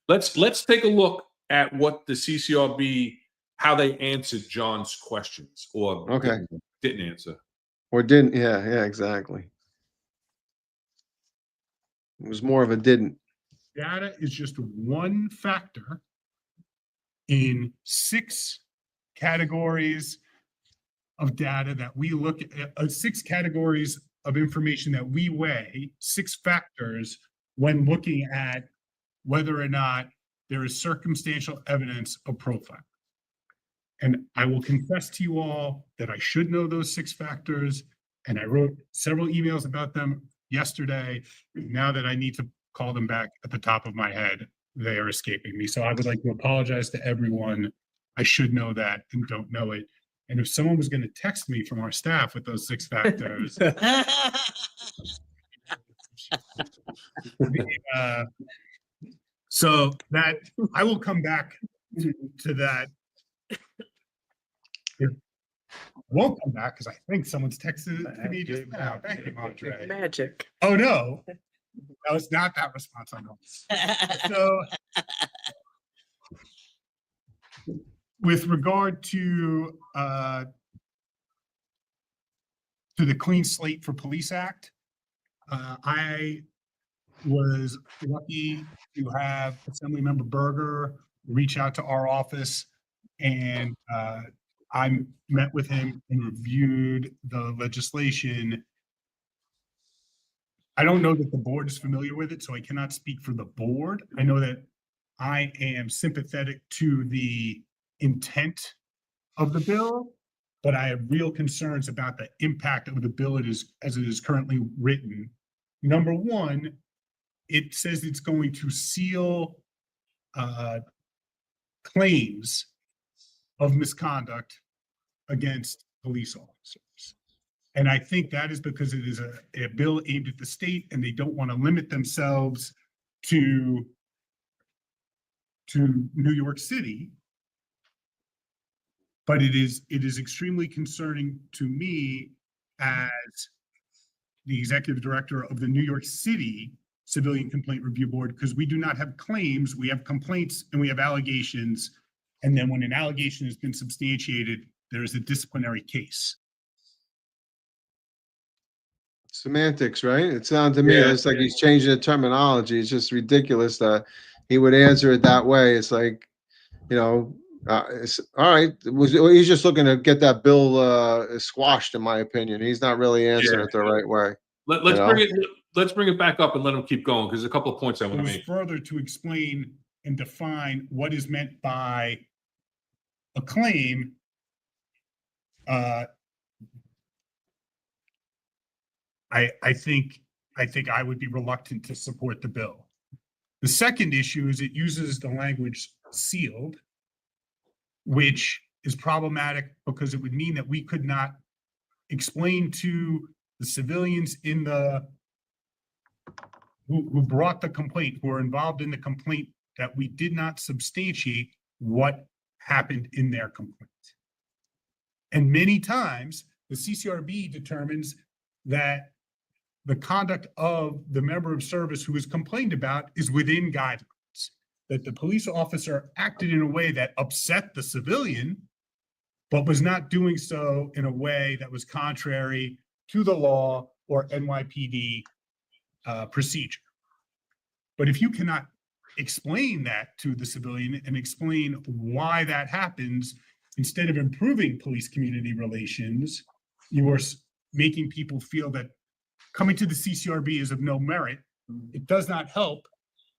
let's take a look at what the CCRB, how they answered John's questions, or Okay. didn't answer. Or didn't, yeah, exactly. It was more of a didn't. Data is just one factor in 6 categories of data that we look at, 6 categories of information that we weigh, 6 factors when looking at whether or not there is circumstantial evidence of profile. And I will confess to you all that I should know those 6 factors, and I wrote several emails about them yesterday. Now that I need to call them back at the top of my head, they are escaping me. So I would like to apologize to everyone. I should know that and don't know it. And if someone was going to text me from our staff with those 6 factors, so that I will come back to that. Won't come back because I think someone's texted it to me just now. Thank you, Andre. Magic. Oh no, that was not that response. I know. So, with regard to the Clean Slate for Police Act, I was lucky to have Assemblymember Berger reach out to our office, and I met with him and reviewed the legislation. I don't know that the board is familiar with it, so I cannot speak for the board. I know that I am sympathetic to the intent of the bill, but I have real concerns about the impact of the bill as it is currently written. Number one, it says it's going to seal claims of misconduct against police officers. And I think that is because it is a bill aimed at the state, and they don't want to limit themselves to New York City. But it is extremely concerning to me as the executive director of the New York City Civilian Complaint Review Board, because we do not have claims, we have complaints and we have allegations. And then when an allegation has been substantiated, there is a disciplinary case. Semantics, right? It sounds to me Yeah. it's like he's changing the terminology. It's just ridiculous that he would answer it that way. It's like, you know, it's all right. He's just looking to get that bill squashed, in my opinion. He's not really answering it the right way. Let's bring it back up and let him keep going, because there's a couple of points I want to make. Further to explain and define what is meant by a claim. I think I would be reluctant to support the bill. The second issue is it uses the language sealed, which is problematic because it would mean that we could not explain to the civilians in the who brought the complaint, who were involved in the complaint, that we did not substantiate what happened in their complaint. And many times the CCRB determines that the conduct of the member of service who is complained about is within guidelines, that the police officer acted in a way that upset the civilian, but was not doing so in a way that was contrary to the law or NYPD procedure. But if you cannot explain that to the civilian and explain why that happens, instead of improving police community relations, you are making people feel that coming to the CCRB is of no merit. It does not help,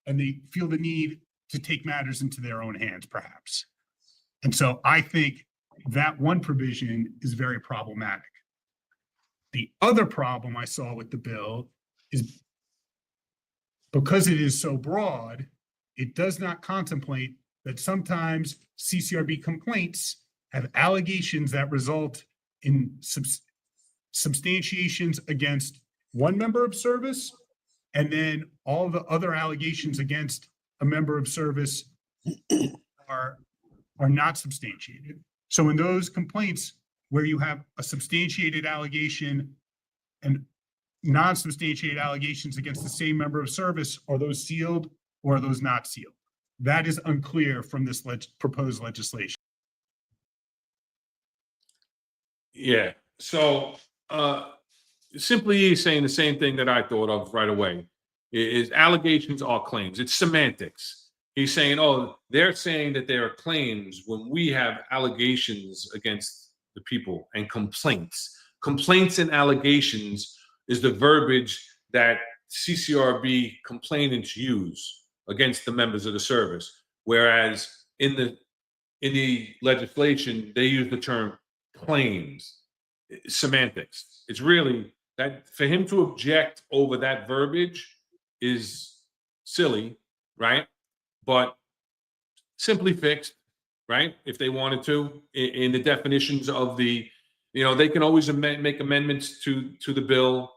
and they feel the need to take matters into their own hands, perhaps. And so I think that one provision is very problematic. The other problem I saw with the bill is because it is so broad, it does not contemplate that sometimes CCRB complaints have allegations that result in substantiations against one member of service, and then all the other allegations against a member of service are not substantiated. So in those complaints where you have a substantiated allegation and non-substantiated allegations against the same member of service, are those sealed or are those not sealed? That is unclear from this proposed legislation. Yeah. So simply saying the same thing that I thought of right away is allegations are claims. It's semantics. He's saying, oh, they're saying that there are claims when we have allegations against the people and complaints. Complaints and allegations is the verbiage that CCRB complainants use against the members of the service. Whereas in the legislation, they use the term claims. Semantics. It's really that for him to object over that verbiage is silly, right? But simply fixed, right? If they wanted to, in the definitions of the, they can always make amendments to the bill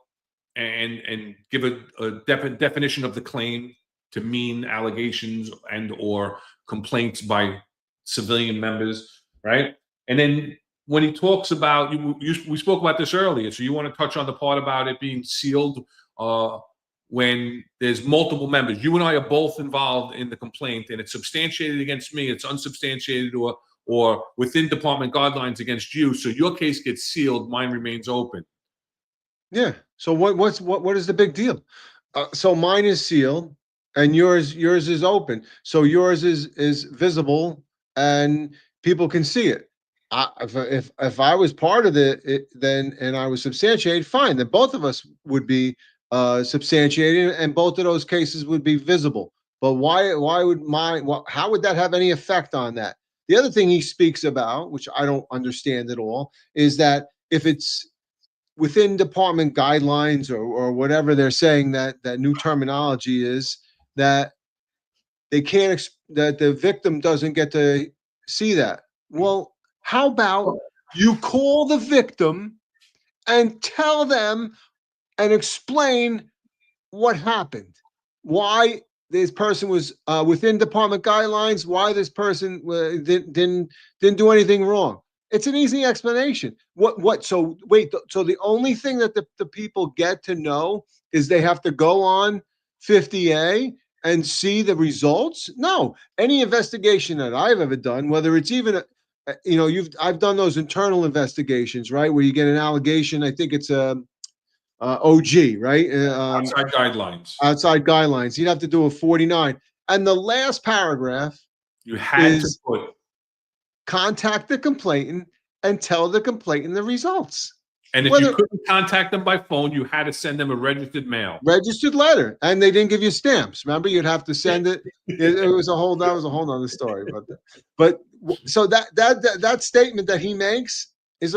and give a definition of the claim to mean allegations and or complaints by civilian members, right? And then when he talks about, we spoke about this earlier, so you want to touch on the part about it being sealed when there's multiple members. You and I are both involved in the complaint, and it's substantiated against me, it's unsubstantiated or within department guidelines against you. So your case gets sealed, mine remains open. Yeah. So what is the big deal? So mine is sealed and yours is open. So yours is visible and people can see it. If I was part of it, then and I was substantiated, fine. Then both of us would be substantiated, and both of those cases would be visible. But why would how would that have any effect on that? The other thing he speaks about, which I don't understand at all, is that if it's within department guidelines or whatever they're saying, that new terminology is, that they can't that the victim doesn't get to see that. Well, how about you call the victim and tell them and explain what happened, why this person was within department guidelines, why this person didn't do anything wrong. It's an easy explanation. So wait, so the only thing that the people get to know is they have to go on 50A and see the results? No, any investigation that I've ever done, whether it's even I've done those internal investigations, right, where you get an allegation. I think it's OG, right? Outside guidelines. Outside guidelines. You'd have to do a 49, and the last paragraph you had to put contact the complainant and tell the complainant the results. And if you couldn't contact them by phone, you had to send them a registered mail. Registered letter. And they didn't give you stamps. Remember, you'd have to send it. It was a whole other story. But so that statement that he makes is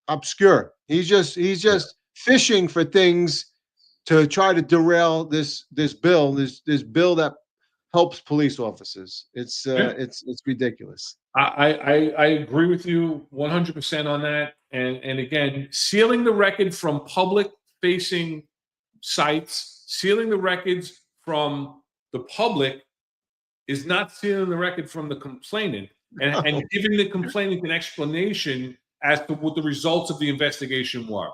obscure. He's just fishing for things to try to derail this bill that helps police officers. It's ridiculous. I agree with you 100% on that. And again, sealing the record from public-facing sites, sealing the records from the public is not sealing the record from the complainant and giving the complainant an explanation as to what the results of the investigation were.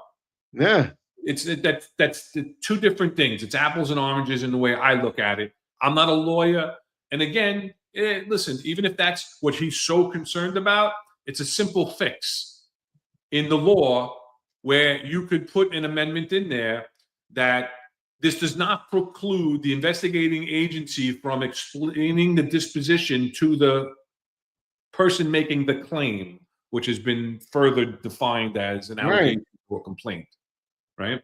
Yeah. That's the two different things. It's apples and oranges in the way I look at it. I'm not a lawyer. And again, listen, even if that's what he's so concerned about, it's a simple fix in the law where you could put an amendment in there that this does not preclude the investigating agency from explaining the disposition to the person making the claim, which has been further defined as an allegation or complaint, right?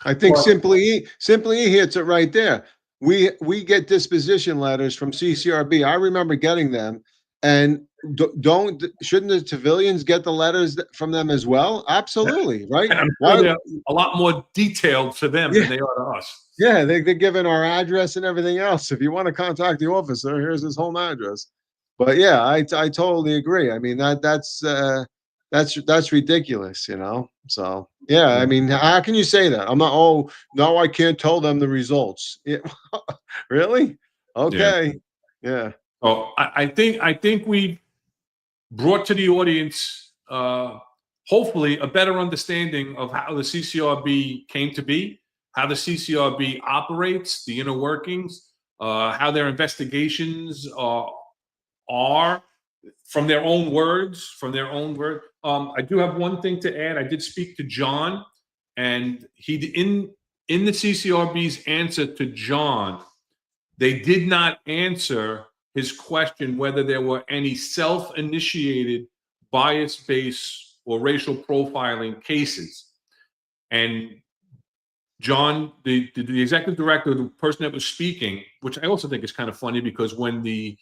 I think simply he hits it right there. We get disposition letters from CCRB. I remember getting them, and shouldn't the civilians get the letters from them as well? Absolutely, right? I'm sure they're a lot more detailed for them than they are to us. Yeah, they're given our address and everything else. If you want to contact the officer, here's his home address. But yeah, I totally agree. I mean that's ridiculous, So yeah, I mean, how can you say that? I'm not. Oh no, I can't tell them the results. Yeah. Really? Okay. Yeah. Oh, I think we brought to the audience hopefully a better understanding of how the CCRB came to be, how the CCRB operates, the inner workings, how their investigations are from their own words, I do have one thing to add. I did speak to John, and he in the CCRB's answer to John, they did not answer his question whether there were any self-initiated bias-based or racial profiling cases. And John, the executive director, the person that was speaking, which I also think is kind of funny because when the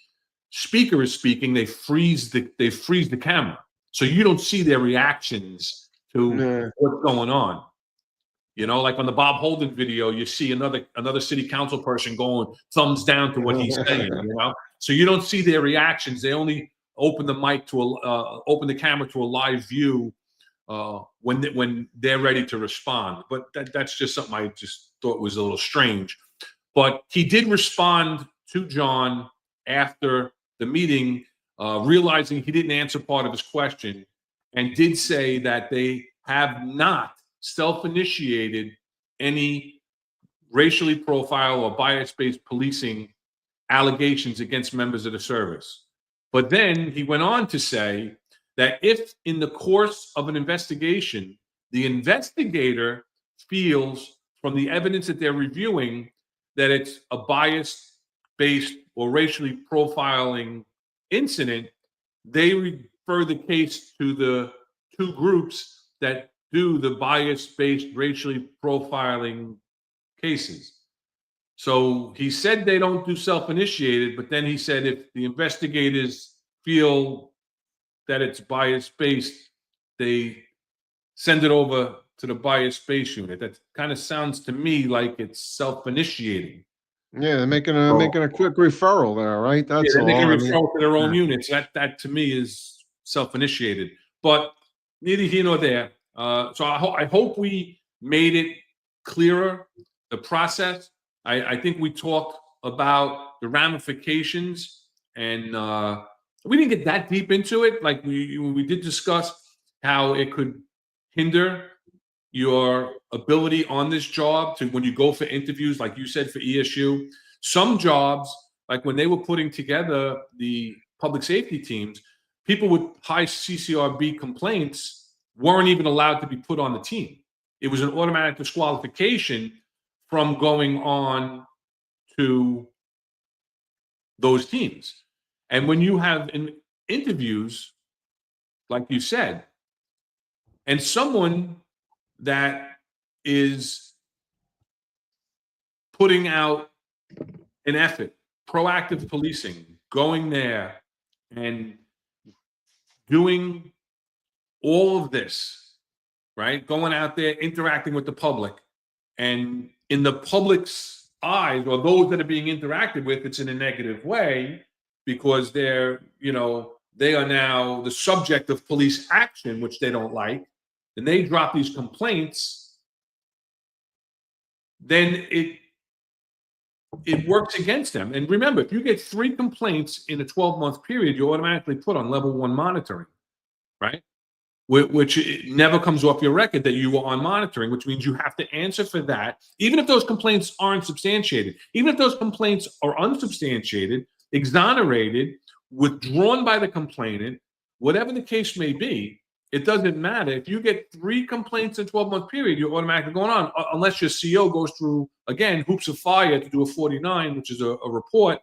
speaker is speaking, they freeze the camera, so you don't see their reactions to what's going on. You know, like on the Bob Holden video, you see another city council person going thumbs down to what he's saying. You know, so you don't see their reactions. They only open the mic to open the camera to a live view when they're ready to respond. But that's just something I just thought was a little strange. But he did respond to John after the meeting, realizing he didn't answer part of his question, and did say that they have not self-initiated any racially profile or bias-based policing allegations against members of the service. But then he went on to say that if in the course of an investigation, the investigator feels from the evidence that they're reviewing that it's a bias-based or racially profiling incident, they refer the case to the two groups that do the bias-based racially profiling cases. So he said they don't do self-initiated, but then he said if the investigators feel that it's bias-based, they send it over to the bias-based unit. That kind of sounds to me like it's self-initiating. Yeah, they're making a quick referral there, right? That's they're making a all. referral to their own units. That to me is self-initiated. But neither here nor there. So I hope we made it clearer, the process. I think we talked about the ramifications, and we didn't get that deep into it. Like we did discuss how it could hinder your ability on this job to when you go for interviews, like you said, for ESU. Some jobs, like when they were putting together the public safety teams, people with high CCRB complaints weren't even allowed to be put on the team. It was an automatic disqualification from going on to those teams. And when you have interviews, like you said, and someone that is putting out an effort, proactive policing, going there and doing all of this, right? Going out there, interacting with the public, and in the public's eyes, or those that are being interacted with, it's in a negative way because they're, they are now the subject of police action, which they don't like, and they drop these complaints, then it works against them. And remember, if you get 3 complaints in a 12-month period, you're automatically put on level 1 monitoring, right? Which it never comes off your record that you were on monitoring, which means you have to answer for that, even if those complaints aren't substantiated. Even if those complaints are unsubstantiated, exonerated, withdrawn by the complainant, whatever the case may be, it doesn't matter. If you get 3 complaints in a 12-month period, you're automatically going on, unless your CO goes through, again, hoops of fire to do a 49, which is a report,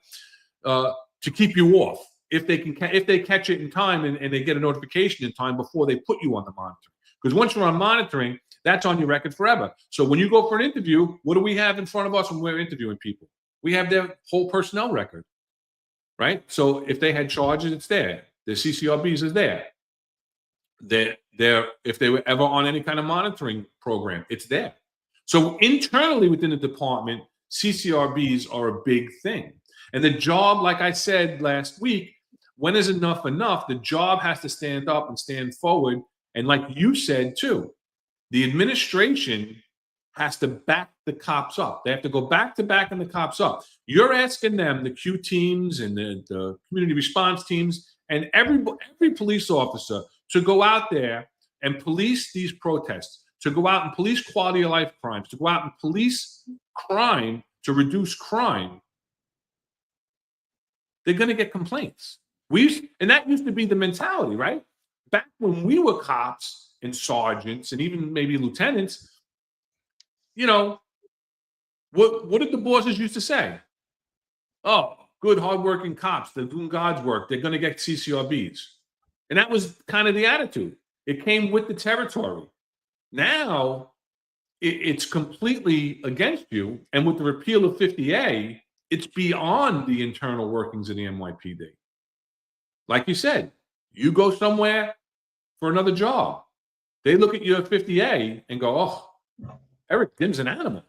to keep you off. If they catch it in time and they get a notification in time before they put you on the monitoring. Because once you're on monitoring, that's on your record forever. So when you go for an interview, what do we have in front of us when we're interviewing people? We have their whole personnel record, right? So if they had charges, it's there. Their CCRBs is there. If they were ever on any kind of monitoring program, it's there. So internally within the department, CCRBs are a big thing. And the job, like I said last week, when is enough? The job has to stand up and stand forward. And like you said too, the administration has to back the cops up. They have to go back to backing the cops up. You're asking them, the Q teams and the community response teams, and every police officer to go out there and police these protests, to go out and police quality of life crimes, to go out and police crime, to reduce crime, they're going to get complaints. And that used to be the mentality, right? Back when we were cops and sergeants and even maybe lieutenants, you know, what did the bosses used to say? Oh, good, hardworking cops. They're doing God's work. They're going to get CCRBs. And that was kind of the attitude. It came with the territory. Now, it's completely against you. And with the repeal of 50A, it's beyond the internal workings of the NYPD. Like you said, you go somewhere for another job. They look at your 50A and go, oh, Eric Dim's an animal.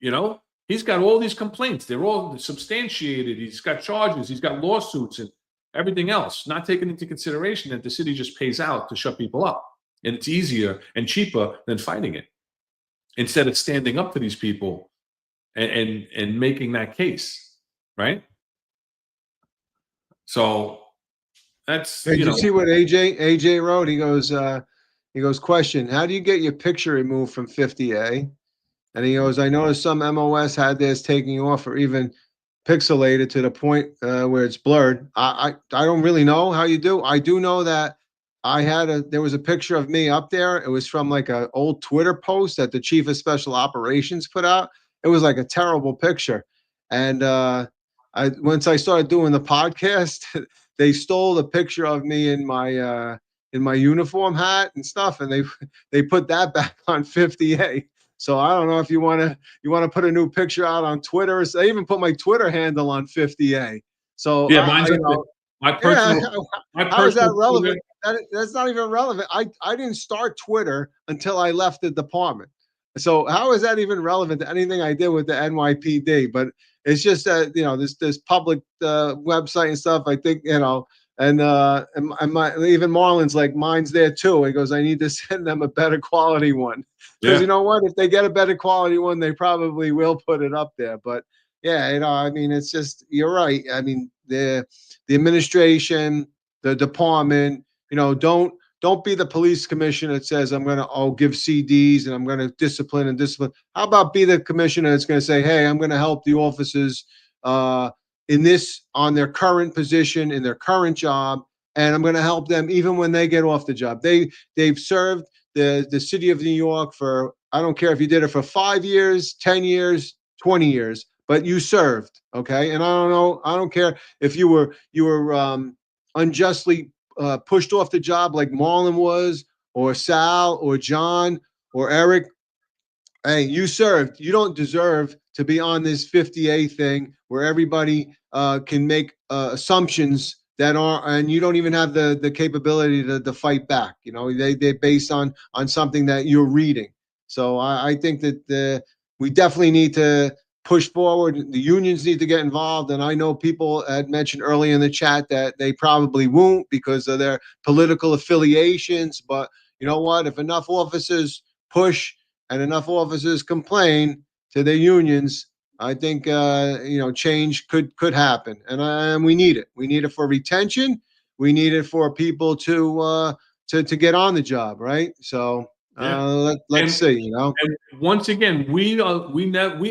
You know, he's got all these complaints. They're all substantiated. He's got charges. He's got lawsuits and everything else, not taking into consideration that the city just pays out to shut people up. And it's easier and cheaper than fighting it, instead of standing up for these people and making that case, right? So that's, Hey, did you see what AJ wrote? He goes, question, how do you get your picture removed from 50A? And he goes, I noticed some MOS had theirs taking off or even pixelated to the point where it's blurred. I don't really know how you do. I do know that there was a picture of me up there. It was from like an old Twitter post that the chief of special operations put out. It was like a terrible picture. And once I started doing the podcast, they stole the picture of me in my uniform hat and stuff, and they put that back on 50A. So I don't know if you want to put a new picture out on Twitter. They even put my Twitter handle on 50A. So yeah, my personal. How is that relevant? That's not even relevant. I didn't start Twitter until I left the department. So how is that even relevant to anything I did with the NYPD? But it's just that, you know, this public website and stuff. I think, you know, and even Marlon's like, mine's there too. He goes, I need to send them a better quality one, because you know what? If they get a better quality one, they probably will put it up there. But yeah, you know, I mean, it's just, you're right. I mean, the administration, the department, you know, don't be the police commissioner that says, I'm going to give CDs and I'm going to discipline. How about be the commissioner that's going to say, hey, I'm going to help the officers on their current position, in their current job, and I'm going to help them even when they get off the job. They've served the city of New York for, I don't care if you did it for 5 years, 10 years, 20 years, but you served, okay? And I don't care if you were unjustly pushed off the job like Marlon was, or Sal, or John, or Eric. Hey, you served. You don't deserve to be on this 50A thing where everybody can make assumptions that are, and you don't even have the capability to fight back. You know, they're based on something that you're reading. So I think that we definitely need to push forward. The unions need to get involved. And I know people had mentioned earlier in the chat that they probably won't because of their political affiliations. But you know what? If enough officers push and enough officers complain to their unions, I think change could happen. And we need it. We need it for retention. We need it for people to get on the job, right? So let's see, you know. And once again, we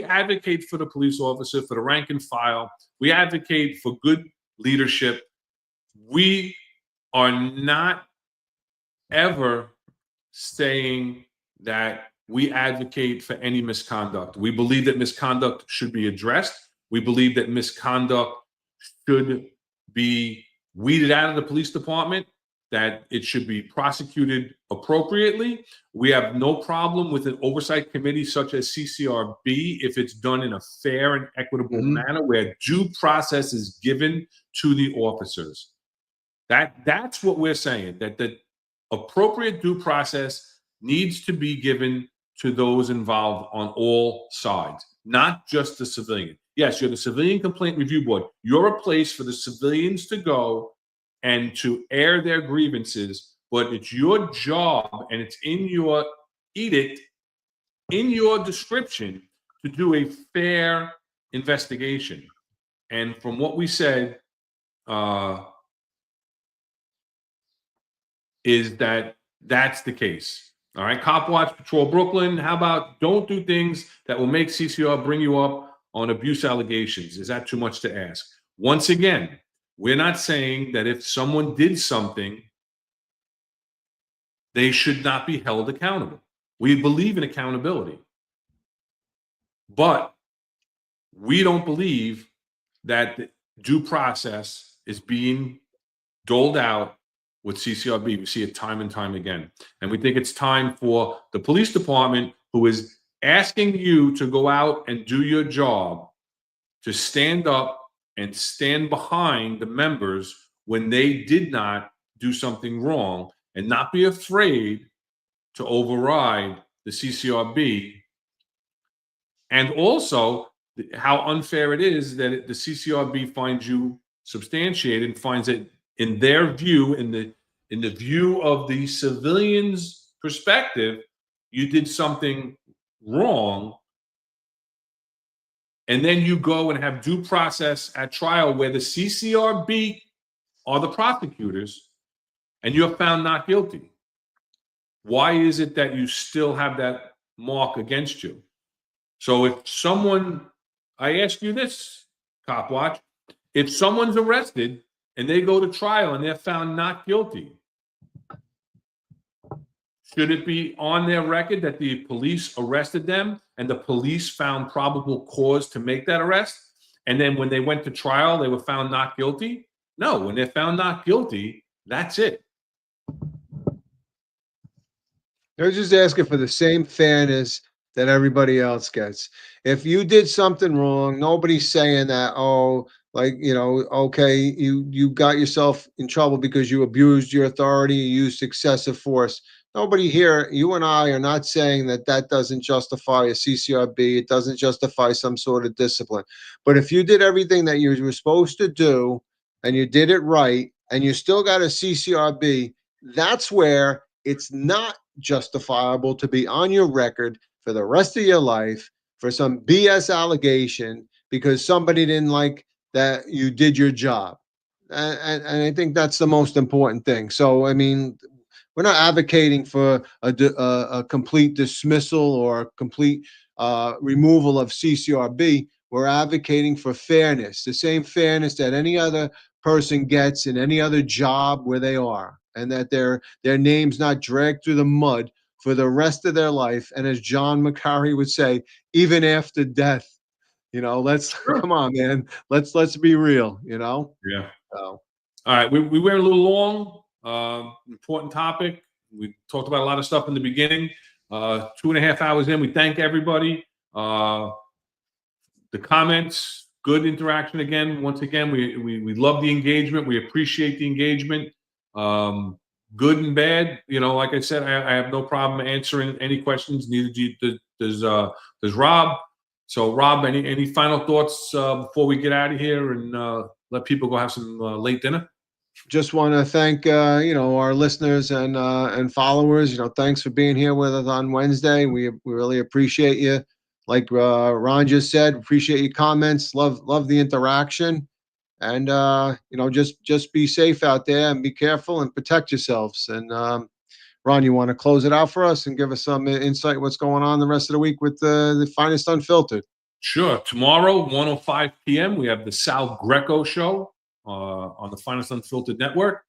advocate for the police officer, for the rank and file. We advocate for good leadership. We are not ever saying that we advocate for any misconduct. We believe that misconduct should be addressed. We believe that misconduct should be weeded out of the police department, that it should be prosecuted appropriately. We have no problem with an oversight committee such as CCRB if it's done in a fair and equitable manner where due process is given to the officers. That's what we're saying, that the appropriate due process needs to be given to those involved on all sides, not just the civilian. Yes, you're the Civilian Complaint Review Board. You're a place for the civilians to go and to air their grievances, but it's your job and it's in your edict, in your description, to do a fair investigation. And from what we said, is that that's the case. All right, Cop Watch Patrol Brooklyn, how about don't do things that will make CCR bring you up on abuse allegations? Is that too much to ask? Once again, we're not saying that if someone did something, they should not be held accountable. We believe in accountability. But we don't believe that the due process is being doled out with CCRB. We see it time and time again. And we think it's time for the police department, who is asking you to go out and do your job, to stand up and stand behind the members when they did not do something wrong, and not be afraid to override the CCRB. And also how unfair it is that the CCRB finds you substantiated and finds it, in their view, in the view of the civilian's perspective, you did something wrong. And then you go and have due process at trial where the CCRB are the prosecutors and you're found not guilty. Why is it that you still have that mark against you? So if someone, I ask you this, Cop Watch, if someone's arrested and they go to trial and they're found not guilty, should it be on their record that the police arrested them and the police found probable cause to make that arrest? And then when they went to trial, they were found not guilty? No, when they're found not guilty, that's it. They're just asking for the same fairness that everybody else gets. If you did something wrong, nobody's saying that, oh, like, you know, okay, you got yourself in trouble because you abused your authority, you used excessive force. Nobody here, you and I are not saying that that doesn't justify a CCRB. It doesn't justify some sort of discipline. But if you did everything that you were supposed to do and you did it right and you still got a CCRB, that's where it's not justifiable to be on your record for the rest of your life for some BS allegation because somebody didn't like that you did your job. And I think that's the most important thing. So, I mean, we're not advocating for a complete dismissal or a complete removal of CCRB. We're advocating for fairness, the same fairness that any other person gets in any other job where they are, and that their name's not dragged through the mud for the rest of their life. And as John McCarry would say, even after death. You know, let's come on, man. Let's be real, you know? Yeah. So. All right. We went a little long. Important topic. We talked about a lot of stuff in the beginning. 2.5 hours in, we thank everybody. The comments, good interaction again. Once again, we love the engagement. We appreciate the engagement. Good and bad. You know, like I said, I have no problem answering any questions. Neither does Rob. So, Rob, any final thoughts before we get out of here and let people go have some late dinner? Just want to thank our listeners and followers. You know, thanks for being here with us on Wednesday. We really appreciate you. Like Ron just said, appreciate your comments. Love the interaction, and just be safe out there and be careful and protect yourselves. And Ron, you want to close it out for us and give us some insight what's going on the rest of the week with the Finest Unfiltered? Sure. Tomorrow, 1:05 p.m., we have the Sal Greco show on the Finest Unfiltered Network.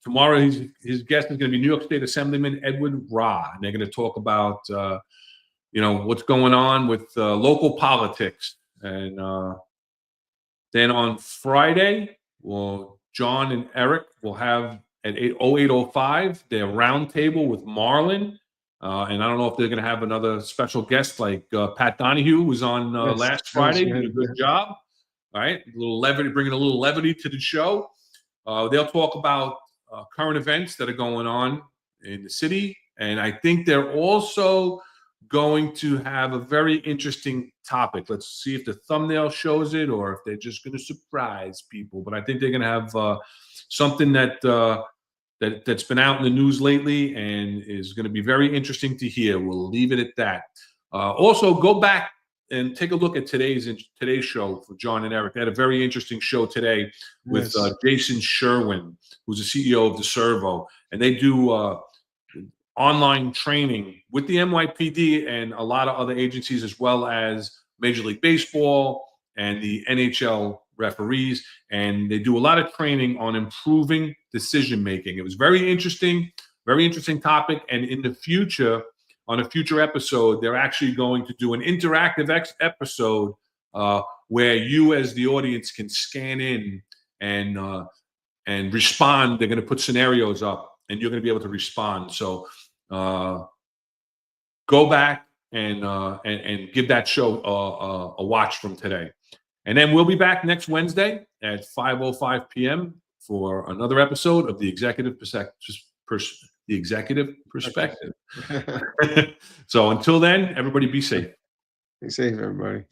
Tomorrow, his guest is going to be New York State Assemblyman Edward Rah, and they're going to talk about what's going on with local politics. And then on Friday, John and Eric will have at 08:05 their roundtable with Marlon. And I don't know if they're going to have another special guest like Pat Donahue, who was on last Friday. Did a good job. All right. A little levity, bringing a little levity to the show. They'll talk about current events that are going on in the city. And I think they're also going to have a very interesting topic. Let's see if the thumbnail shows it or if they're just going to surprise people. But I think they're going to have something that's been out in the news lately and is going to be very interesting to hear. We'll leave it at that. Also, go back and take a look at today's show for John and Eric. They had a very interesting show today with Yes. Jason Sherwin, who's the CEO of DeServo, and they do online training with the NYPD and a lot of other agencies, as well as Major League Baseball and the NHL referees. And they do a lot of training on improving decision making. It was very interesting topic. And in the future, on a future episode, they're actually going to do an interactive episode where you, as the audience, can scan in and respond. They're going to put scenarios up, and you're going to be able to respond. So go back and give that show a watch from today. And then we'll be back next Wednesday at 5:05 p.m. for another episode of the Executive Perspective. So until then, everybody be safe. Be safe, everybody.